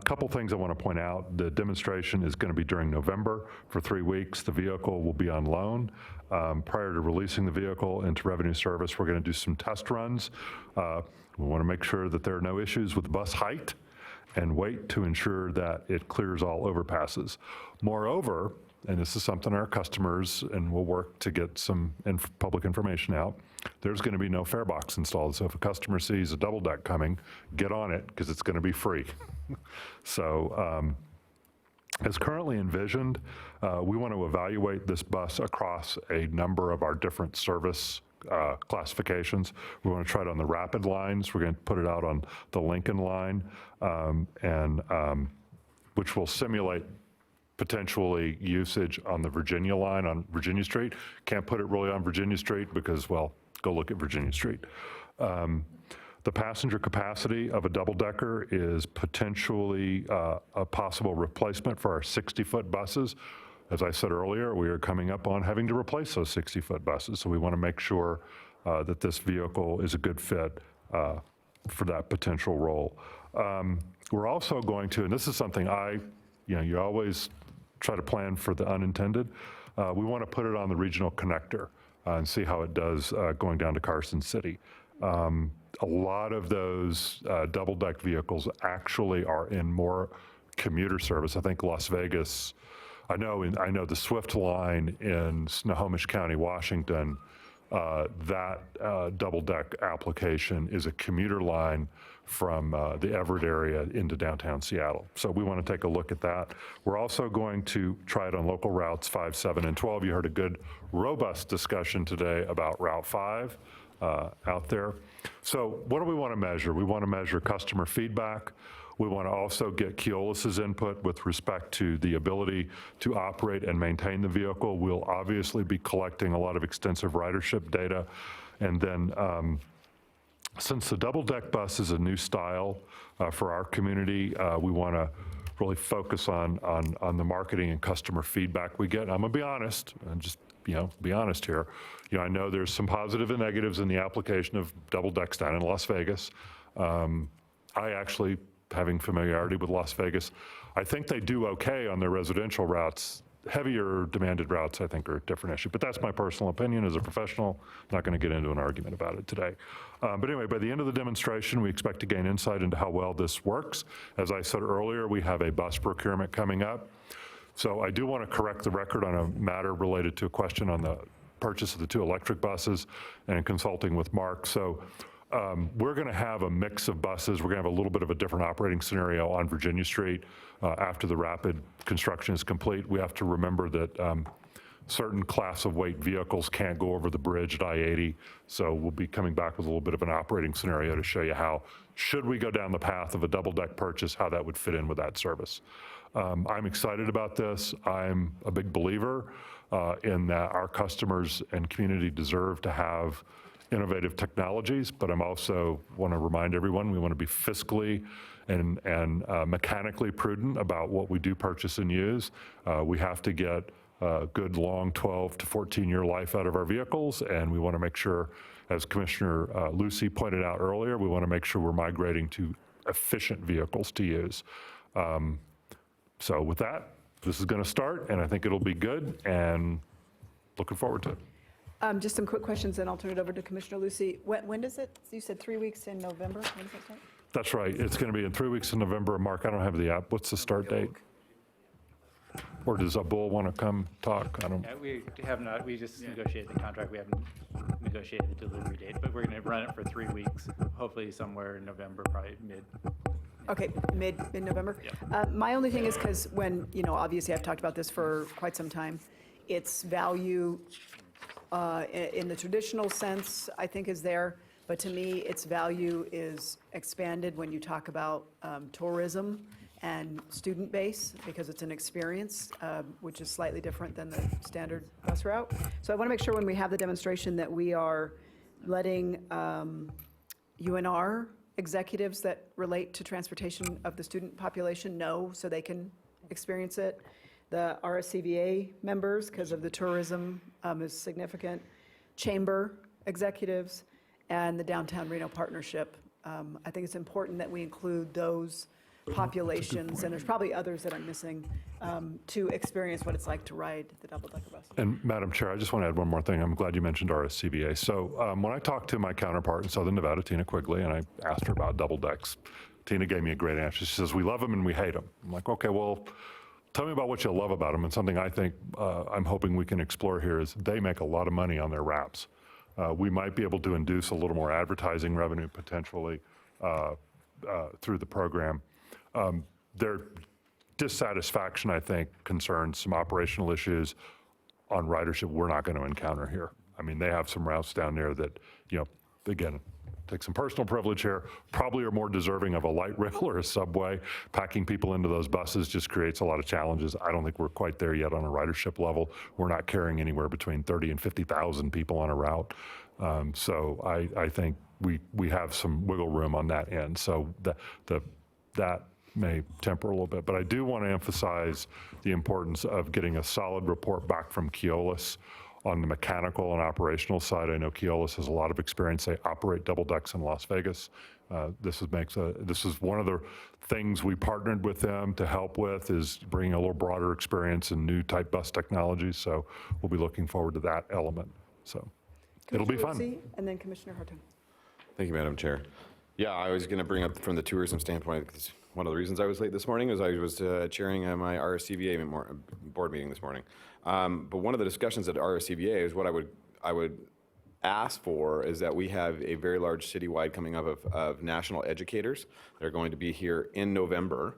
Couple things I want to point out. The demonstration is going to be during November for 3 weeks. The vehicle will be on loan. Prior to releasing the vehicle into revenue service, we're going to do some test runs. We want to make sure that there are no issues with bus height and weight to ensure that it clears all overpasses. Moreover, and this is something our customers, and we'll work to get some public information out, there's going to be no fare box installed. So if a customer sees a double deck coming, get on it because it's going to be free. So as currently envisioned, we want to evaluate this bus across a number of our different service classifications. We want to try it on the Rapid lines. We're going to put it out on the Lincoln line, which will simulate potentially usage on the Virginia line on Virginia Street. Can't put it really on Virginia Street because, well, go look at Virginia Street. The passenger capacity of a double-decker is potentially a possible replacement for our 60-foot buses. As I said earlier, we are coming up on having to replace those 60-foot buses, so we want to make sure that this vehicle is a good fit for that potential role. We're also going to, and this is something you always try to plan for the unintended. We want to put it on the regional connector and see how it does going down to Carson City. A lot of those double-deck vehicles actually are in more commuter service. I think Las Vegas, I know the Swift line in Snohomish County, Washington, that double-deck application is a commuter line from the Everett area into downtown Seattle. So we want to take a look at that. We're also going to try it on local routes 5, 7, and 12. You heard a good, robust discussion today about Route 5 out there. So what do we want to measure? We want to measure customer feedback. We want to also get Keolis's input with respect to the ability to operate and maintain the vehicle. We'll obviously be collecting a lot of extensive ridership data. And then since the double-deck bus is a new style for our community, we want to really focus on the marketing and customer feedback we get. I'm going to be honest, and just be honest here. I know there's some positive and negatives in the application of double decks down in Las Vegas. I actually, having familiarity with Las Vegas, I think they do okay on their residential routes. Heavier demanded routes, I think, are a different issue. But that's my personal opinion as a professional. Not going to get into an argument about it today. But anyway, by the end of the demonstration, we expect to gain insight into how well this works. As I said earlier, we have a bus procurement coming up. So I do want to correct the record on a matter related to a question on the purchase of the 2 electric buses and consulting with Mark. So we're going to have a mix of buses. We're going to have a little bit of a different operating scenario on Virginia Street after the Rapid construction is complete. We have to remember that certain class of weight vehicles can't go over the bridge at I-80. So we'll be coming back with a little bit of an operating scenario to show you how, should we go down the path of a double-deck purchase, how that would fit in with that service. I'm excited about this. I'm a big believer in that our customers and community deserve to have innovative technologies, but I'm also want to remind everyone we want to be fiscally and mechanically prudent about what we do purchase and use. We have to get a good long 12 to 14-year life out of our vehicles, and we want to make sure, as Commissioner Lucy pointed out earlier, we want to make sure we're migrating to efficient vehicles to use. So with that, this is going to start, and I think it'll be good, and looking forward to it. Just some quick questions, and I'll turn it over to Commissioner Lucy. When does it, you said 3 weeks in November? When does it start? That's right. It's going to be in 3 weeks in November. Mark, I don't have the app. What's the start date? Or does Abul want to come talk? I don't. Yeah, we have not, we just negotiated the contract. We haven't negotiated the delivery date, but we're going to run it for 3 weeks, hopefully somewhere in November, probably mid. Okay, mid-November? My only thing is because when, obviously I've talked about this for quite some time, its value in the traditional sense, I think, is there. But to me, its value is expanded when you talk about tourism and student base, because it's an experience, which is slightly different than the standard bus route. So I want to make sure when we have the demonstration that we are letting UNR executives that relate to transportation of the student population know so they can experience it. The RSCVA members, because of the tourism, is significant. Chamber executives and the Downtown Reno Partnership. I think it's important that we include those populations, and there's probably others that I'm missing, to experience what it's like to ride the double-decker bus. And Madam Chair, I just want to add one more thing. I'm glad you mentioned RSCVA. So when I talked to my counterpart in Southern Nevada, Tina Quigley, and I asked her about double decks, Tina gave me a great answer. She says, we love them and we hate them. I'm like, okay, well, tell me about what you love about them. And something I think I'm hoping we can explore here is they make a lot of money on their wraps. We might be able to induce a little more advertising revenue potentially through the program. Their dissatisfaction, I think, concerns some operational issues on ridership we're not going to encounter here. I mean, they have some routes down there that, again, take some personal privilege here, probably are more deserving of a light rail or a subway. Packing people into those buses just creates a lot of challenges. I don't think we're quite there yet on a ridership level. We're not carrying anywhere between 30 and 50,000 people on a route. So I think we have some wiggle room on that end. So that may temper a little bit. But I do want to emphasize the importance of getting a solid report back from Keolis on the mechanical and operational side. I know Keolis has a lot of experience. They operate double decks in Las Vegas. This is one of the things we partnered with them to help with, is bringing a little broader experience in new type bus technologies. So we'll be looking forward to that element. So it'll be fun. Commissioner Lipsey, and then Commissioner Hartung. Thank you, Madam Chair. Yeah, I was going to bring up from the tourism standpoint, because one of the reasons I was late this morning is I was chairing my RSCVA board meeting this morning. But one of the discussions at RSCVA is what I would ask for is that we have a very large citywide coming up of national educators that are going to be here in November,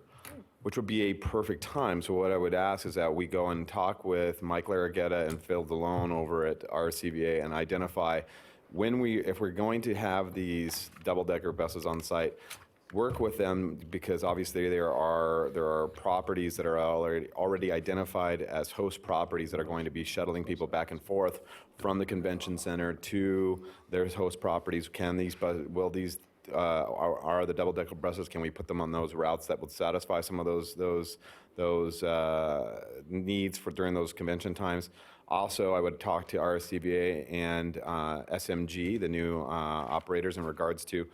which would be a perfect time. So what I would ask is that we go and talk with Mike Larraguetta and Phil DeLone over at RSCVA and identify if we're going to have these double-decker buses on site, work with them, because obviously there are properties that are already identified as host properties that are going to be shuttling people back and forth from the convention center to their host properties. Will these are the double-decker buses? Can we put them on those routes that would satisfy some of those needs for during those convention times? Also, I would talk to RSCVA and SMG, the new operators, in regards to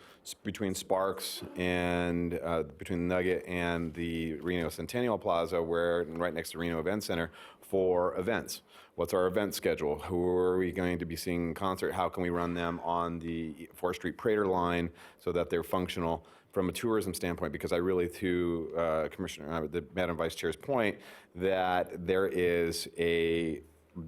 between Sparks and between Nugget and the Reno Centennial Plaza, right next to Reno Event Center, for events. What's our event schedule? Who are we going to be seeing in concert? How can we run them on the 4th Street Prater line so that they're functional from a tourism standpoint? Because I really, to the Madam Vice Chair's point, that there is a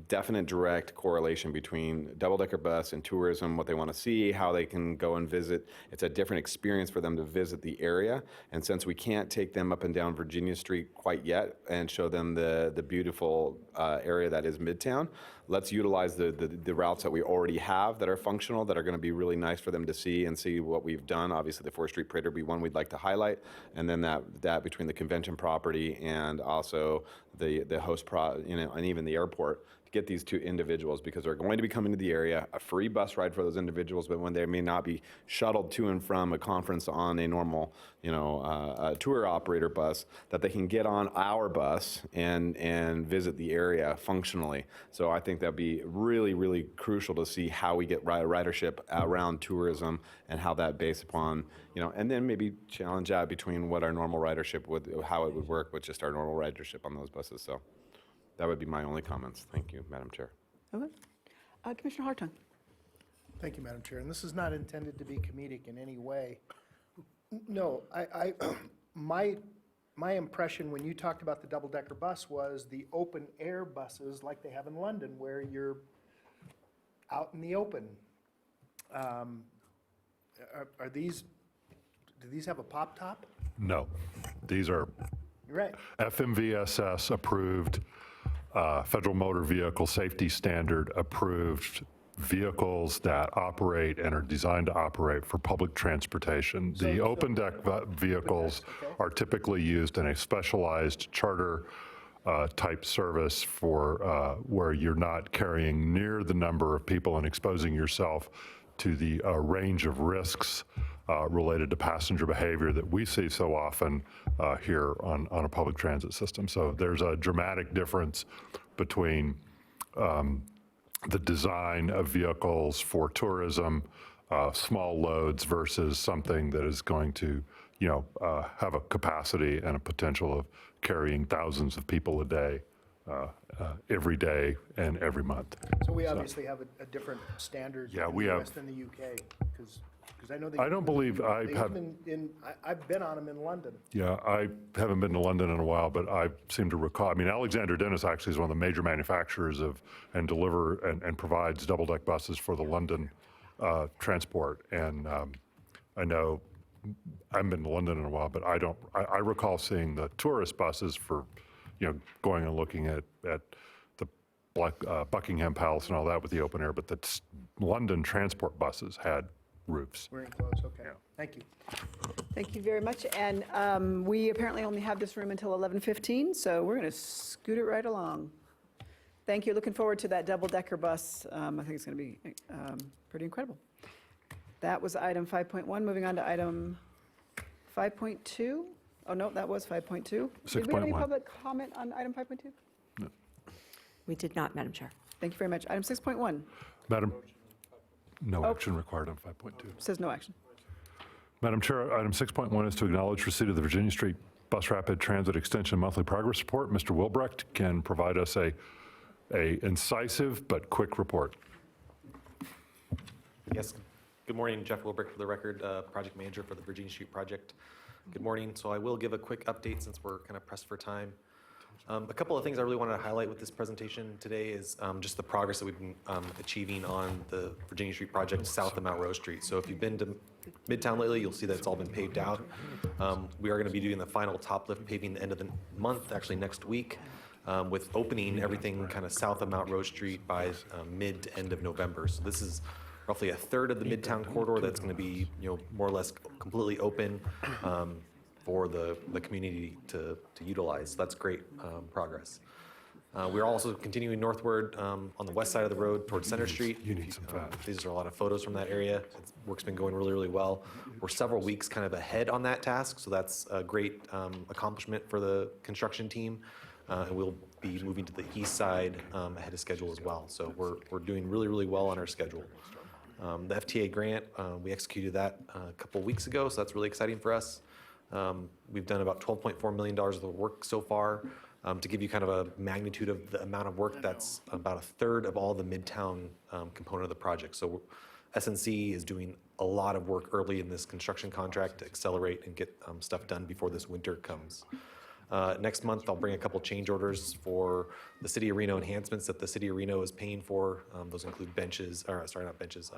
definite direct correlation between double-decker bus and tourism, what they want to see, how they can go and visit. It's a different experience for them to visit the area. And since we can't take them up and down Virginia Street quite yet and show them the beautiful area that is Midtown, let's utilize the routes that we already have that are functional, that are going to be really nice for them to see and see what we've done. Obviously, the 4th Street Prater would be one we'd like to highlight. And then that between the convention property and also the host and even the airport, to get these two individuals, because they're going to be coming to the area, a free bus ride for those individuals, but when they may not be shuttled to and from a conference on a normal, a tour operator bus, that they can get on our bus and visit the area functionally. So I think that'd be really, really crucial to see how we get ridership around tourism and how that based upon, and then maybe challenge that between what our normal ridership how it would work with just our normal ridership on those buses. So that would be my only comments. Thank you, Madam Chair. Okay. Commissioner Hartung. Thank you, Madam Chair. And this is not intended to be comedic in any way. No, my impression when you talked about the double-decker bus was the open-air buses like they have in London, where you're out in the open. Do these have a pop top? No, these are Right. FMVSS approved, Federal Motor Vehicle Safety Standard approved vehicles that operate and are designed to operate for public transportation. The open deck vehicles are typically used in a specialized charter type service for where you're not carrying near the number of people and exposing yourself to the range of risks related to passenger behavior that we see so often here on a public transit system. So there's a dramatic difference between the design of vehicles for tourism, small loads, versus something that is going to, have a capacity and a potential of carrying thousands of people a day, every day and every month. So we obviously have a different standard in the US than the UK, because Because I know they. I don't believe I they have, even I've been on them in London. yeah, I haven't been to London in a while, but I seem to recall, I mean, Alexander Dennis actually is one of the major manufacturers of, and provides double-deck buses for the London transport. And I know, I haven't been to London in a while, but I recall seeing the tourist buses for, going and looking at the Buckingham Palace and all that with the open air, but the London transport buses had roofs. We're enclosed, okay. Thank you. Thank you very much. And we apparently only have this room until 11:15, so we're going to scoot it right along. Thank you. Looking forward to that double-decker bus. I think it's going to be pretty incredible. That was item 5.1. Moving on to item 5.2. Oh, no, that was 5.2. Did we have any 6.1. public comment on item 5.2? We did not, Madam Chair. Thank you very much. Item 6.1 Madam, no action required on 5.2. says no action. Madam Chair, item 6.1 is to acknowledge receipt of the Virginia Street Bus Rapid Transit Extension Monthly Progress Report. Mr. Wilbrecht can provide us a incisive but quick report. Yes. Good morning, Jeff Wilbrecht for the record, project manager for the Virginia Street project. Good morning. So I will give a quick update since we're kind of pressed for time. A couple of things I really wanted to highlight with this presentation today is just the progress that we've been achieving on the Virginia Street project south of Mount Rose Street. So if you've been to Midtown lately, you'll see that it's all been paved out. We are going to be doing the final top lift paving the end of the month, actually next week, with opening everything kind of south of Mount Rose Street by mid to end of November. So this is roughly a third of the Midtown corridor that's going to be, more or less completely open for the community to utilize. So that's great progress. We're also continuing northward on the west side of the road towards Center Street. You need some fat. These are a lot of photos from that area. Work's been going really, really well. We're several weeks kind of ahead on that task, so that's a great accomplishment for the construction team. And we'll be moving to the east side ahead of schedule as well. So we're doing really, really well on our schedule. The FTA grant, we executed that a couple weeks ago, so that's really exciting for us. We've done about $12.4 million of work so far. To give you kind of a magnitude of the amount of work, that's about a third of all the Midtown component of the project. So SNC is doing a lot of work early in this construction contract to accelerate and get stuff done before this winter comes. Next month, I'll bring a couple change orders for the City of Reno enhancements that the City of Reno is paying for. Those include benches, or sorry, not benches,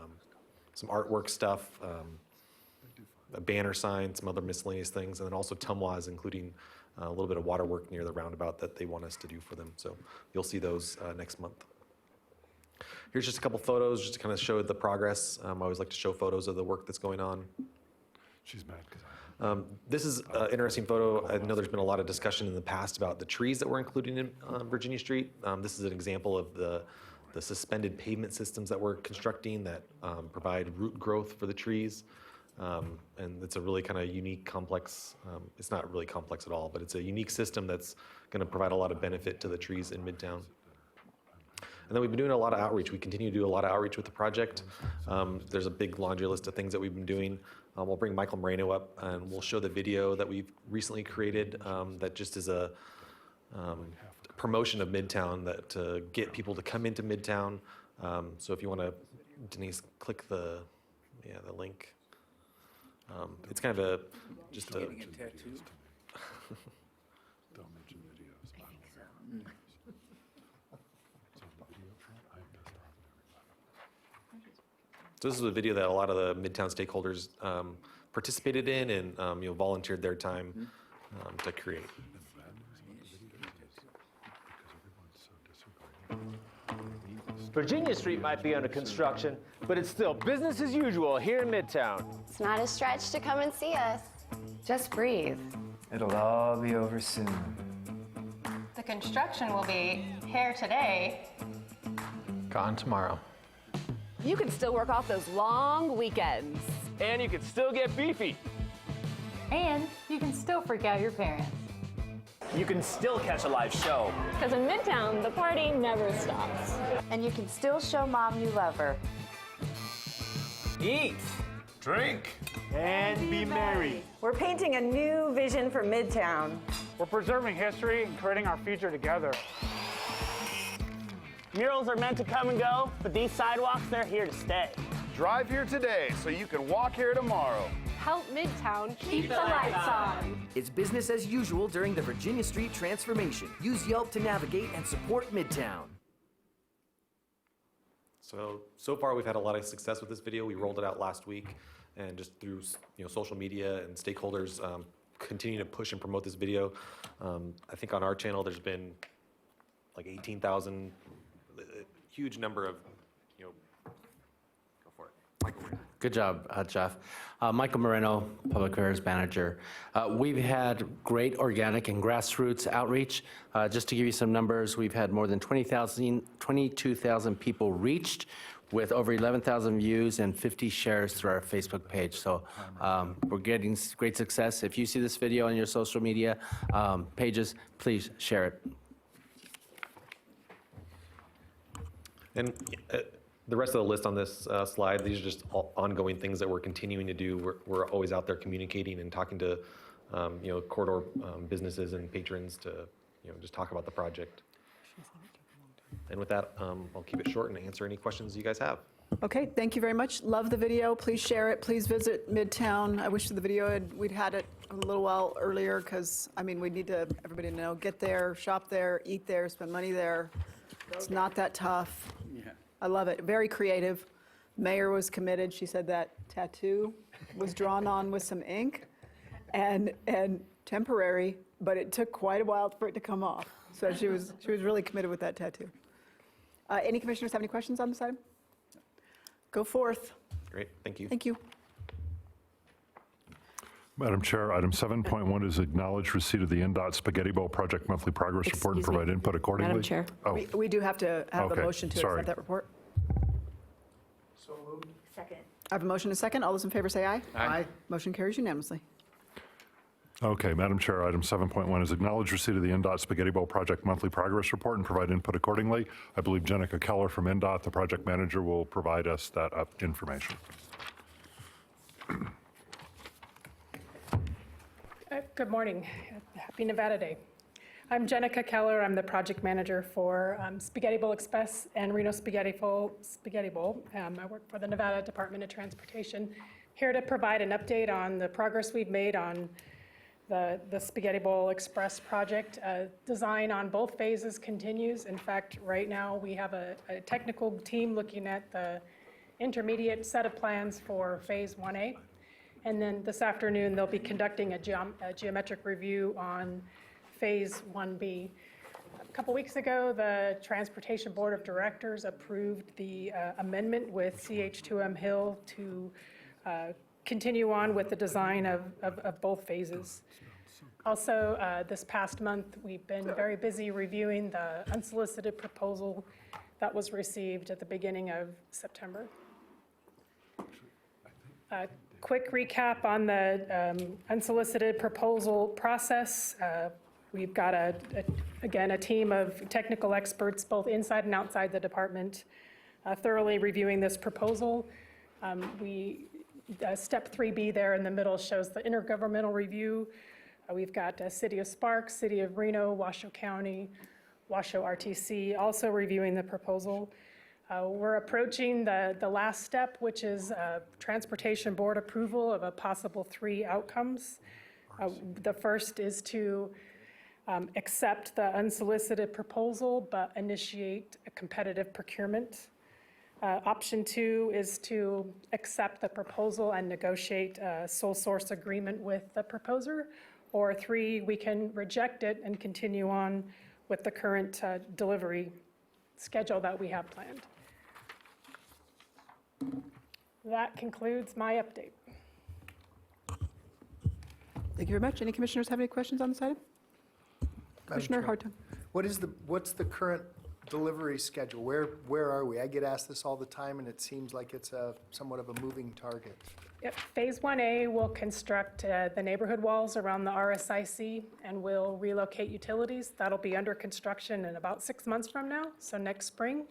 some artwork stuff, a banner sign, some other miscellaneous things, and then also TUMWAs, including a little bit of water work near the roundabout that they want us to do for them. So you'll see those next month. Here's just a couple photos just to kind of show the progress. I always like to show photos of the work that's going on. She's mad because This is an interesting photo. I know there's been a lot of discussion in the past about the trees that we're including in Virginia Street. This is an example of the suspended pavement systems that we're constructing that provide root growth for the trees. And it's a really kind of unique, complex, it's not really complex at all, but it's a unique system that's going to provide a lot of benefit to the trees in Midtown. And then we've been doing a lot of outreach. We continue to do a lot of outreach with the project. There's a big laundry list of things that we've been doing. We'll bring Michael Moreno up and we'll show the video that we've recently created that just is a promotion of Midtown that to get people to come into Midtown. So if you want to, Denise, click the link. It's kind of just a. Getting a tattoo? don't mention videos. So this is a video that a lot of the Midtown stakeholders participated in and volunteered their time to create. Virginia Street might be under construction, but it's still business as usual here in Midtown. It's not a stretch to come and see us. Just breathe. It'll all be over soon. The construction will be here today. Gone tomorrow. You can still work off those long weekends. And you can still get beefy. And you can still freak out your parents. You can still catch a live show. Because in Midtown, the party never stops. And you can still show Mom you love her. Eat. Drink. And be merry. We're painting a new vision for Midtown. We're preserving history and creating our future together. Murals are meant to come and go, but these sidewalks, they're here to stay. Drive here today so you can walk here tomorrow. Help Midtown keep the lights on. It's business as usual during the Virginia Street transformation. Use Yelp to navigate and support Midtown. So far, we've had a lot of success with this video. We rolled it out last week, and just through social media and stakeholders continue to push and promote this video. I think on our channel, there's been like 18,000, huge number of, go for it. Michael. Good job, Jeff. Michael Moreno, Public Affairs Manager. We've had great organic and grassroots outreach. Just to give you some numbers, we've had more than 22,000 people reached with over 11,000 views and 50 shares through our Facebook page. So we're getting great success. If you see this video on your social media pages, please share it. And the rest of the list on this slide, these are just all ongoing things that we're continuing to do. We're always out there communicating and talking to, corridor businesses and patrons to, just talk about the project. And with that, I'll keep it short and answer any questions you guys have. Okay, thank you very much. Love the video. Please share it. Please visit Midtown. I wish the video we'd had it a little while earlier because, we need everybody to know, get there, shop there, eat there, spend money there. It's not that tough. Yeah. I love it. Very creative. Mayor was committed. She said that tattoo was drawn on with some ink and temporary, but it took quite a while for it to come off. So she was really committed with that tattoo. Any commissioners have any questions on this item? Go forth. Great, thank you. Thank you. Madam Chair, item 7.1 is acknowledge receipt of the NDOT Spaghetti Bowl Project Monthly Progress Report and provide input accordingly. Madam Chair. Oh, We do have to have a Okay, motion to sorry. accept that report. So moved. Second. I have a motion and a second. All those in favor say aye. Aye. Motion carries unanimously. Okay, Madam Chair, item 7.1 is acknowledge receipt of the NDOT Spaghetti Bowl Project Monthly Progress Report and provide input accordingly. I believe Jenica Keller from NDOT, the project manager, will provide us that information. Good morning. Happy Nevada Day. I'm Jenica Keller. I'm the project manager for Spaghetti Bowl Express and Reno Spaghetti Bowl. I work for the Nevada Department of Transportation. Here to provide an update on the progress we've made on the Spaghetti Bowl Express project. Design on both phases continues. In fact, right now we have a technical team looking at the intermediate set of plans for Phase 1A. And then this afternoon, they'll be conducting a geometric review on Phase 1B. A couple weeks ago, the Transportation Board of Directors approved the amendment with CH2M Hill to continue on with the design of both phases. Also, this past month, we've been very busy reviewing the unsolicited proposal that was received at the beginning of September. Quick recap on the unsolicited proposal process. We've got, again, a team of technical experts, both inside and outside the department, thoroughly reviewing this proposal. Step 3B there in the middle shows the intergovernmental review. We've got City of Sparks, City of Reno, Washoe County, Washoe RTC also reviewing the proposal. We're approaching the last step, which is Transportation Board approval of a possible 3 outcomes. The first is to accept the unsolicited proposal, but initiate a competitive procurement. Option 2 is to accept the proposal and negotiate a sole source agreement with the proposer. Or 3, we can reject it and continue on with the current delivery schedule that we have planned. That concludes my update. Thank you very much. Any commissioners have any questions on this item? Commissioner Hartung. What's the current delivery schedule? Where are we? I get asked this all the time, and it seems like it's somewhat of a moving target. Yep. Phase 1A will construct the neighborhood walls around the RSIC and will relocate utilities. That'll be under construction in about 6 months from now, so next spring.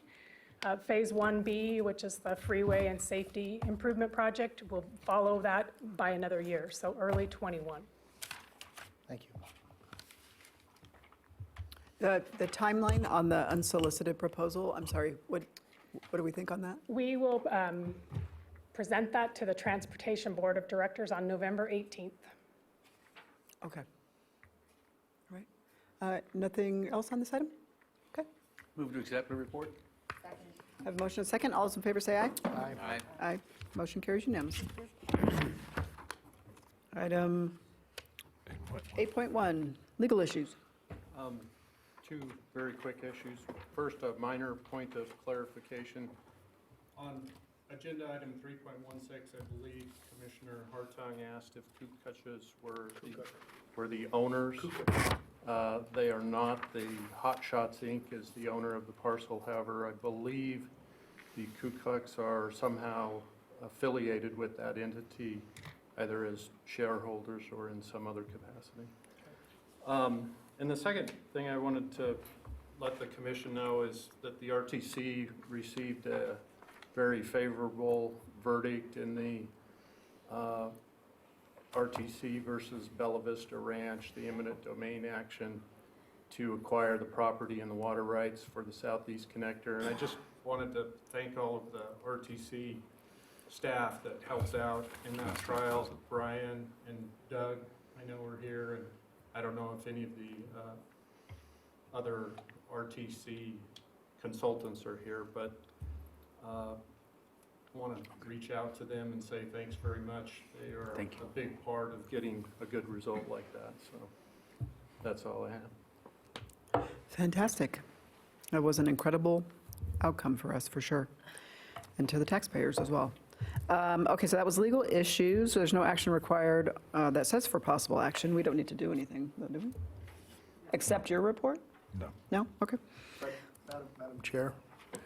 Phase 1B, which is the freeway and safety improvement project, will follow that by another year, so early '21. Thank you. The timeline on the unsolicited proposal, I'm sorry, what do we think on that? We will present that to the Transportation Board of Directors on November 18th. Okay. All right. Nothing else on this item? Okay. Move to accept the report. Have a motion and a second. All those in favor say aye. Aye. Aye. Motion carries unanimously. Item 8.1, legal issues. Two very quick issues. First, a minor point of clarification. On agenda item 3.16, I believe Commissioner Hartung asked if Kukachas were the owners. They are not. The Hot Shots Inc. is the owner of the parcel. However, I believe the Kukaks are somehow affiliated with that entity, either as shareholders or in some other capacity. And the second thing I wanted to let the commission know is that the RTC received a very favorable verdict in the RTC versus Bella Vista Ranch, the eminent domain action to acquire the property and the water rights for the Southeast Connector. And I just wanted to thank all of the RTC staff that helps out in that trial. Brian and Doug, I know are here, and I don't know if any of the other RTC consultants are here, but I want to reach out to them and say thanks very much. They are a big part of getting a good result like that. So that's all I have. Fantastic. That was an incredible outcome for us, for sure, and to the taxpayers as well. Okay, so that was legal issues. There's no action required that says for possible action. We don't need to do anything, though, do we? Accept your report? No. No? Okay. Madam Chair,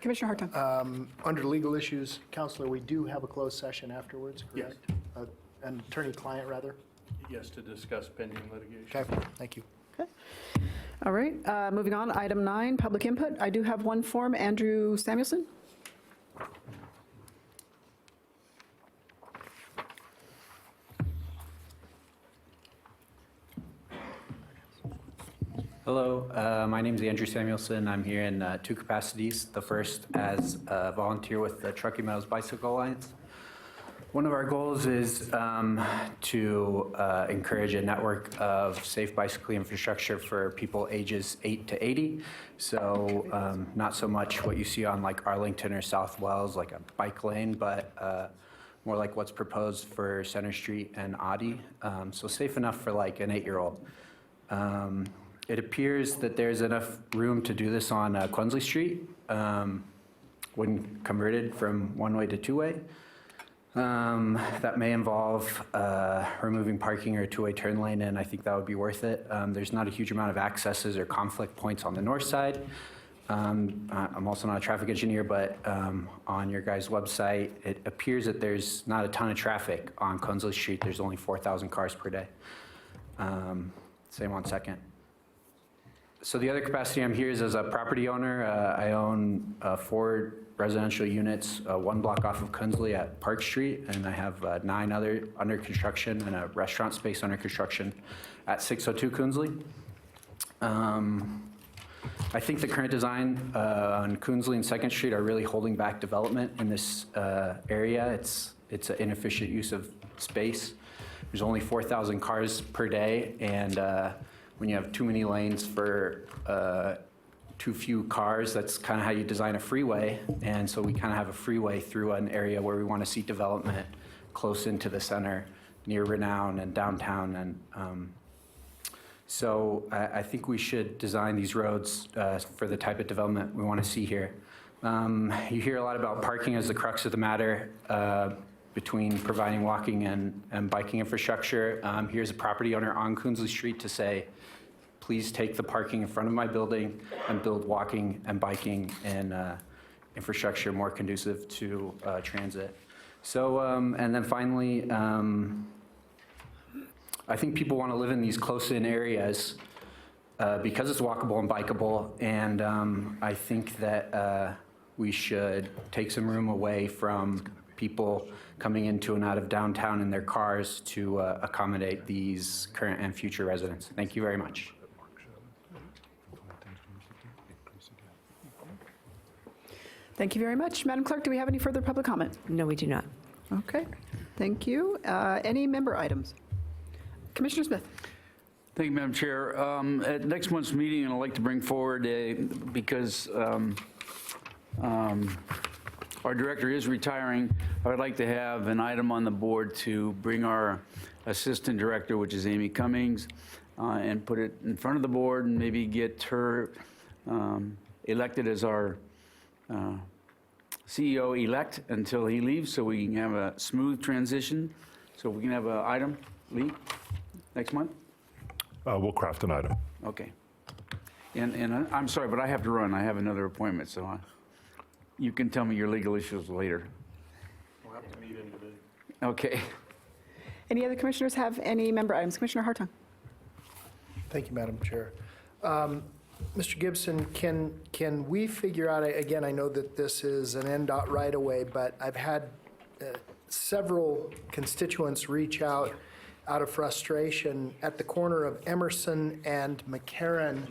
Commissioner Hartung. under legal issues, Counselor, we do have a closed session afterwards, correct? Yes. An attorney-client, rather? Yes, to discuss pending litigation. Okay, thank you. Okay. All right, moving on, item 9, public input. I do have one form. Andrew Samuelson? Hello, my name is Andrew Samuelson. I'm here in two capacities. The first as a volunteer with the Truckee Meadows Bicycle Alliance. One of our goals is to encourage a network of safe bicycle infrastructure for people ages 8 to 80. So not so much what you see on like Arlington or South Wells, like a bike lane, but more like what's proposed for Center Street and Audi. So safe enough for like an 8-year-old. It appears that there's enough room to do this on Quinsley Street when converted from one-way to two-way. That may involve removing parking or a two-way turn lane, and I think that would be worth it. There's not a huge amount of accesses or conflict points on the north side. I'm also not a traffic engineer, but on your guys' website, it appears that there's not a ton of traffic on Quinsley Street. There's only 4,000 cars per day. Same on Second. So the other capacity I'm here is as a property owner. I own 4 residential units, 1 block off of Quinsley at Park Street, and I have 9 other under construction and a restaurant space under construction at 602 Quinsley. I think the current design on Quinsley and 2nd Street are really holding back development in this area. It's an inefficient use of space. There's only 4,000 cars per day, and when you have too many lanes for too few cars, that's kind of how you design a freeway. And so we kind of have a freeway through an area where we want to see development close into the center, near Renown and downtown. And so I think we should design these roads for the type of development we want to see here. You hear a lot about parking as the crux of the matter between providing walking and biking infrastructure. Here's a property owner on Quinsley Street to say, please take the parking in front of my building and build walking and biking and infrastructure more conducive to transit. So, and then finally, I think people want to live in these close-in areas because it's walkable and bikeable, and I think that we should take some room away from people coming into and out of downtown in their cars to accommodate these current and future residents. Thank you very much. Thank you very much. Madam Clerk, do we have any further public comment? No, we do not. Okay, thank you. Any member items? Commissioner Smith? Thank you, Madam Chair. At next month's meeting, I'd like to bring forward because our director is retiring, I would like to have an item on the board to bring our assistant director, which is Amy Cummings, and put it in front of the board and maybe get her elected as our CEO-elect until he leaves, so we can have a smooth transition. So we can have an item, Lee, next month? We'll craft an item. Okay. And I'm sorry, but I have to run. I have another appointment, so you can tell me your legal issues later. We'll have to meet individually. Okay. Any other commissioners have any member items? Commissioner Hartung? Thank you, Madam Chair. Mr. Gibson, can we figure out, again, I know that this is an NDOT right-of-way, but I've had several constituents reach out of frustration at the corner of Emerson and McCarran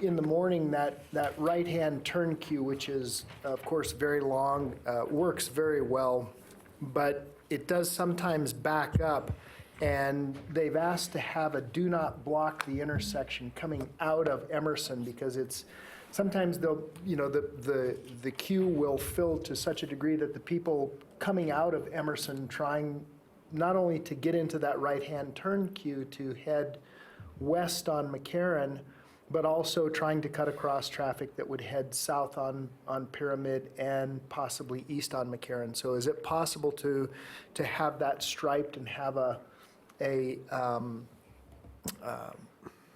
in the morning, that right-hand turn queue, which is, of course, very long, works very well, but it does sometimes back up. And they've asked to have a do not block the intersection coming out of Emerson because it's, sometimes they'll, the queue will fill to such a degree that the people coming out of Emerson trying not only to get into that right-hand turn queue to head west on McCarran, but also trying to cut across traffic that would head south on Pyramid and possibly east on McCarran. So is it possible to have that striped and have a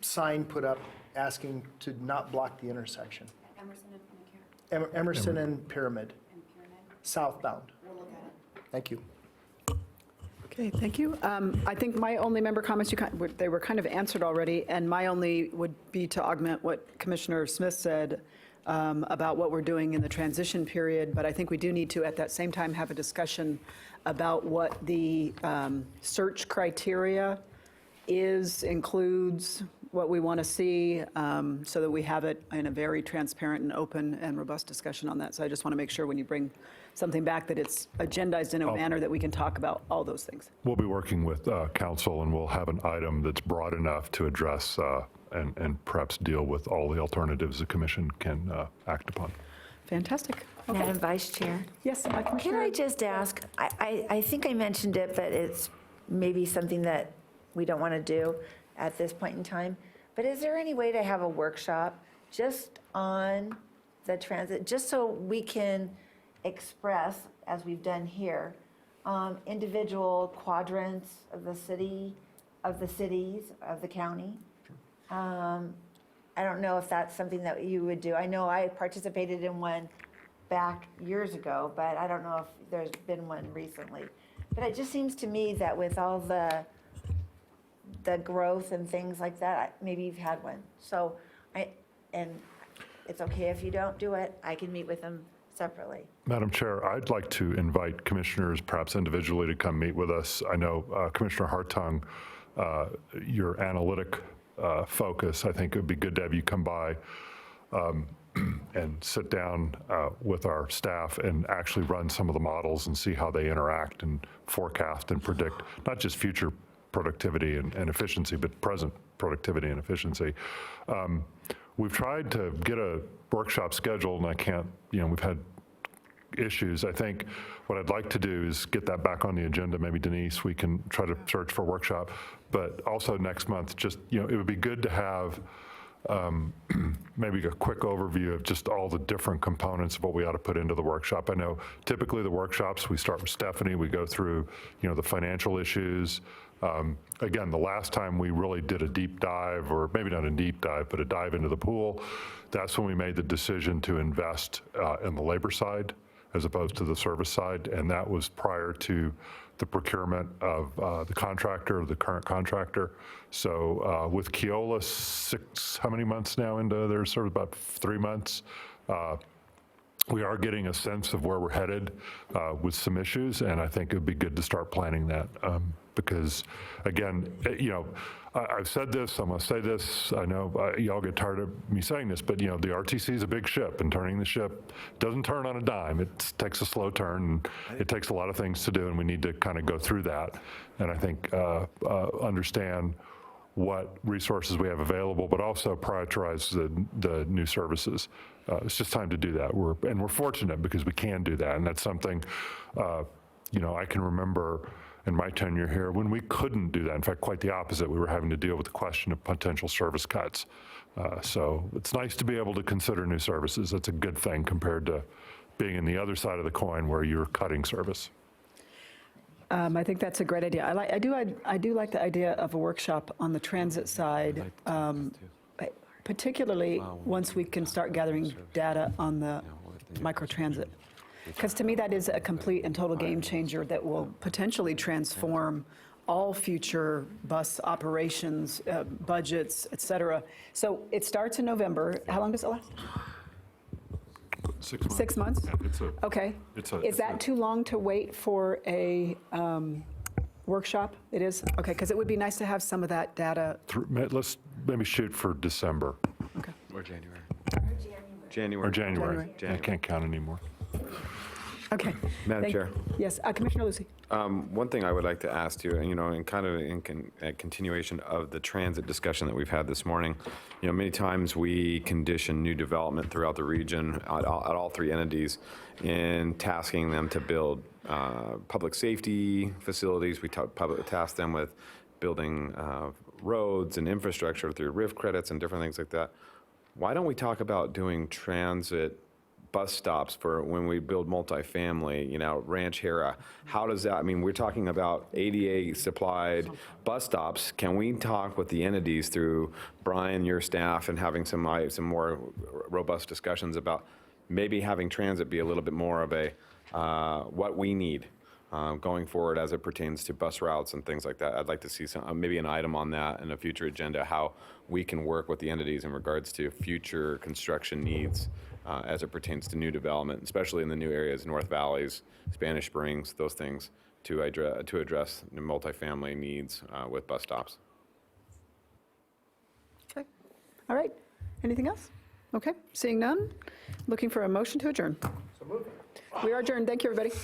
sign put up asking to not block the intersection? Emerson and Pyramid. Southbound. We'll look at it. Thank you. Okay, thank you. I think my only member comments, they were kind of answered already, and my only would be to augment what Commissioner Smith said about what we're doing in the transition period, but I think we do need to, at that same time, have a discussion about what the search criteria includes, what we want to see, so that we have it in a very transparent and open and robust discussion on that. So I just want to make sure when you bring something back that it's agendized in a manner that we can talk about all those things. We'll be working with council, and we'll have an item that's broad enough to address and perhaps deal with all the alternatives the commission can act upon. Fantastic. Okay. Madam Vice Chair? Yes, Commissioner. Can I just ask, I think I mentioned it, but it's maybe something that we don't want to do at this point in time, but is there any way to have a workshop just on the transit, just so we can express, as we've done here, individual quadrants of the city, of the cities, of the county? I don't know if that's something that you would do. I know I participated in one back years ago, but I don't know if there's been one recently. But it just seems to me that with all the growth and things like that, maybe you've had one. So, and it's okay if you don't do it. I can meet with them separately. Madam Chair, I'd like to invite commissioners, perhaps individually, to come meet with us. I know Commissioner Hartung, your analytic focus, I think it would be good to have you come by and sit down with our staff and actually run some of the models and see how they interact and forecast and predict not just future productivity and efficiency, but present productivity and efficiency. We've tried to get a workshop scheduled, and I can't, we've had issues. I think what I'd like to do is get that back on the agenda. Maybe Denise, we can try to search for a workshop, but also next month, just, it would be good to have maybe a quick overview of just all the different components of what we ought to put into the workshop. I know typically the workshops, we start with Stephanie, we go through, the financial issues. Again, the last time we really did a deep dive, or maybe not a deep dive, but a dive into the pool, that's when we made the decision to invest in the labor side as opposed to the service side, and that was prior to the procurement of the contractor, the current contractor. So with Keolis, how many months now into, there's sort of about 3 months, we are getting a sense of where we're headed with some issues, and I think it would be good to start planning that. because, again, I've said this, I'm going to say this, I know y'all get tired of me saying this, but, the RTC is a big ship, and turning the ship doesn't turn on a dime. It takes a slow turn, and it takes a lot of things to do, and we need to kind of go through that, and I think understand what resources we have available, but also prioritize the new services. It's just time to do that. We're fortunate because we can do that, and that's something, I can remember in my tenure here when we couldn't do that. In fact, quite the opposite. We were having to deal with the question of potential service cuts. So it's nice to be able to consider new services. That's a good thing compared to being in the other side of the coin where you're cutting service. I think that's a great idea. I do like the idea of a workshop on the transit side, particularly once we can start gathering data on the microtransit. Because to me, that is a complete and total game changer that will potentially transform all future bus operations, budgets, et cetera. So it starts in November. How long does it last? 6 months. 6 months? Yeah, okay. Is that too long to wait for a workshop? It is? Okay, because it would be nice to have some of that data. Let's maybe shoot for December. Okay. Or January. Or January. I can't count anymore. Okay. Madam Chair. Yes, Commissioner Lucy. One thing I would like to ask you, and kind of in continuation of the transit discussion that we've had this morning, many times we condition new development throughout the region at all three entities in tasking them to build public safety facilities. We task them with building roads and infrastructure through RIF credits and different things like that. Why don't we talk about doing transit bus stops for when we build multifamily, Ranch Hera? How does that, we're talking about ADA supplied bus stops. Can we talk with the entities through Brian, your staff, and having some more robust discussions about maybe having transit be a little bit more of a what we need going forward as it pertains to bus routes and things like that? I'd like to see maybe an item on that in a future agenda, how we can work with the entities in regards to future construction needs as it pertains to new development, especially in the new areas, North Valleys, Spanish Springs, those things, to address the multifamily needs with bus stops. Okay. All right. Anything else? Okay. Seeing none, looking for a motion to adjourn. So moving. We are adjourned. Thank you, everybody.